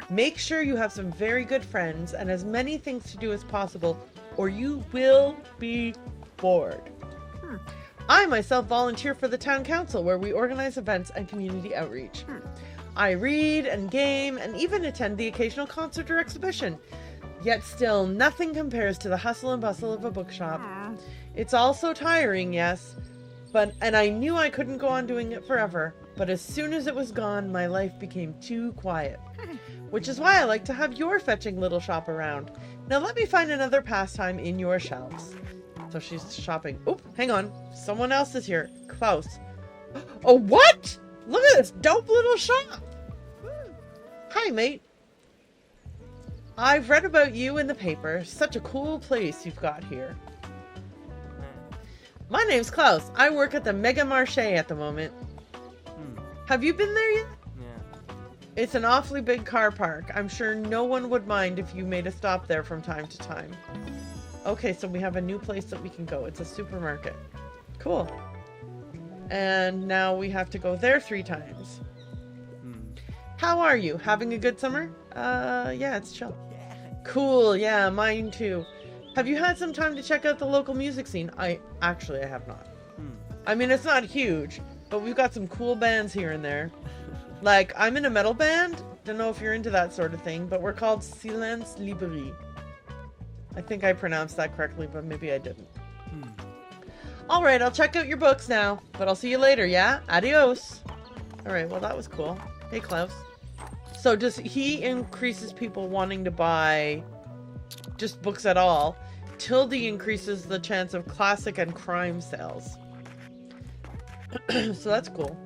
Make sure you have some very good friends and as many things to do as possible, or you will be bored. I myself volunteer for the town council, where we organize events and community outreach. I read and game and even attend the occasional concert or exhibition. Yet still, nothing compares to the hustle and bustle of a bookshop. It's all so tiring, yes, and I knew I couldn't go on doing it forever. But as soon as it was gone, my life became too quiet. Which is why I like to have your fetching little shop around. Now let me find another pastime in your shelves. So she's shopping. Oop, hang on. Someone else is here. Klaus. Oh, what? Look at this dope little shop. Hi, mate. I've read about you in the paper. Such a cool place you've got here. My name's Klaus. I work at the Mega Marché at the moment. Have you been there yet? Yeah. It's an awfully big car park. I'm sure no one would mind if you made a stop there from time to time. Okay, so we have a new place that we can go. It's a supermarket. Cool. And now we have to go there 3 times. How are you? Having a good summer? Yeah, it's chill. Cool, yeah, mine too. Have you had some time to check out the local music scene? I have not. I mean, it's not huge, but we've got some cool bands here and there. Like, I'm in a metal band. Don't know if you're into that sort of thing, but we're called Silence Liberi. I think I pronounced that correctly, but maybe I didn't. Alright, I'll check out your books now, but I'll see you later, yeah? Adios! Alright, well that was cool. Hey, Klaus. So does he increases people wanting to buy just books at all? Tilde increases the chance of classic and crime sales. So that's cool.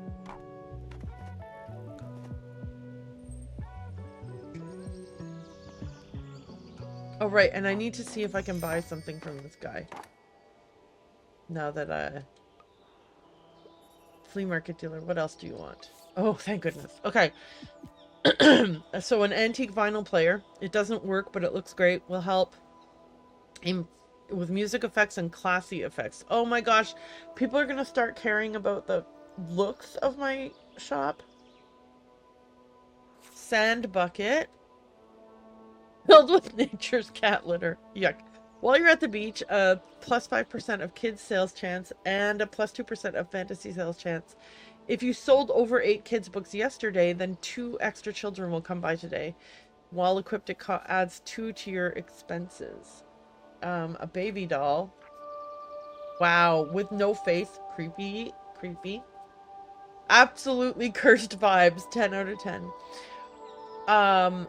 Oh, right, and I need to see if I can buy something from this guy. Now that flea market dealer, what else do you want? Oh, thank goodness. Okay. So an antique vinyl player. It doesn't work, but it looks great. Will help with music effects and classy effects. Oh my gosh. People are going to start caring about the looks of my shop. Sand bucket. Filled with nature's cat litter. Yuck. While you're at the beach, a plus 5% of kids sales chance and a plus 2% of fantasy sales chance If you sold over 8 kids books yesterday, then 2 extra children will come by today. While equipped, it adds 2 to your expenses. A baby doll. Wow, with no face. Creepy. Absolutely cursed vibes. 10 out of 10.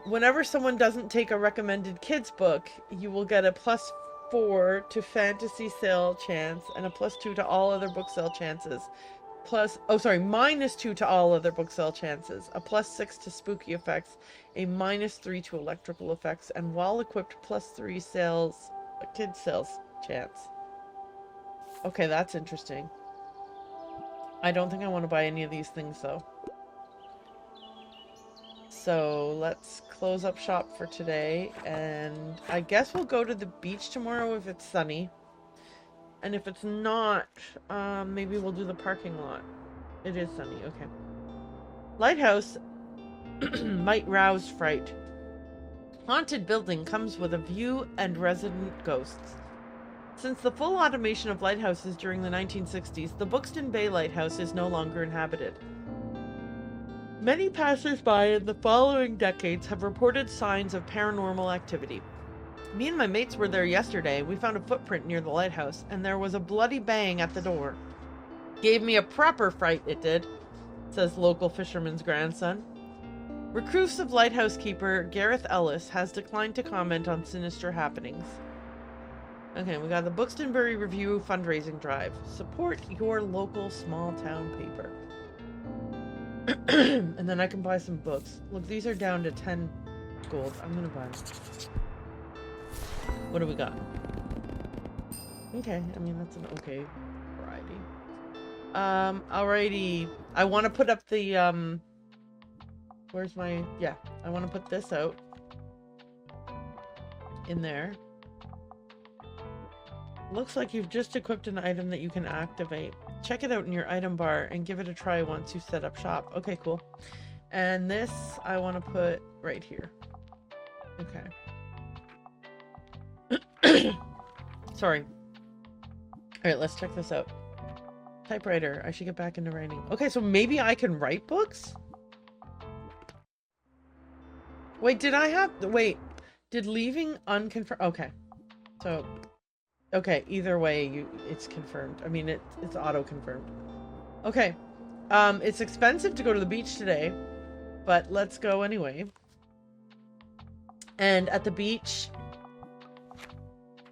Whenever someone doesn't take a recommended kids book, you will get a +4 to fantasy sale chance and a +2 to all other book sale chances. -2 to all other book sale chances, a +6 to spooky effects, a -3 to electrical effects, and while equipped, +3 sales, kids sales chance. Okay, that's interesting. I don't think I want to buy any of these things though. So let's close up shop for today, and I guess we'll go to the beach tomorrow if it's sunny. And if it's not, maybe we'll do the parking lot. It is sunny, okay. Lighthouse might rouse fright. Haunted building comes with a view and resident ghosts. Since the full automation of lighthouses during the 1960s, the Buxton Bay Lighthouse is no longer inhabited. Many passers-by in the following decades have reported signs of paranormal activity. Me and my mates were there yesterday. We found a footprint near the lighthouse, and there was a bloody bang at the door. Gave me a proper fright, it did, says local fisherman's grandson. Reclusive lighthouse keeper Gareth Ellis has declined to comment on sinister happenings. Okay, we got the Bookstonbury Review fundraising drive. Support your local small town paper. And then I can buy some books. Look, these are down to 10 gold. I'm gonna buy them. What do we got? Okay, I mean, that's an okay variety. Alrighty. I want to put up the, where's my, yeah, I want to put this out in there. Looks like you've just equipped an item that you can activate. Check it out in your item bar and give it a try once you set up shop. Okay, cool. And this I want to put right here. Okay. Sorry. Alright, let's check this out. Typewriter. I should get back into writing. Okay, so maybe I can write books? Wait, did I have... Wait. Did leaving unconfirmed... Okay. So... Okay, either way, it's confirmed. I mean, it's auto-confirmed. Okay. It's expensive to go to the beach today, but let's go anyway. And at the beach,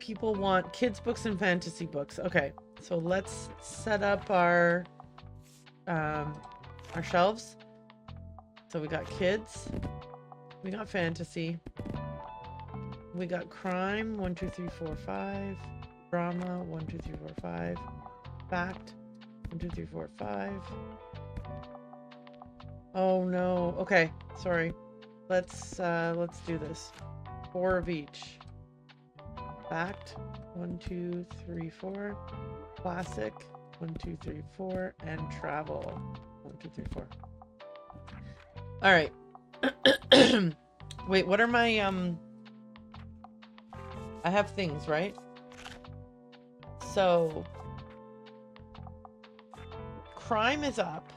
people want kids' books and fantasy books. Okay, so let's set up our shelves. So we got kids, we got fantasy, we got crime, 1, 2, 3, 4, 5. Drama, 1, 2, 3, 4, 5. Fact, 1, 2, 3, 4, 5. Oh no. Okay, sorry. Let's do this. 4 of each. Fact, 1, 2, 3, 4. Classic, 1, 2, 3, 4, and travel, 1, 2, 3, 4. All right. Wait, what are my I have things, right? So, crime is up.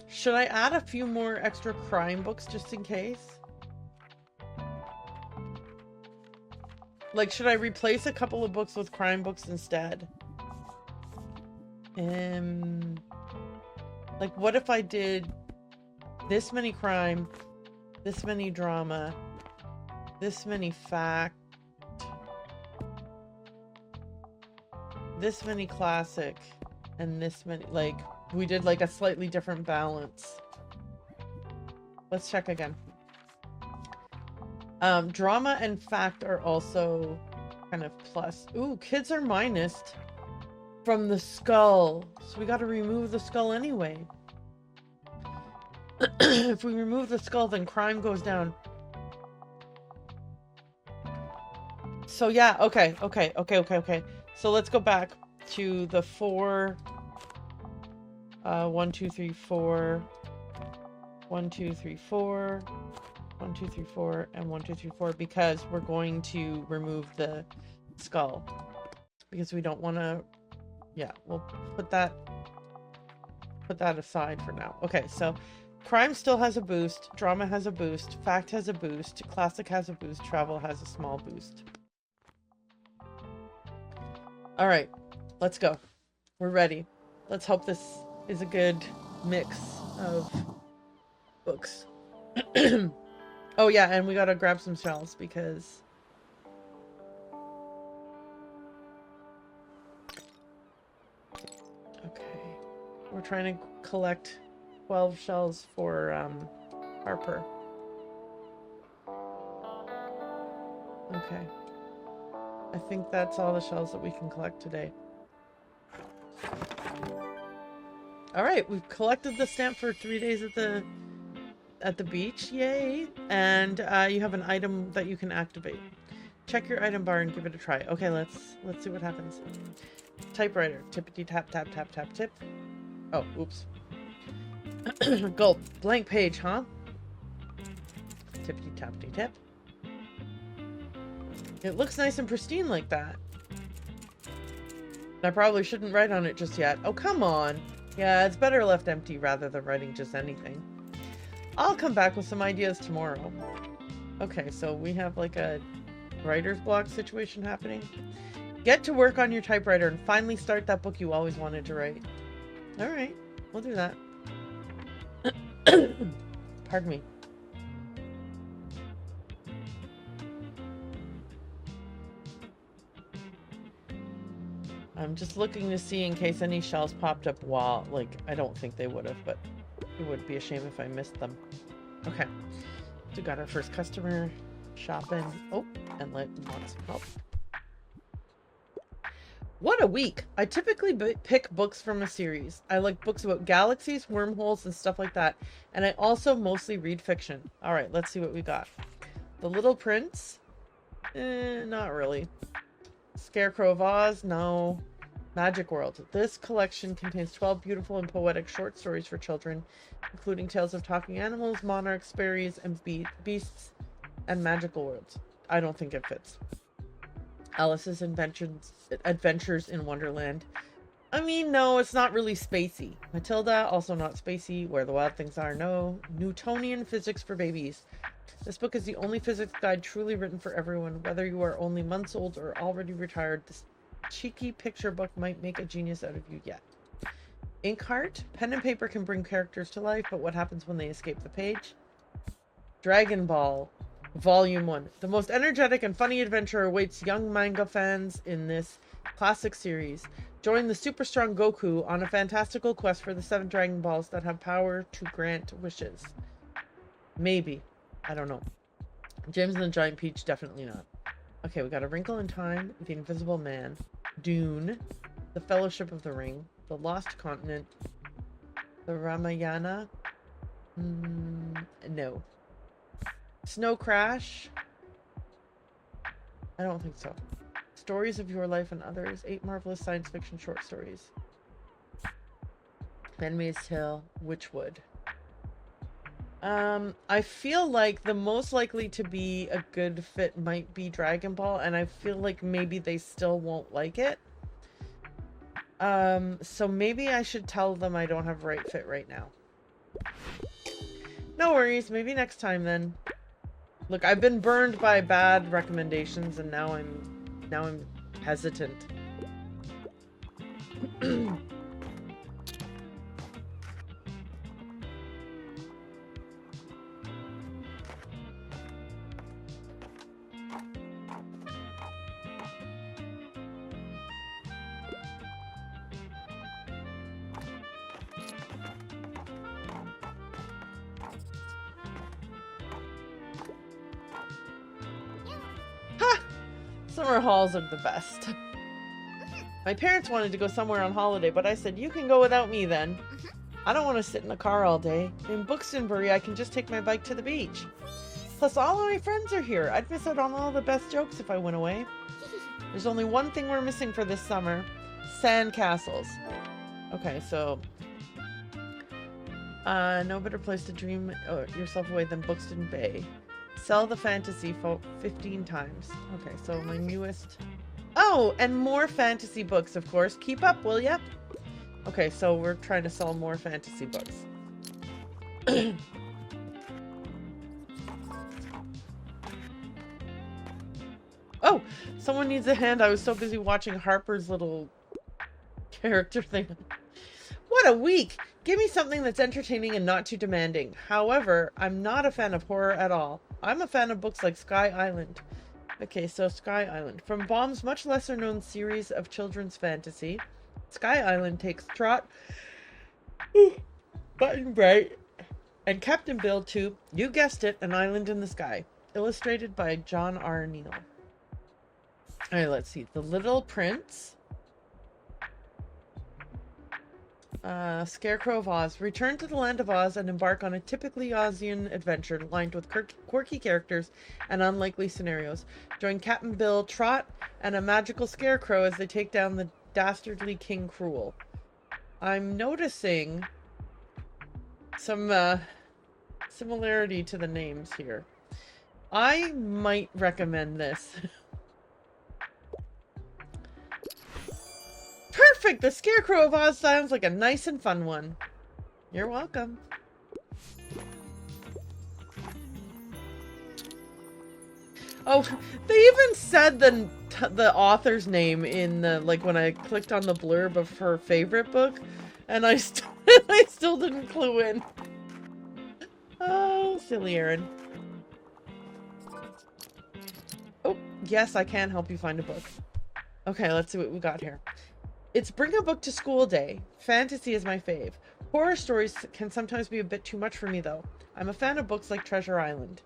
Should I add a few more extra crime books just in case? Like, should I replace a couple of books with crime books instead? Like, what if I did this many crime, this many drama, this many fact, this many classic, and this many, like, we did like a slightly different balance. Let's check again. Drama and fact are also kind of plus. Ooh, kids are minused from the skull. So we got to remove the skull anyway. If we remove the skull, then crime goes down. So yeah, okay. So let's go back to the 4. 1, 2, 3, 4. 1, 2, 3, 4. 1, 2, 3, 4, and 1, 2, 3, 4, because we're going to remove the skull. Because we don't want to... Yeah, we'll put that put that aside for now. Okay, so crime still has a boost. Drama has a boost. Fact has a boost. Classic has a boost. Travel has a small boost. All right, let's go. We're ready. Let's hope this is a good mix of books. Oh yeah, and we gotta grab some shells because okay, we're trying to collect 12 shells for Harper. Okay, I think that's all the shells that we can collect today. All right, we've collected the stamp for 3 days at the beach. Yay! And you have an item that you can activate. Check your item bar and give it a try. Okay, let's see what happens. Typewriter. Tippity tap tap tap tap tip. Oh, oops. Gulp. Blank page, huh? Tippity tappity tip. It looks nice and pristine like that. I probably shouldn't write on it just yet. Oh, come on. Yeah, it's better left empty rather than writing just anything. I'll come back with some ideas tomorrow. Okay, so we have like a writer's block situation happening. Get to work on your typewriter and finally start that book you always wanted to write. All right, we'll do that. Pardon me. I'm just looking to see in case any shells popped up while, like, I don't think they would have, but it would be a shame if I missed them. Okay. We got our first customer shopping. Oh, and want some help. What a week! I typically pick books from a series. I like books about galaxies, wormholes, and stuff like that. And I also mostly read fiction. Alright, let's see what we got. The Little Prince? Not really. Scarecrow of Oz? No. Magic World. This collection contains 12 beautiful and poetic short stories for children, including tales of talking animals, monarchs, fairies, and beasts, and magical worlds. I don't think it fits. Alice's Adventures in Wonderland. I mean, no, it's not really spacey. Matilda, also not spacey. Where the Wild Things Are, no. Newtonian Physics for Babies. This book is the only physics guide truly written for everyone, whether you are only months old or already retired. This cheeky picture book might make a genius out of you yet. Inkheart. Pen and paper can bring characters to life, but what happens when they escape the page? Dragon Ball. Volume 1. The most energetic and funny adventure awaits young manga fans in this classic series. Join the super strong Goku on a fantastical quest for the 7 Dragon Balls that have power to grant wishes. Maybe. I don't know. James and the Giant Peach, definitely not. Okay, we got A Wrinkle in Time, The Invisible Man, Dune, The Fellowship of the Ring, The Lost Continent, The Ramayana. No. Snow Crash. I don't think so. Stories of Your Life and Others, 8 marvelous science fiction short stories. Handmaid's Tale, Witchwood. I feel like the most likely to be a good fit might be Dragon Ball, and I feel like maybe they still won't like it. So maybe I should tell them I don't have right fit right now. No worries, maybe next time then. Look, I've been burned by bad recommendations, and now I'm hesitant. Summer halls are the best. My parents wanted to go somewhere on holiday, but I said, you can go without me then. I don't want to sit in the car all day. In Bookstonbury, I can just take my bike to the beach. Plus, all of my friends are here. I'd miss out on all the best jokes if I went away. There's only one thing we're missing for this summer. Sand castles. Okay, so... no better place to dream yourself away than Bookston Bay. Sell the fantasy for 15 times. Okay, so my newest... Oh, and more fantasy books, of course. Keep up, will ya? Okay, so we're trying to sell more fantasy books. Oh, someone needs a hand. I was so busy watching Harper's little character thing. What a week! Give me something that's entertaining and not too demanding. However, I'm not a fan of horror at all. I'm a fan of books like Sky Island. Okay, so Sky Island. From Baum's much lesser known series of children's fantasy, Sky Island takes Trot, Button Bright, and Captain Bill to, you guessed it, an island in the sky. Illustrated by John R. Neal. Alright, let's see. The Little Prince. Scarecrow of Oz. Return to the land of Oz and embark on a typically Ozian adventure lined with quirky characters and unlikely scenarios. Join Captain Bill, Trot, and a magical scarecrow as they take down the dastardly King Cruel. I'm noticing some similarity to the names here. I might recommend this. Perfect! The Scarecrow of Oz sounds like a nice and fun one. You're welcome. Oh, they even said the author's name in the, like, when I clicked on the blurb of her favorite book, and I still didn't clue in. Oh, silly Aaron. Oh, yes, I can help you find a book. Okay, let's see what we got here. It's bring a book to school day. Fantasy is my fave. Horror stories can sometimes be a bit too much for me, though. I'm a fan of books like Treasure Island.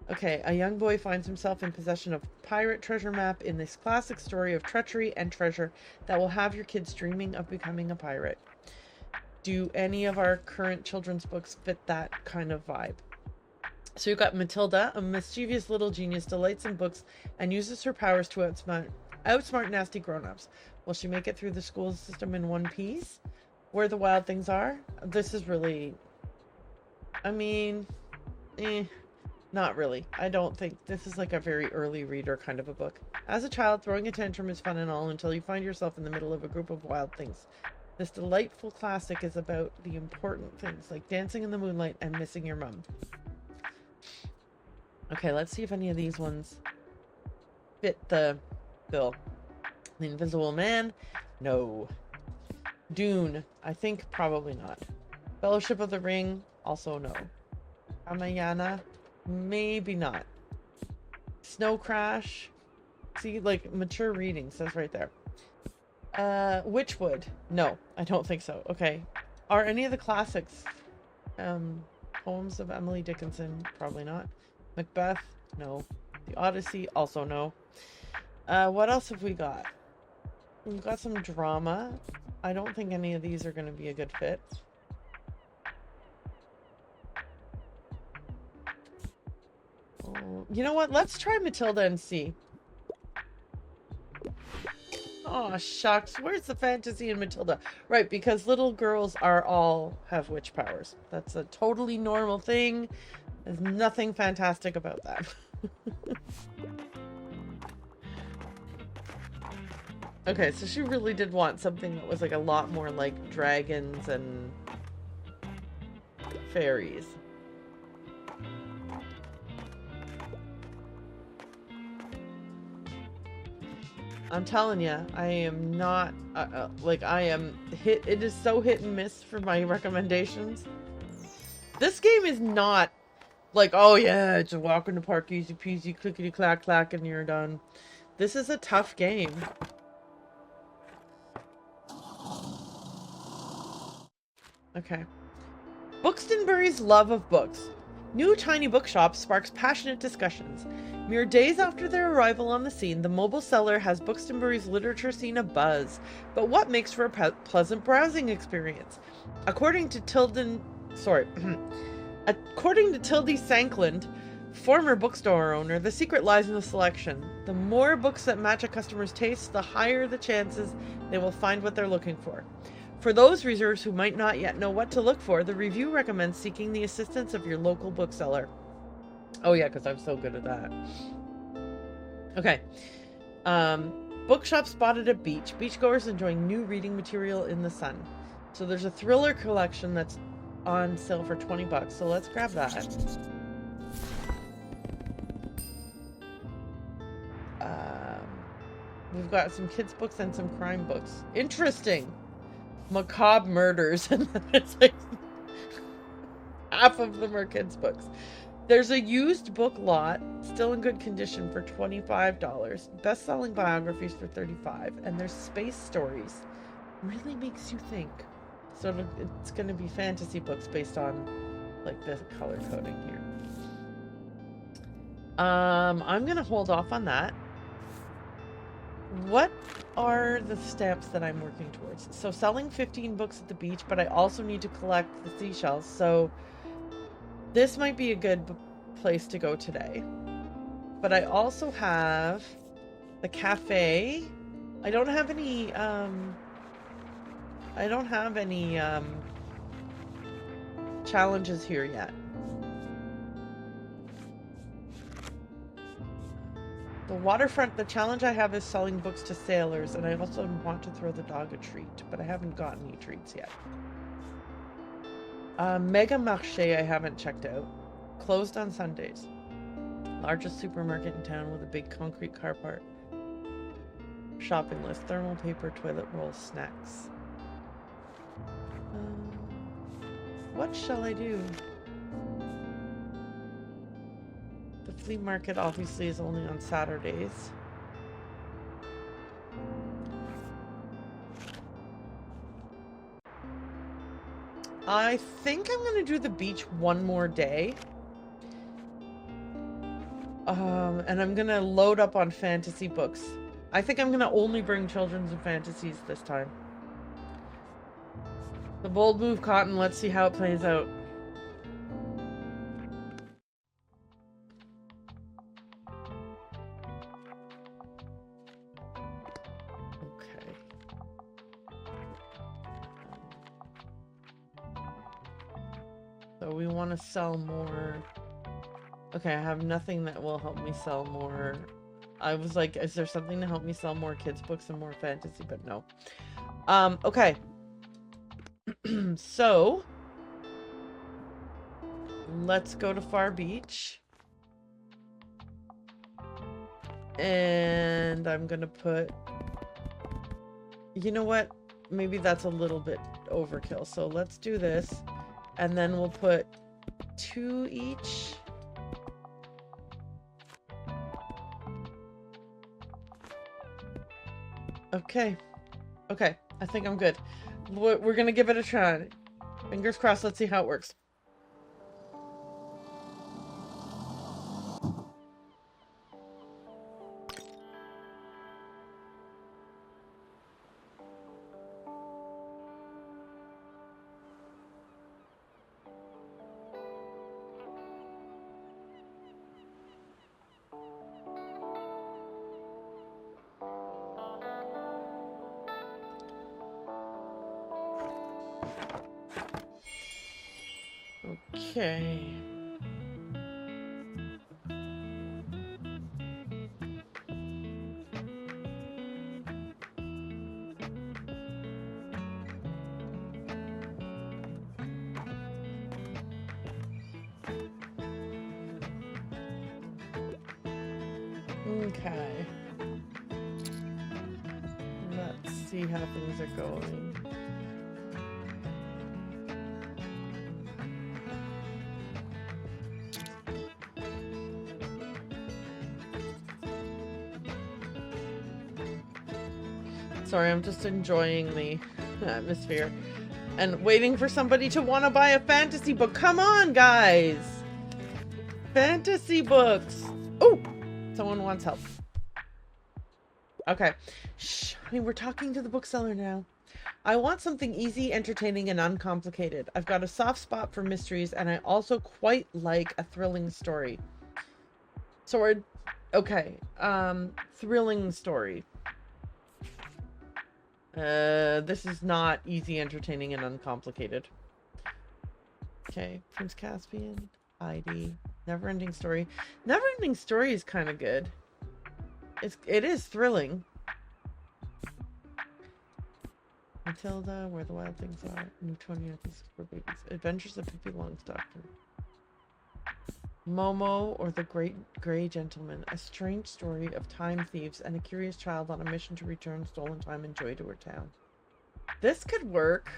Okay, a young boy finds himself in possession of a pirate treasure map in this classic story of treachery and treasure that will have your kids dreaming of becoming a pirate. Do any of our current children's books fit that kind of vibe? So you've got Matilda, a mischievous little genius, delights in books and uses her powers to outsmart nasty grown-ups. Will she make it through the school system in one piece? Where the wild things are? This is really... I mean... not really. I don't think... This is like a very early reader kind of a book. As a child, throwing a tantrum is fun and all until you find yourself in the middle of a group of wild things. This delightful classic is about the important things, like dancing in the moonlight and missing your mum. Okay, let's see if any of these ones fit the bill. The Invisible Man? No. Dune? I think probably not. Fellowship of the Ring? Also no. Ramayana? Maybe not. Snow Crash? See, like, mature reading says right there. Witchwood? No, I don't think so. Okay. Are any of the classics poems of Emily Dickinson? Probably not. Macbeth? No. The Odyssey? Also no. What else have we got? We've got some drama. I don't think any of these are going to be a good fit. Oh, you know what? Let's try Matilda and see. Oh, shucks. Where's the fantasy in Matilda? Right, because little girls all have witch powers. That's a totally normal thing. There's nothing fantastic about that. Okay, so she really did want something that was like a lot more like dragons and fairies. I'm telling you, I am not, like, I am hit, it is so hit and miss for my recommendations. This game is not like, oh yeah, just walk in the park, easy peasy, clickety clack clack, and you're done. This is a tough game. Okay. Bookstonbury's love of books. New tiny bookshop sparks passionate discussions. Mere days after their arrival on the scene, the mobile seller has Bookstonbury's literature scene abuzz. But what makes for a pleasant browsing experience? According to Tildy Sankland, former bookstore owner, the secret lies in the selection. The more books that match a customer's taste, the higher the chances they will find what they're looking for. For those readers who might not yet know what to look for, the review recommends seeking the assistance of your local bookseller. Oh yeah, because I'm so good at that. Okay. Bookshop spotted at beach. Beachgoers enjoying new reading material in the sun. So there's a thriller collection that's on sale for 20 bucks. So let's grab that. We've got some kids books and some crime books. Interesting. Macabre murders. And then it's like half of them are kids books. There's a used book lot, still in good condition, for $25. Best-selling biographies for $35. And there's space stories. Really makes you think. So it's going to be fantasy books based on like the color coding here. I'm going to hold off on that. What are the stamps that I'm working towards? So selling 15 books at the beach, but I also need to collect the seashells. So this might be a good place to go today. But I also have the cafe. I don't have any challenges here yet. The waterfront, the challenge I have is selling books to sailors, and I also want to throw the dog a treat, but I haven't gotten any treats yet. Mega Marché I haven't checked out. Closed on Sundays. Largest supermarket in town with a big concrete car park. Shopping list, thermal paper, toilet roll, snacks. What shall I do? The flea market obviously is only on Saturdays. I think I'm going to do the beach one more day. And I'm going to load up on fantasy books. I think I'm going to only bring children's and fantasies this time. The bold move, Cotton. Let's see how it plays out. Okay. So we want to sell more. Okay, I have nothing that will help me sell more. I was like, is there something to help me sell more kids books and more fantasy? But no. Okay. So let's go to Far Beach. And I'm gonna put, you know what? Maybe that's a little bit overkill. So let's do this. And then we'll put 2 each. Okay. Okay. I think I'm good. We're gonna give it a try. Fingers crossed. Let's see how it works. Okay. Okay. Let's see how things are going. Sorry, I'm just enjoying the atmosphere and waiting for somebody to want to buy a fantasy book. Come on, guys! Fantasy books! Oh! Someone wants help. Okay. Shh. Honey, we're talking to the bookseller now. I want something easy, entertaining, and uncomplicated. I've got a soft spot for mysteries, and I also quite like a thrilling story. So we're... Okay. Thrilling story. This is not easy, entertaining, and uncomplicated. Okay, Prince Caspian, ID, Neverending Story. Neverending Story is kind of good. It is thrilling. Matilda, Where the Wild Things Are, Newtonian for Babies, Adventures of Pippi Longstocking, Momo or the Great Grey Gentleman, a strange story of time thieves and a curious child on a mission to return stolen time and joy to her town. This could work.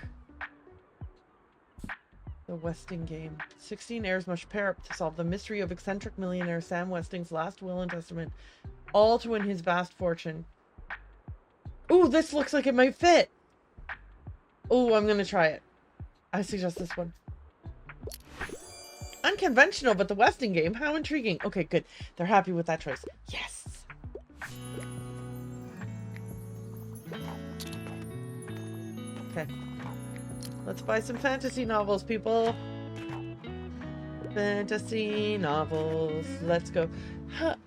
The Westing Game. 16 heirs must pair up to solve the mystery of eccentric millionaire Sam Westing's last will and testament, all to win his vast fortune. Ooh, this looks like it might fit. Ooh, I'm gonna try it. I suggest this one. Unconventional, but the Westing Game. How intriguing. Okay, good. They're happy with that choice. Yes. Okay. Let's buy some fantasy novels, people. Fantasy novels. Let's go.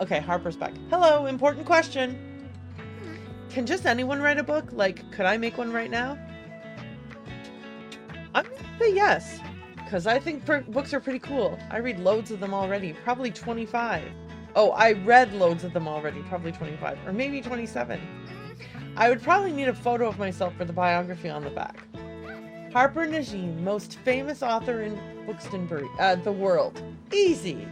Okay, Harper's back. Hello, important question. Can just anyone write a book? Like, could I make one right now? I'm gonna say yes. Because I think books are pretty cool. I read loads of them already. Probably 25. Oh, I read loads of them already. Probably 25. Or maybe 27. I would probably need a photo of myself for the biography on the back. Harper Najim, most famous author in Bookstonbury, the world. Easy.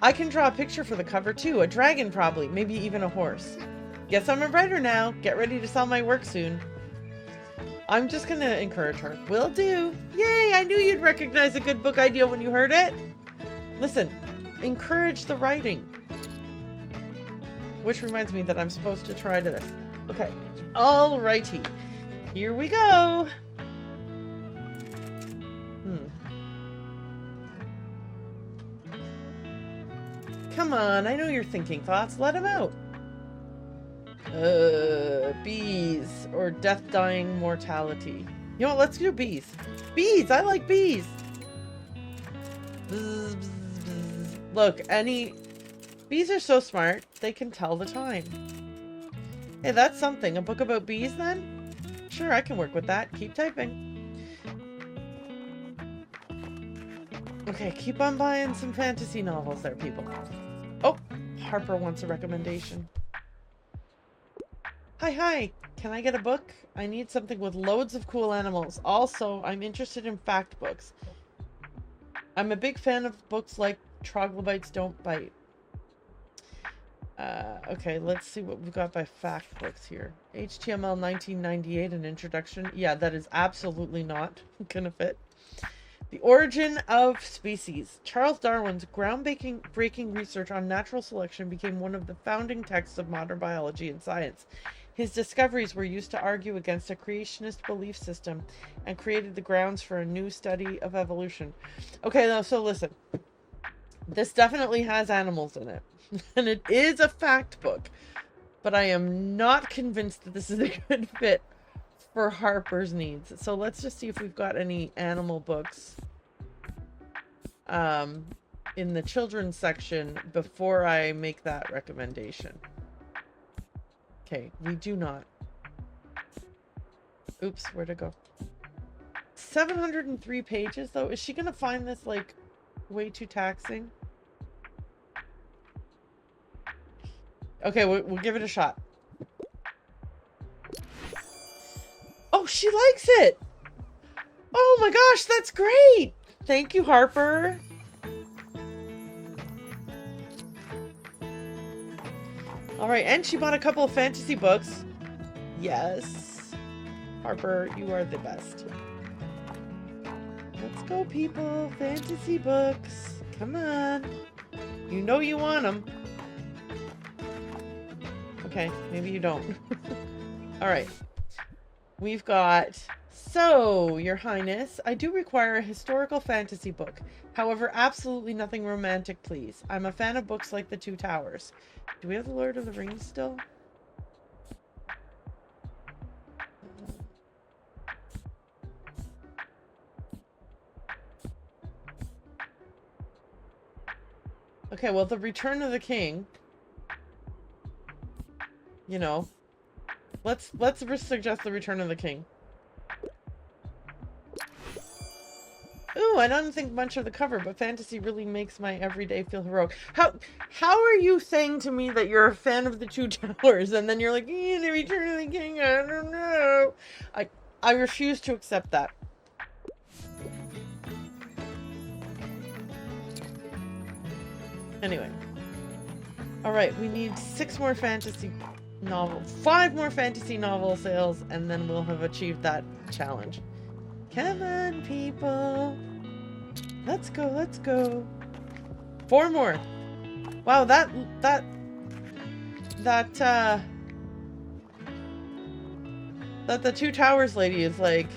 I can draw a picture for the cover too. A dragon probably. Maybe even a horse. Guess I'm a writer now. Get ready to sell my work soon. I'm just gonna encourage her. Will do. Yay, I knew you'd recognize a good book idea when you heard it. Listen, encourage the writing. Which reminds me that I'm supposed to try this. Okay, alrighty. Here we go. Come on, I know you're thinking thoughts. Let them out. Bees or death, dying, mortality. You know what? Let's do bees. Bees! I like bees! Bzz, bzz, bzz. Look, bees are so smart, they can tell the time. Hey, that's something. A book about bees, then? Sure, I can work with that. Keep typing. Okay, keep on buying some fantasy novels there, people. Oh, Harper wants a recommendation. Hi, can I get a book? I need something with loads of cool animals. Also, I'm interested in fact books. I'm a big fan of books like Troglodytes Don't Bite. Okay, let's see what we've got by fact books here. HTML 1998, an introduction. Yeah, that is absolutely not gonna fit. The Origin of Species. Charles Darwin's groundbreaking research on natural selection became one of the founding texts of modern biology and science. His discoveries were used to argue against a creationist belief system and created the grounds for a new study of evolution. Okay, now, so listen. This definitely has animals in it. And it is a fact book. But I am not convinced that this is a good fit for Harper's needs. So let's just see if we've got any animal books in the children's section before I make that recommendation. Okay, we do not. Oops, where'd it go? 703 pages, though. Is she gonna find this, like, way too taxing? Okay, we'll give it a shot. Oh, she likes it! Oh my gosh, that's great! Thank you, Harper. Alright, and she bought a couple of fantasy books. Yes. Harper, you are the best. Let's go, people. Fantasy books. Come on. You know you want them. Okay, maybe you don't. Alright. We've got... So, Your Highness, I do require a historical fantasy book. However, absolutely nothing romantic, please. I'm a fan of books like The Two Towers. Do we have The Lord of the Rings still? Okay, well, The Return of the King. You know. Let's suggest The Return of the King. Ooh, I don't think much of the cover, but fantasy really makes my everyday feel heroic. How are you saying to me that you're a fan of the Two Towers, and then you're like, the Return of the King, I don't know. I refuse to accept that. Anyway. Alright, we need 6 more fantasy novels. 5 more fantasy novel sales, and then we'll have achieved that challenge. Come on, people. Let's go, let's go. 4 more. Wow, that the Two Towers lady is like,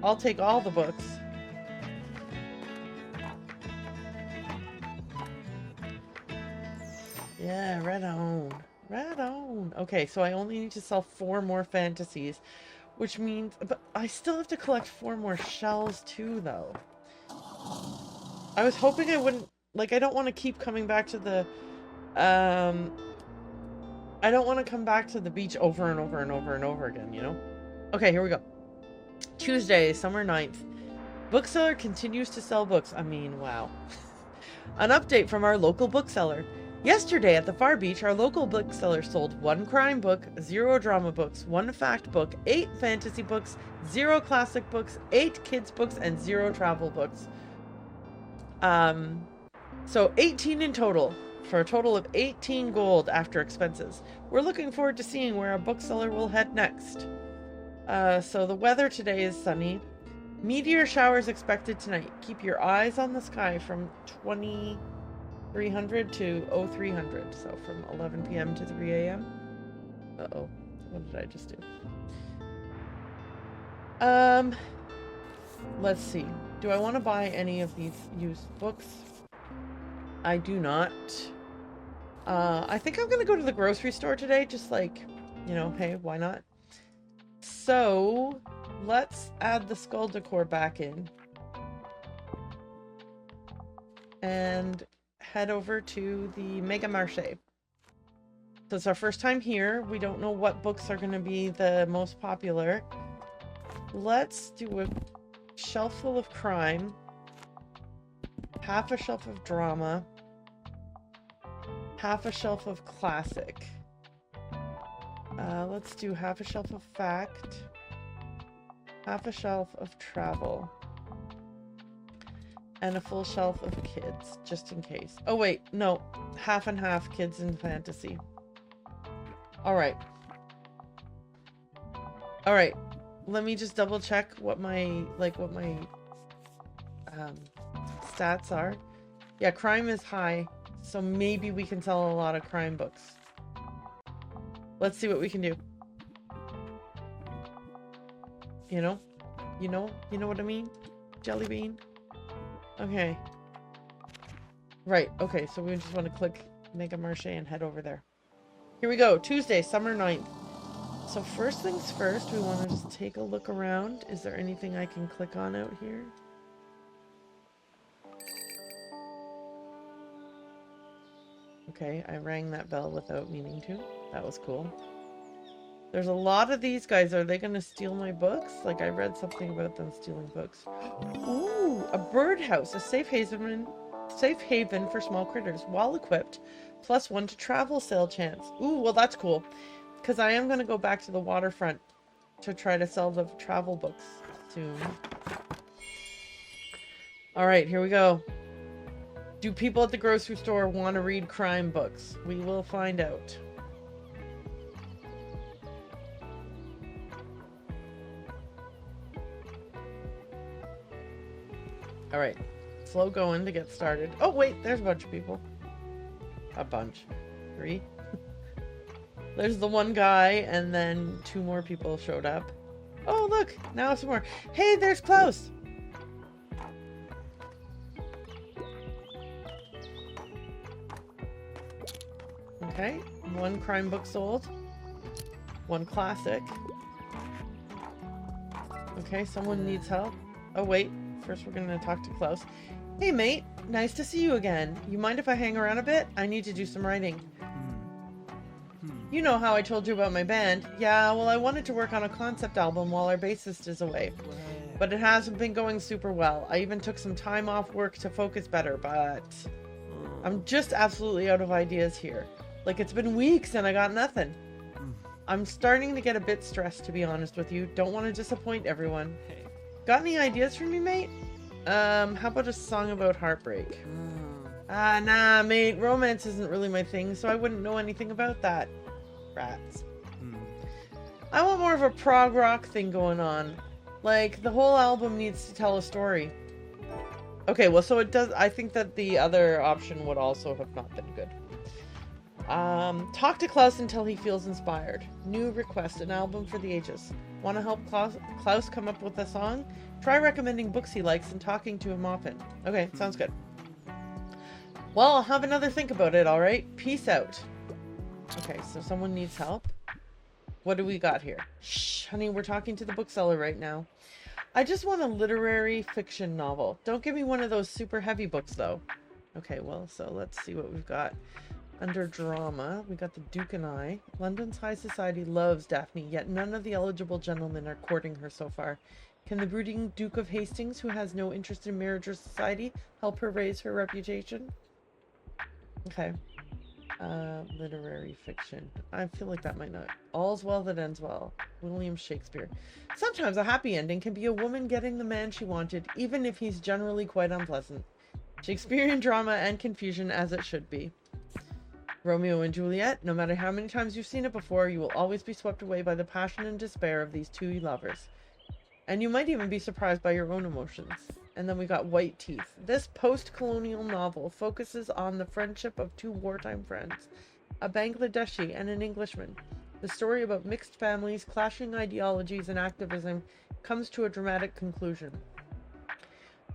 I'll take all the books. Yeah, right on. Right on. Okay, so I only need to sell 4 more fantasies, which means, but I still have to collect 4 more shells too, though. I was hoping I wouldn't, like, I don't want to keep coming back to the, I don't want to come back to the beach over and over and over and over again, you know? Okay, here we go. Tuesday, summer 9th. Bookseller continues to sell books. I mean, wow. An update from our local bookseller. Yesterday at the Far Beach, our local bookseller sold 1 crime book, 0 drama books, 1 fact book, 8 fantasy books, 0 classic books, 8 kids books, and 0 travel books. So 18 in total, for a total of 18 gold after expenses. We're looking forward to seeing where our bookseller will head next. So the weather today is sunny. Meteor showers expected tonight. Keep your eyes on the sky from 2300 to 0300. So from 11 p.m. to 3 a.m. Uh-oh. What did I just do? Let's see. Do I want to buy any of these used books? I do not. I think I'm going to go to the grocery store today. Just like, you know, hey, why not? So, let's add the skull decor back in. And head over to the Mega Marché. So it's our first time here. We don't know what books are going to be the most popular. Let's do a shelf full of crime. Half a shelf of drama. Half a shelf of classic. Let's do half a shelf of fact. Half a shelf of travel. And a full shelf of kids, just in case. Oh wait, no. Half and half kids and fantasy. Alright. Alright. Let me just double check what my, stats are. Yeah, crime is high. So maybe we can sell a lot of crime books. Let's see what we can do. You know what I mean? Jelly bean. Okay. Right, okay, so we just want to click Mega Marché and head over there. Here we go, Tuesday, summer 9th. So first things first, we want to just take a look around. Is there anything I can click on out here? Okay, I rang that bell without meaning to. That was cool. There's a lot of these guys. Are they going to steal my books? Like, I read something about them stealing books. Ooh, a birdhouse. A safe haven for small critters. Well equipped. +1 to travel sale chance. Ooh, well, that's cool. Because I am going to go back to the waterfront to try to sell the travel books soon. Alright, here we go. Do people at the grocery store want to read crime books? We will find out. Alright. Slow going to get started. Oh, wait. There's a bunch of people. A bunch. 3. There's the one guy, and then 2 more people showed up. Oh, look. Now some more. Hey, there's Klaus. Okay. 1 crime book sold. 1 classic. Okay, someone needs help. Oh, wait. First, we're going to talk to Klaus. Hey, mate. Nice to see you again. You mind if I hang around a bit? I need to do some writing. You know how I told you about my band? Yeah, well, I wanted to work on a concept album while our bassist is away. but it hasn't been going super well. I even took some time off work to focus better, but I'm just absolutely out of ideas here. Like, it's been weeks and I got nothing. I'm starting to get a bit stressed, to be honest with you. Don't want to disappoint everyone. Hey. Got any ideas for me, mate? How about a song about heartbreak? Nah, mate. Romance isn't really my thing, so I wouldn't know anything about that. Rats. I want more of a prog rock thing going on. Like, the whole album needs to tell a story. Okay, well, so it does. I think that the other option would also have not been good. Talk to Klaus until he feels inspired. New request, an album for the ages. Want to help Klaus come up with a song? Try recommending books he likes and talking to him often. Okay, sounds good. Well, I'll have another think about it, alright? Peace out. Okay, so someone needs help. What do we got here? Shh, honey, we're talking to the bookseller right now. I just want a literary fiction novel. Don't give me one of those super heavy books, though. Okay, well, so let's see what we've got. Under drama, we got The Duke and I. London's high society loves Daphne, yet none of the eligible gentlemen are courting her so far. Can the brooding Duke of Hastings, who has no interest in marriage or society, help her raise her reputation? Okay. Literary fiction. I feel like that might not. All's well that ends well. William Shakespeare. Sometimes a happy ending can be a woman getting the man she wanted, even if he's generally quite unpleasant. Shakespearean drama and confusion as it should be. Romeo and Juliet. No matter how many times you've seen it before, you will always be swept away by the passion and despair of these two lovers. And you might even be surprised by your own emotions. And then we got White Teeth. This post-colonial novel focuses on the friendship of two wartime friends, a Bangladeshi and an Englishman. The story about mixed families, clashing ideologies, and activism comes to a dramatic conclusion.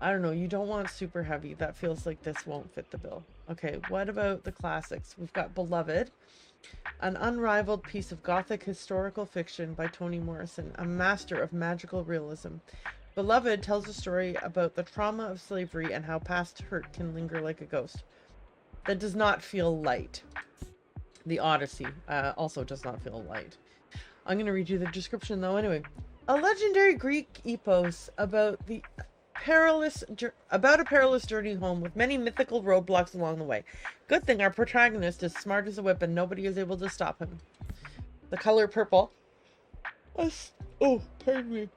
I don't know, you don't want super heavy. That feels like this won't fit the bill. Okay, what about the classics? We've got Beloved, an unrivaled piece of gothic historical fiction by Toni Morrison, a master of magical realism. Beloved tells a story about the trauma of slavery and how past hurt can linger like a ghost. That does not feel light. The Odyssey also does not feel light. I'm going to read you the description though anyway. A legendary Greek epos about a perilous journey home with many mythical roadblocks along the way. Good thing our protagonist is smart as a whip and nobody is able to stop him. The color purple. Oh, pardon me.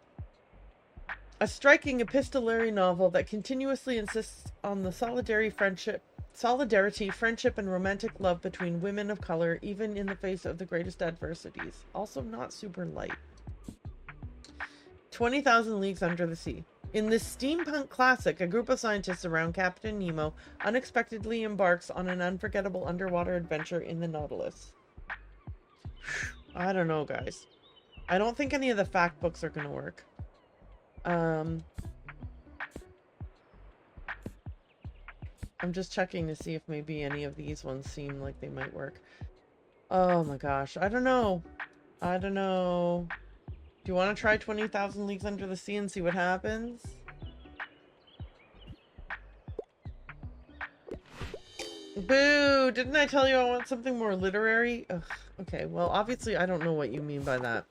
A striking epistolary novel that continuously insists on the solidarity, friendship, and romantic love between women of color, even in the face of the greatest adversities. Also not super light. 20,000 Leagues Under the Sea. In this steampunk classic, a group of scientists around Captain Nemo unexpectedly embarks on an unforgettable underwater adventure in the Nautilus. I don't know, guys. I don't think any of the fact books are going to work. I'm just checking to see if maybe any of these ones seem like they might work. Oh my gosh. I don't know. I don't know. Do you want to try 20,000 Leagues Under the Sea and see what happens? Boo! Didn't I tell you I want something more literary? Ugh. Okay, well, obviously I don't know what you mean by that.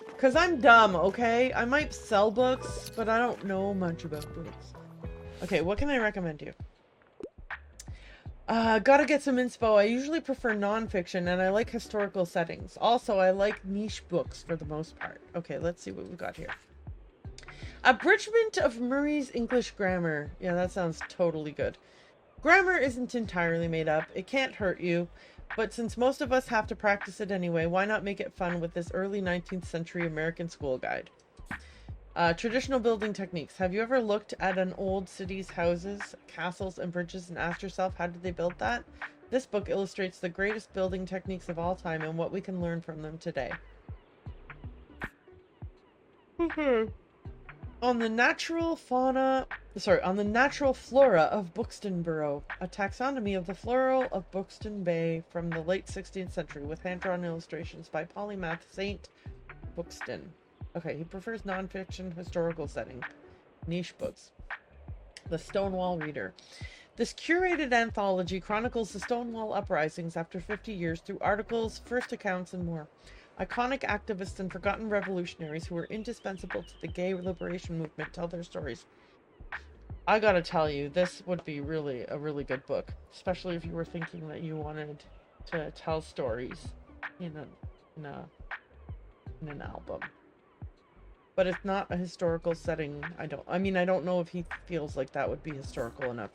Because I'm dumb, okay? I might sell books, but I don't know much about books. Okay, what can I recommend you? Gotta get some inspo. I usually prefer nonfiction, and I like historical settings. Also, I like niche books for the most part. Okay, let's see what we've got here. Abridgment of Murray's English Grammar. Yeah, that sounds totally good. Grammar isn't entirely made up. It can't hurt you. But since most of us have to practice it anyway, why not make it fun with this early 19th century American school guide? Traditional building techniques. Have you ever looked at an old city's houses, castles, and bridges and asked yourself, how did they build that? This book illustrates the greatest building techniques of all time and what we can learn from them today. On the natural flora of Bookstonbury, a taxonomy of the flora of Bookston Bay from the late 16th century with hand-drawn illustrations by polymath Saint Bookston. Okay, he prefers non-fiction historical setting. Niche books. The Stonewall Reader. This curated anthology chronicles the Stonewall uprisings after 50 years through articles, first accounts, and more. Iconic activists and forgotten revolutionaries who were indispensable to the gay liberation movement tell their stories. I gotta tell you, this would be really a really good book, especially if you were thinking that you wanted to tell stories in an album. But it's not a historical setting. I don't know if he feels like that would be historical enough.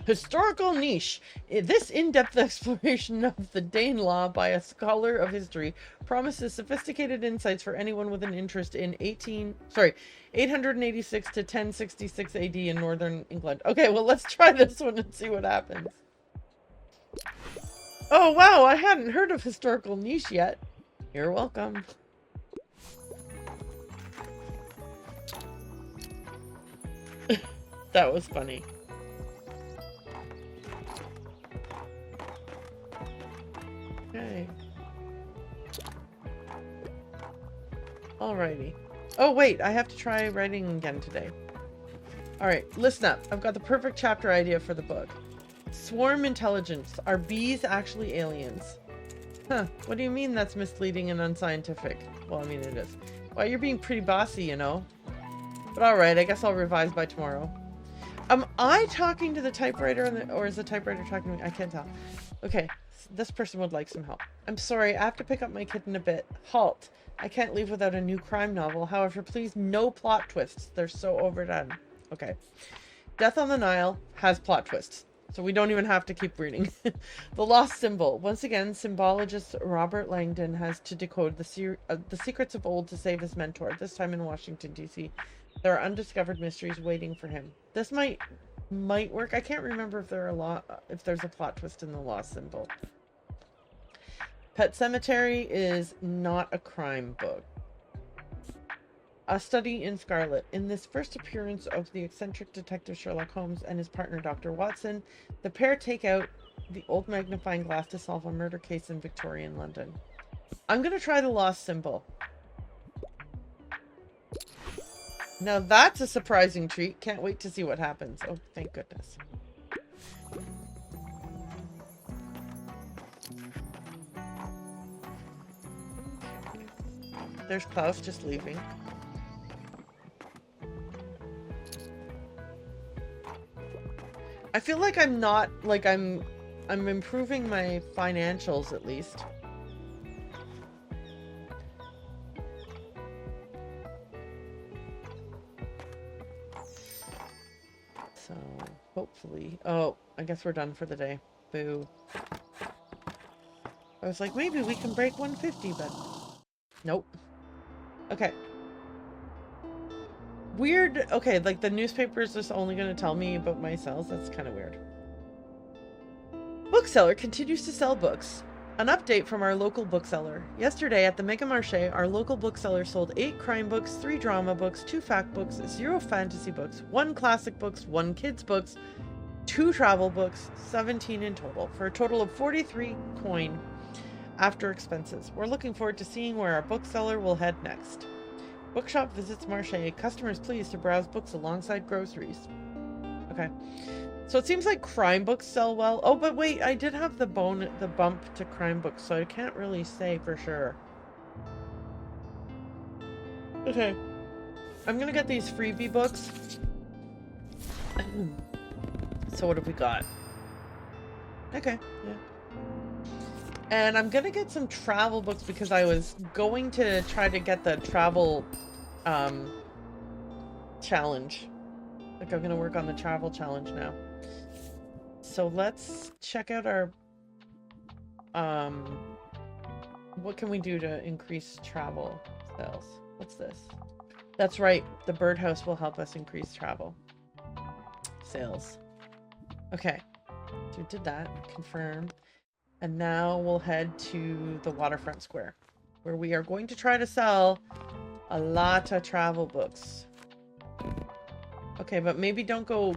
Historical niche. This in-depth exploration of the Danelaw by a scholar of history promises sophisticated insights for anyone with an interest in 886 to 1066 AD in northern England. Okay, well, let's try this one and see what happens. Oh, wow, I hadn't heard of historical niche yet. You're welcome. That was funny. Okay. Alrighty. Oh, wait, I have to try writing again today. Alright, listen up. I've got the perfect chapter idea for the book. Swarm intelligence. Are bees actually aliens? Huh, what do you mean that's misleading and unscientific? Well, I mean, it is. Well, you're being pretty bossy, you know. But alright, I guess I'll revise by tomorrow. Am I talking to the typewriter or is the typewriter talking to me? I can't tell. Okay, this person would like some help. I'm sorry, I have to pick up my kid in a bit. Halt. I can't leave without a new crime novel. However, please, no plot twists. They're so overdone. Okay. Death on the Nile has plot twists, so we don't even have to keep reading. The Lost Symbol. Once again, symbologist Robert Langdon has to decode the secrets of old to save his mentor, this time in Washington, D.C. There are undiscovered mysteries waiting for him. This might work. I can't remember if there's a plot twist in The Lost Symbol. Pet Sematary is not a crime book. A Study in Scarlet. In this first appearance of the eccentric detective Sherlock Holmes and his partner Dr. Watson, the pair take out the old magnifying glass to solve a murder case in Victorian London. I'm going to try The Lost Symbol. Now that's a surprising treat. Can't wait to see what happens. Oh, thank goodness. There's Klaus just leaving. I feel like I'm not, like I'm improving my financials at least. So, hopefully. Oh, I guess we're done for the day. Boo. I was like, maybe we can break 150, but nope. Okay. Weird. Okay, like the newspaper is just only going to tell me about my sales. That's kind of weird. Bookseller continues to sell books. An update from our local bookseller. Yesterday at the Mega Marché, our local bookseller sold 8 crime books, 3 drama books, 2 fact books, 0 fantasy books, 1 classic books, 1 kids books, 2 travel books, 17 in total, for a total of 43 coin after expenses. We're looking forward to seeing where our bookseller will head next. Bookshop visits Marché. Customers pleased to browse books alongside groceries. Okay. So it seems like crime books sell well. Oh, but wait, I did have the bump to crime books, so I can't really say for sure. Okay. I'm gonna get these freebie books. So what have we got? Okay, yeah. And I'm gonna get some travel books because I was going to try to get the travel challenge. Like I'm gonna work on the travel challenge now. So let's check out our what can we do to increase travel sales? What's this? That's right, the birdhouse will help us increase travel sales. Okay, so we did that. Confirm. And now we'll head to the waterfront square, where we are going to try to sell a lot of travel books. Okay, but maybe don't go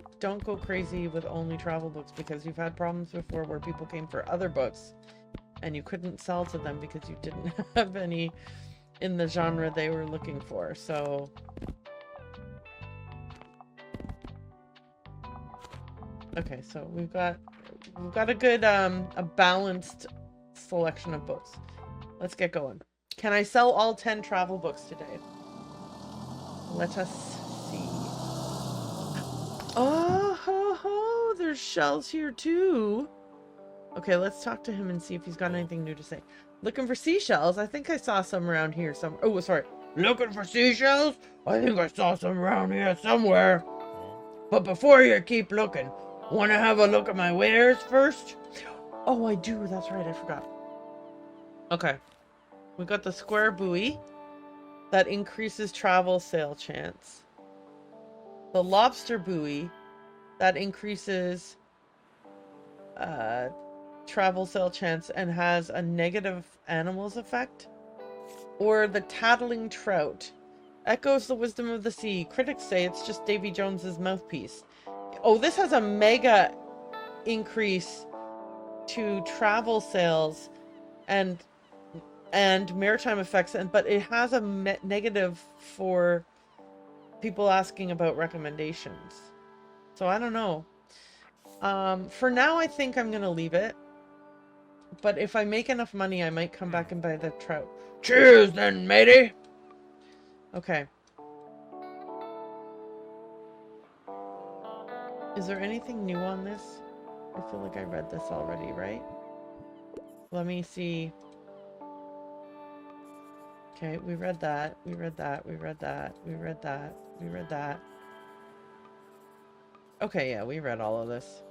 crazy with only travel books, because you've had problems before where people came for other books and you couldn't sell to them because you didn't have any in the genre they were looking for. So okay, so we've got a good a balanced selection of books. Let's get going. Can I sell all 10 travel books today? Let us see. Oh, ho, ho, there's shells here too. Okay, let's talk to him and see if he's got anything new to say. Looking for seashells? I think I saw some around here somewhere. Oh, sorry. Looking for seashells? I think I saw some around here somewhere. But before you keep looking, want to have a look at my wares first? Oh, I do. That's right. I forgot. Okay. We got the square buoy. That increases travel sale chance. The lobster buoy. That increases travel sale chance and has a negative animals effect. Or the tattling trout. Echoes the wisdom of the sea. Critics say it's just Davy Jones's mouthpiece. Oh, this has a mega increase to travel sales and maritime effects, but it has a negative for people asking about recommendations. So I don't know. For now, I think I'm gonna leave it. But if I make enough money, I might come back and buy the trout. Cheers then, matey! Okay. Is there anything new on this? I feel like I read this already, right? Let me see. Okay, we read that. We read that. We read that. We read that. We read that. Okay, yeah, we read all of this.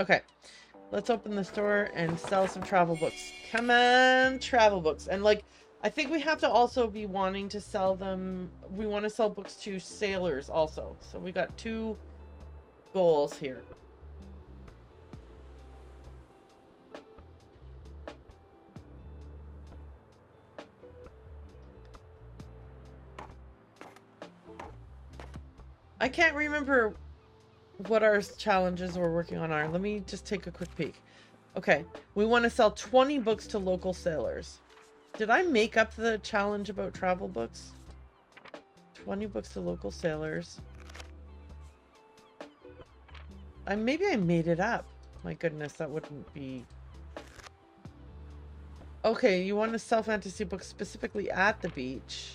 Okay. Let's open the store and sell some travel books. Come on, travel books. And like, I think we have to also be wanting to sell them. We want to sell books to sailors also. So we got 2 goals here. I can't remember what our challenges we're working on are. Let me just take a quick peek. Okay, we want to sell 20 books to local sailors. Did I make up the challenge about travel books? 20 books to local sailors. Maybe I made it up. My goodness, that wouldn't be... Okay, you want to sell fantasy books specifically at the beach.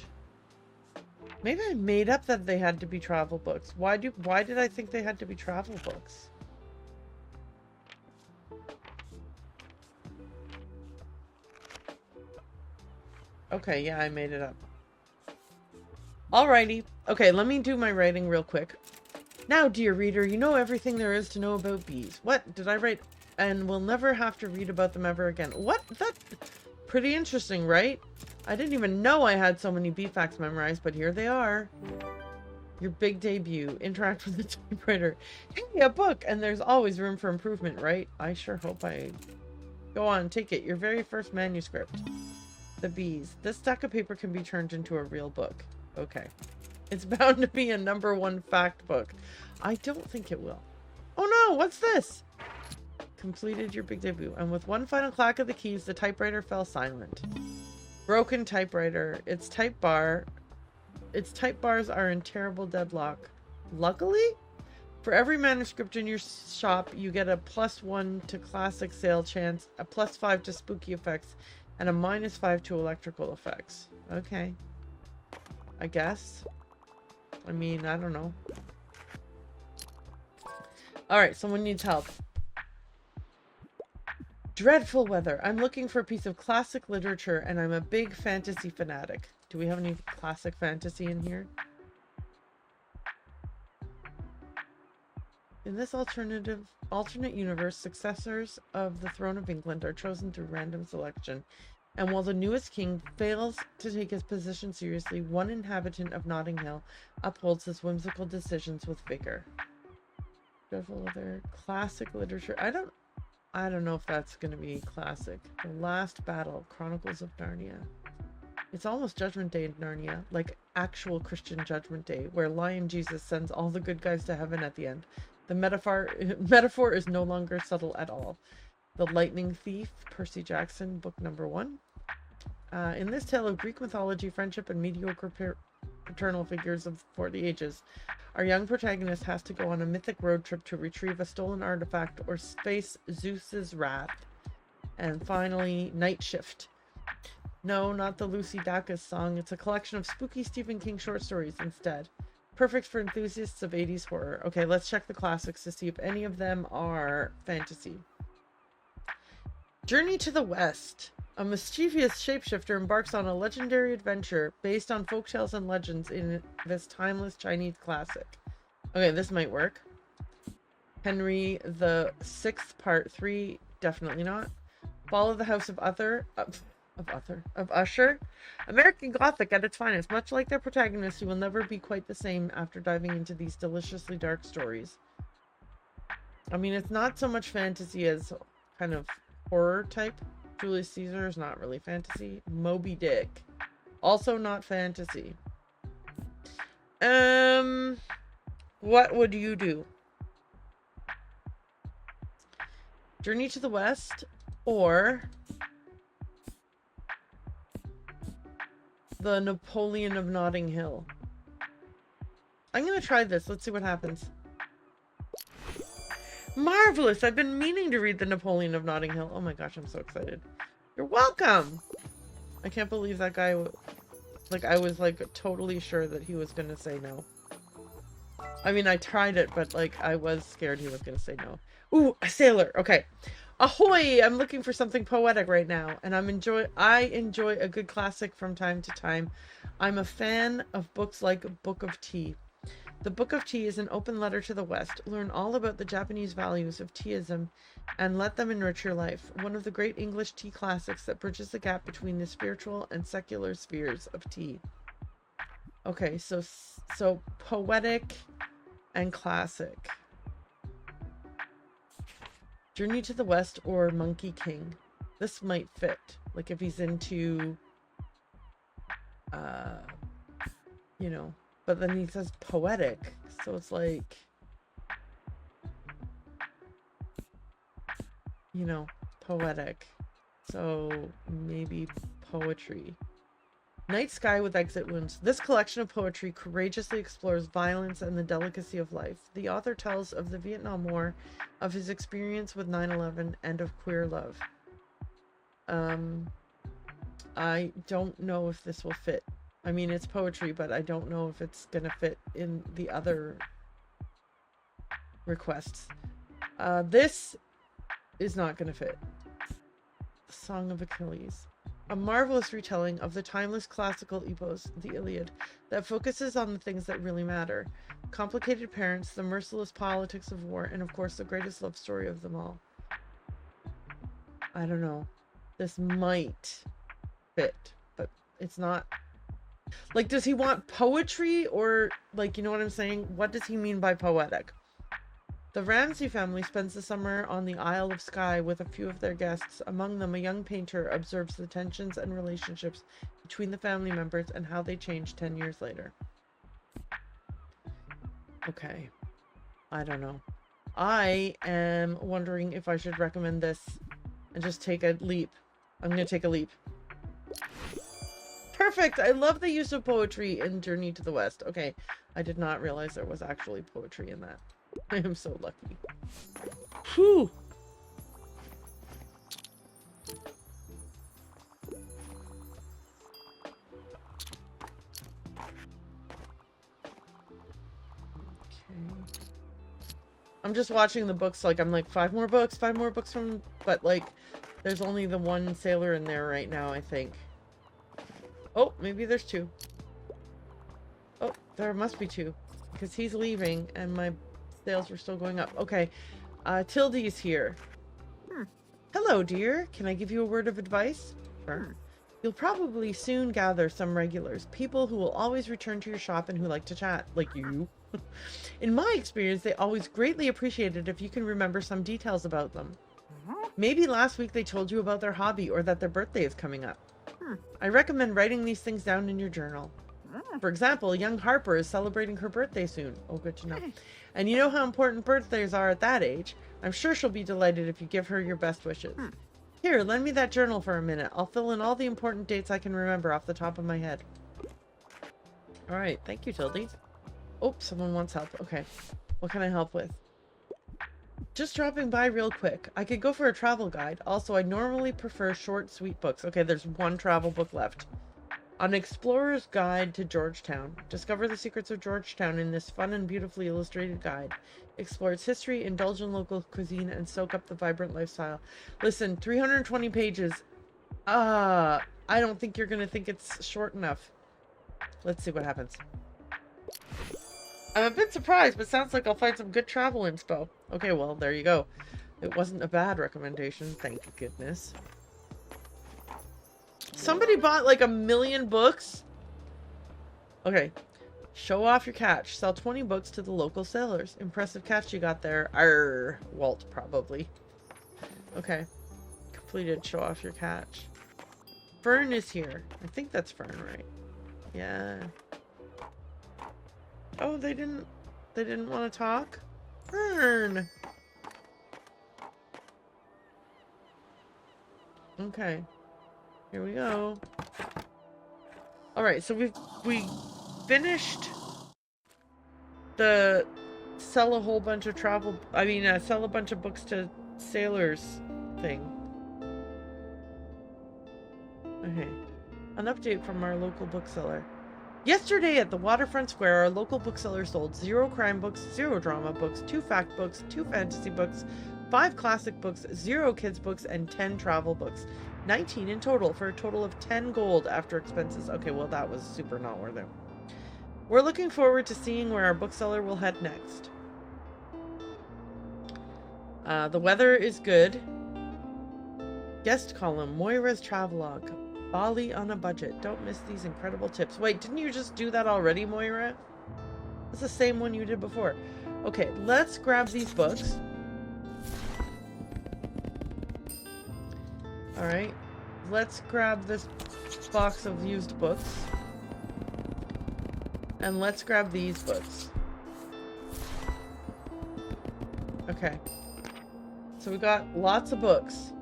Maybe I made up that they had to be travel books. Why did I think they had to be travel books? Okay, yeah, I made it up. Alrighty. Okay, let me do my writing real quick. Now, dear reader, you know everything there is to know about bees. What did I write? And we'll never have to read about them ever again. What? That's pretty interesting, right? I didn't even know I had so many bee facts memorized, but here they are. Your big debut. Interact with the typewriter. Hey, a book! And there's always room for improvement, right? I sure hope I... Go on, take it. Your very first manuscript. The bees. This stack of paper can be turned into a real book. Okay. It's bound to be a #1 fact book. I don't think it will. Oh no, what's this? Completed your big debut. And with one final clack of the keys, the typewriter fell silent. Broken typewriter. Its type bars are in terrible deadlock. Luckily, for every manuscript in your shop, you get a +1 to classic sale chance, a +5 to spooky effects, and a -5 to electrical effects. Okay. I guess. I mean, I don't know. Alright, someone needs help. Dreadful weather. I'm looking for a piece of classic literature, and I'm a big fantasy fanatic. Do we have any classic fantasy in here? In this alternate universe, successors of the throne of England are chosen through random selection. And while the newest king fails to take his position seriously, one inhabitant of Notting Hill upholds his whimsical decisions with vigor. Dreadful weather. Classic literature. I don't know if that's going to be classic. The Last Battle. Chronicles of Narnia. It's almost Judgment Day in Narnia. Like actual Christian Judgment Day, where Lion Jesus sends all the good guys to heaven at the end. The metaphor is no longer subtle at all. The Lightning Thief. Percy Jackson. Book #1. In this tale of Greek mythology, friendship, and mediocre paternal figures for the ages, our young protagonist has to go on a mythic road trip to retrieve a stolen artifact or face Zeus's wrath. And finally, Night Shift. No, not the Lucy Dacus song. It's a collection of spooky Stephen King short stories instead. Perfect for enthusiasts of 80s horror. Okay, let's check the classics to see if any of them are fantasy. Journey to the West. A mischievous shapeshifter embarks on a legendary adventure based on folktales and legends in this timeless Chinese classic. Okay, this might work. Henry the Sixth, Part 3. Definitely not. Follow the House of Usher. American Gothic at its finest. Much like their protagonist, you will never be quite the same after diving into these deliciously dark stories. I mean, it's not so much fantasy as kind of horror type. Julius Caesar is not really fantasy. Moby Dick, also not fantasy. What would you do? Journey to the West or the Napoleon of Notting Hill? I'm gonna try this. Let's see what happens. Marvelous! I've been meaning to read the Napoleon of Notting Hill. Oh my gosh, I'm so excited. You're welcome! I can't believe that guy... Like, I was, like, totally sure that he was gonna say no. I mean, I tried it, but, like, I was scared he was gonna say no. Ooh, a sailor! Okay. Ahoy! I'm looking for something poetic right now, and I enjoy a good classic from time to time. I'm a fan of books like Book of Tea. The Book of Tea is an open letter to the West. Learn all about the Japanese values of teaism and let them enrich your life. One of the great English tea classics that bridges the gap between the spiritual and secular spheres of tea. Okay, so poetic and classic. Journey to the West or Monkey King. This might fit. Like if he's into, you know, but then he says poetic. So it's like, you know, poetic. So maybe poetry. Night Sky with Exit Wounds. This collection of poetry courageously explores violence and the delicacy of life. The author tells of the Vietnam War, of his experience with 9/11, and of queer love. I don't know if this will fit. I mean, it's poetry, but I don't know if it's gonna fit in the other requests. This is not gonna fit. The Song of Achilles. A marvelous retelling of the timeless classical epos, the Iliad, that focuses on the things that really matter. Complicated parents, the merciless politics of war, and of course the greatest love story of them all. I don't know. This might fit, but it's not. Like, does he want poetry or, like, you know what I'm saying? What does he mean by poetic? The Ramsay family spends the summer on the Isle of Skye with a few of their guests. Among them, a young painter observes the tensions and relationships between the family members and how they change 10 years later. Okay. I don't know. I am wondering if I should recommend this and just take a leap. I'm going to take a leap. Perfect! I love the use of poetry in Journey to the West. Okay. I did not realize there was actually poetry in that. I am so lucky. Whew! I'm just watching the books, like, I'm like, 5 more books from, but, like, there's only the one sailor in there right now, I think. Oh, maybe there's 2. Oh, there must be 2, because he's leaving, and my sales were still going up. Okay, Tildy's here. Hello, dear. Can I give you a word of advice? Sure. You'll probably soon gather some regulars, people who will always return to your shop and who like to chat, like you. In my experience, they always greatly appreciate it if you can remember some details about them. Maybe last week they told you about their hobby or that their birthday is coming up. I recommend writing these things down in your journal. For example, young Harper is celebrating her birthday soon. Oh, good to know. And you know how important birthdays are at that age. I'm sure she'll be delighted if you give her your best wishes. Here, lend me that journal for a minute. I'll fill in all the important dates I can remember off the top of my head. Alright, thank you, Tildy. Oh, someone wants help. Okay. What can I help with? Just dropping by real quick. I could go for a travel guide. Also, I normally prefer short, sweet books. Okay, there's one travel book left. An Explorer's Guide to Georgetown. Discover the secrets of Georgetown in this fun and beautifully illustrated guide. Explore its history, indulge in local cuisine, and soak up the vibrant lifestyle. Listen, 320 pages. I don't think you're going to think it's short enough. Let's see what happens. I'm a bit surprised, but sounds like I'll find some good travel inspo. Okay, well, there you go. It wasn't a bad recommendation, thank goodness. Somebody bought like 1,000,000 books? Okay. Show off your catch. Sell 20 books to the local sailors. Impressive catch you got there. Arr, Walt, probably. Okay. Completed. Show off your catch. Fern is here. I think that's Fern, right? Yeah. Oh, they didn't want to talk? Fern! Okay. Here we go. Alright, so we finished the sell a whole bunch of sell a bunch of books to sailors thing. Okay. An update from our local bookseller. Yesterday at the Waterfront Square, our local bookseller sold 0 crime books, 0 drama books, 2 fact books, 2 fantasy books, 5 classic books, 0 kids books, and 10 travel books. 19 in total, for a total of 10 gold after expenses. Okay, well that was super not worth it. We're looking forward to seeing where our bookseller will head next. The weather is good. Guest column, Moira's travelogue. Bali on a budget. Don't miss these incredible tips. Wait, didn't you just do that already, Moira? It's the same one you did before. Okay, let's grab these books. Alright. Let's grab this box of used books. And let's grab these books. Okay. So we got lots of books.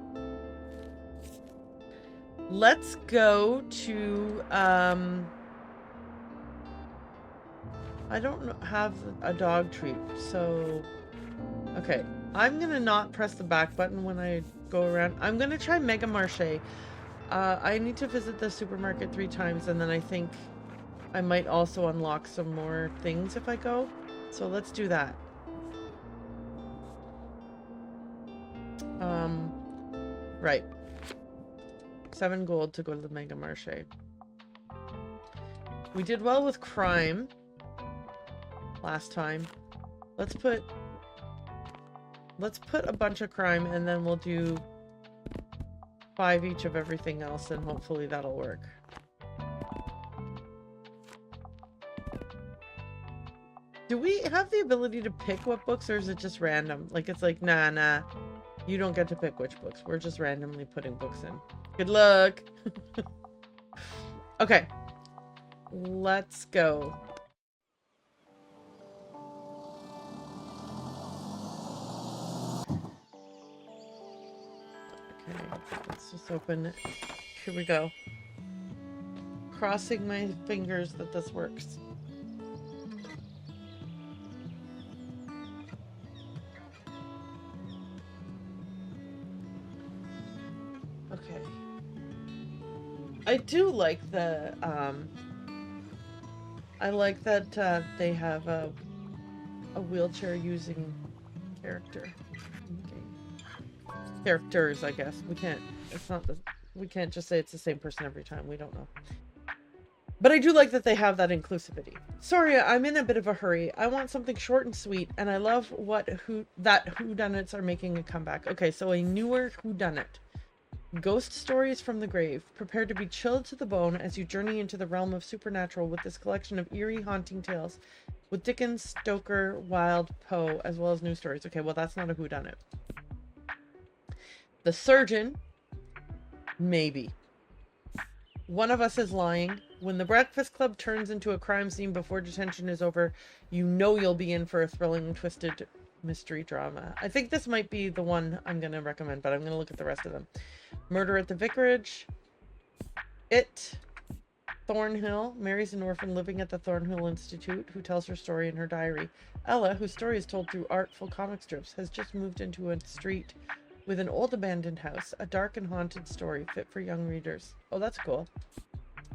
Let's go to, I don't have a dog treat, so, okay. I'm gonna not press the back button when I go around. I'm gonna try Mega Marché. I need to visit the supermarket 3 times, and then I think I might also unlock some more things if I go. So let's do that. Right. 7 gold to go to the Mega Marché. We did well with crime last time. Let's put a bunch of crime, and then we'll do 5 each of everything else, and hopefully that'll work. Do we have the ability to pick what books, or is it just random? Like, it's like, nah, you don't get to pick which books. We're just randomly putting books in. Good luck. Okay. Let's go. Okay, let's just open it. Here we go. Crossing my fingers that this works. Okay. I do like the, I like that they have a wheelchair using character. Okay. Characters, I guess. We can't just say it's the same person every time. We don't know. But I do like that they have that inclusivity. Sorry, I'm in a bit of a hurry. I want something short and sweet, and I love that whodunits are making a comeback. Okay, so a newer whodunit. Ghost stories from the grave. Prepare to be chilled to the bone as you journey into the realm of supernatural with this collection of eerie, haunting tales with Dickens, Stoker, Wilde, Poe, as well as new stories. Okay, well, that's not a whodunit. The Surgeon. Maybe. One of Us is Lying. When the Breakfast Club turns into a crime scene before detention is over, you know you'll be in for a thrilling, twisted mystery drama. I think this might be the one I'm going to recommend, but I'm going to look at the rest of them. Murder at the Vicarage. It. Thornhill marries an orphan living at the Thornhill Institute who tells her story in her diary. Ella, whose story is told through artful comic strips, has just moved into a street with an old abandoned house, a dark and haunted story fit for young readers. Oh, that's cool.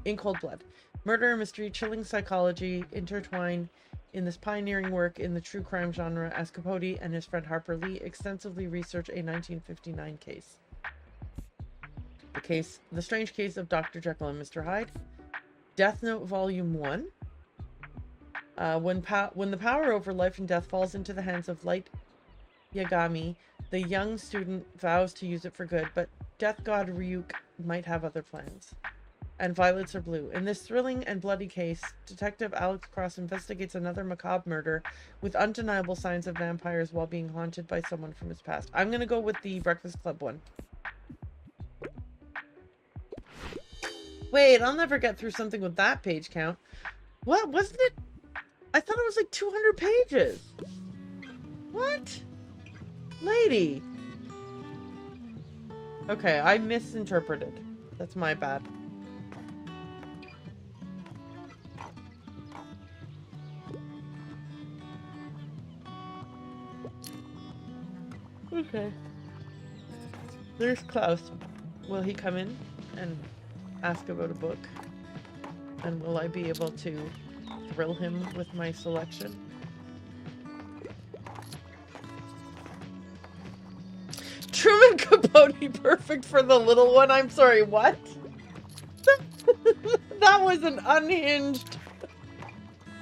In Cold Blood. Murder, mystery, chilling psychology intertwine in this pioneering work in the true crime genre as Capote and his friend Harper Lee extensively research a 1959 case. The Strange Case of Dr. Jekyll and Mr. Hyde. Death Note Volume 1. When the power over life and death falls into the hands of Light Yagami, the young student vows to use it for good, but Death God Ryuk might have other plans. And Violets Are Blue. In this thrilling and bloody case, Detective Alex Cross investigates another macabre murder with undeniable signs of vampires while being haunted by someone from his past. I'm going to go with the Breakfast Club one. Wait, I'll never get through something with that page count. What? Wasn't it? I thought it was like 200 pages. What? Lady. Okay, I misinterpreted. That's my bad. Okay. There's Klaus. Will he come in and ask about a book? And will I be able to thrill him with my selection? Truman Capote, perfect for the little one. I'm sorry, what? That was an unhinged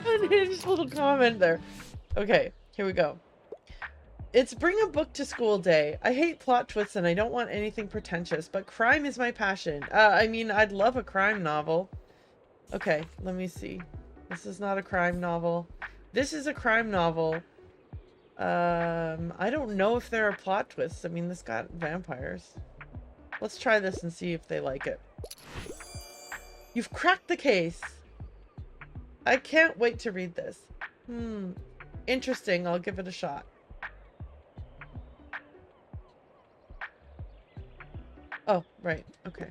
little comment there. Okay, here we go. It's bring a book to school day. I hate plot twists and I don't want anything pretentious, but crime is my passion. I mean, I'd love a crime novel. Okay, let me see. This is not a crime novel. This is a crime novel. I don't know if there are plot twists. I mean, this got vampires. Let's try this and see if they like it. You've cracked the case. I can't wait to read this. Interesting. I'll give it a shot. Oh, right. Okay.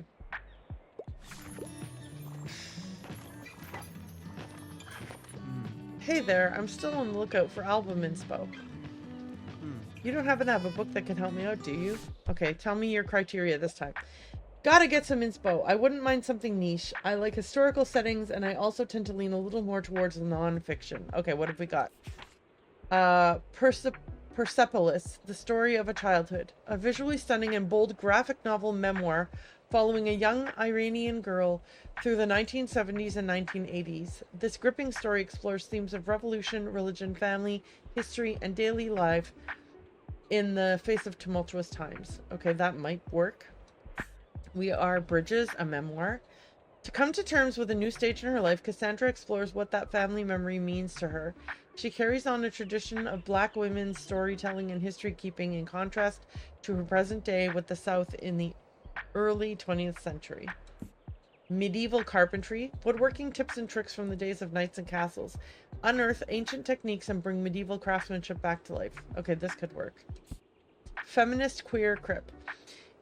Hey there, I'm still on the lookout for album inspo. You don't happen to have a book that can help me out, do you? Okay, tell me your criteria this time. Gotta get some inspo. I wouldn't mind something niche. I like historical settings, and I also tend to lean a little more towards non-fiction. Okay, what have we got? Persepolis, The Story of a Childhood. A visually stunning and bold graphic novel memoir following a young Iranian girl through the 1970s and 1980s. This gripping story explores themes of revolution, religion, family, history, and daily life in the face of tumultuous times. Okay, that might work. We Are Bridges, a memoir. To come to terms with a new stage in her life, Cassandra explores what that family memory means to her. She carries on a tradition of Black women's storytelling and history keeping in contrast to her present day with the South in the early 20th century. Medieval carpentry, woodworking tips and tricks from the days of knights and castles. Unearth ancient techniques and bring medieval craftsmanship back to life. Okay, this could work. Feminist queer crip.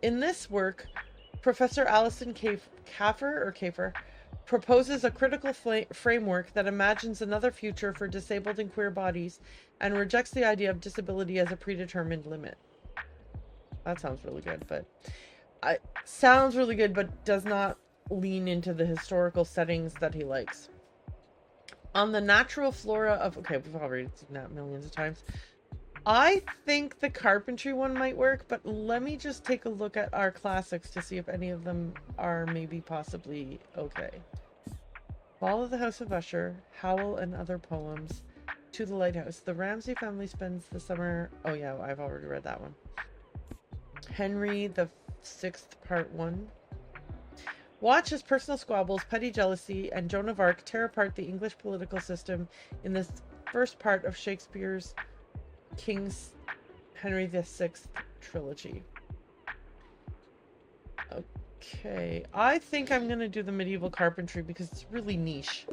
In this work, Professor Alison Kafer proposes a critical framework that imagines another future for disabled and queer bodies and rejects the idea of disability as a predetermined limit. That sounds really good, but does not lean into the historical settings that he likes. On the natural flora of... Okay, we've already seen that millions of times. I think the carpentry one might work, but let me just take a look at our classics to see if any of them are maybe possibly okay. Fall of the House of Usher, Howl and Other Poems, To the Lighthouse. The Ramsey family spends the summer... Oh yeah, I've already read that one. Henry the Sixth, Part 1. Watch as personal squabbles, petty jealousy, and Joan of Arc tear apart the English political system in this first part of Shakespeare's King's Henry VI trilogy. Okay, I think I'm gonna do the medieval carpentry because it's really niche.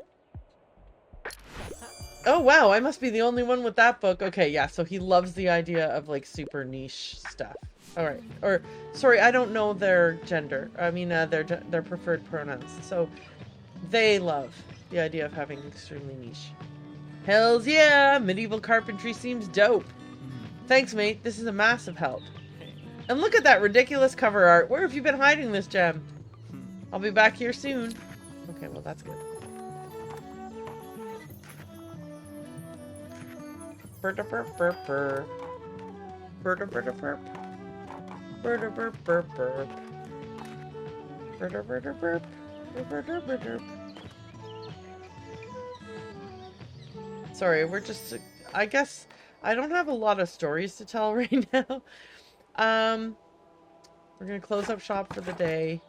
Oh wow, I must be the only one with that book. Okay, yeah, so he loves the idea of like super niche stuff. All right, or sorry, I don't know their gender. I mean, their preferred pronouns. So They love the idea of having extremely niche. Hells yeah! Medieval carpentry seems dope. Thanks, mate. This is a massive help. And look at that ridiculous cover art. Where have you been hiding this gem? I'll be back here soon. Okay, well, that's good. Burp-a-burp-burp-burp. Burp-a-burp-a-burp. Burp-a-burp-burp-burp. Burp-a-burp-a-burp. Burp-a-burp-a-burp. Sorry, we're just... I guess I don't have a lot of stories to tell right now. We're gonna close up shop for the day.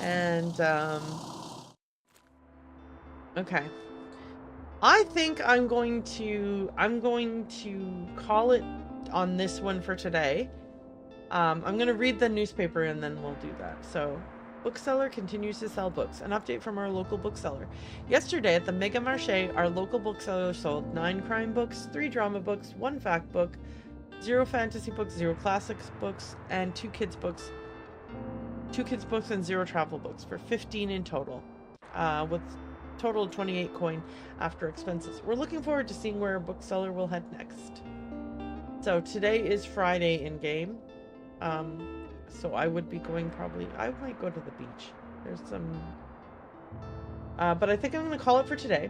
And, okay. I think I'm going to call it on this one for today. I'm going to read the newspaper and then we'll do that. So, bookseller continues to sell books. An update from our local bookseller. Yesterday at the Mega Marché, our local bookseller sold 9 crime books, 3 drama books, 1 fact book, 0 fantasy books, 0 classics books, and 2 kids books. 2 kids books and 0 travel books for 15 in total. With total 28 coin after expenses. We're looking forward to seeing where our bookseller will head next. So today is Friday in game. So I would be going I might go to the beach. There's some... but I think I'm going to call it for today.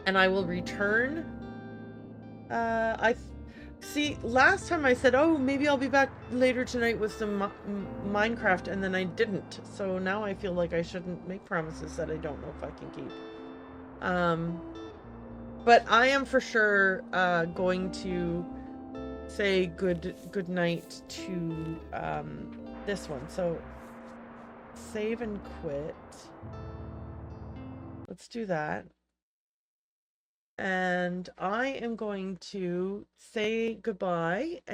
And I will return... See, last time I said, oh, maybe I'll be back later tonight with some Minecraft, and then I didn't. So now I feel like I shouldn't make promises that I don't know if I can keep. But I am for sure going to say good night to this one. So save and quit. Let's do that. And I am going to say goodbye.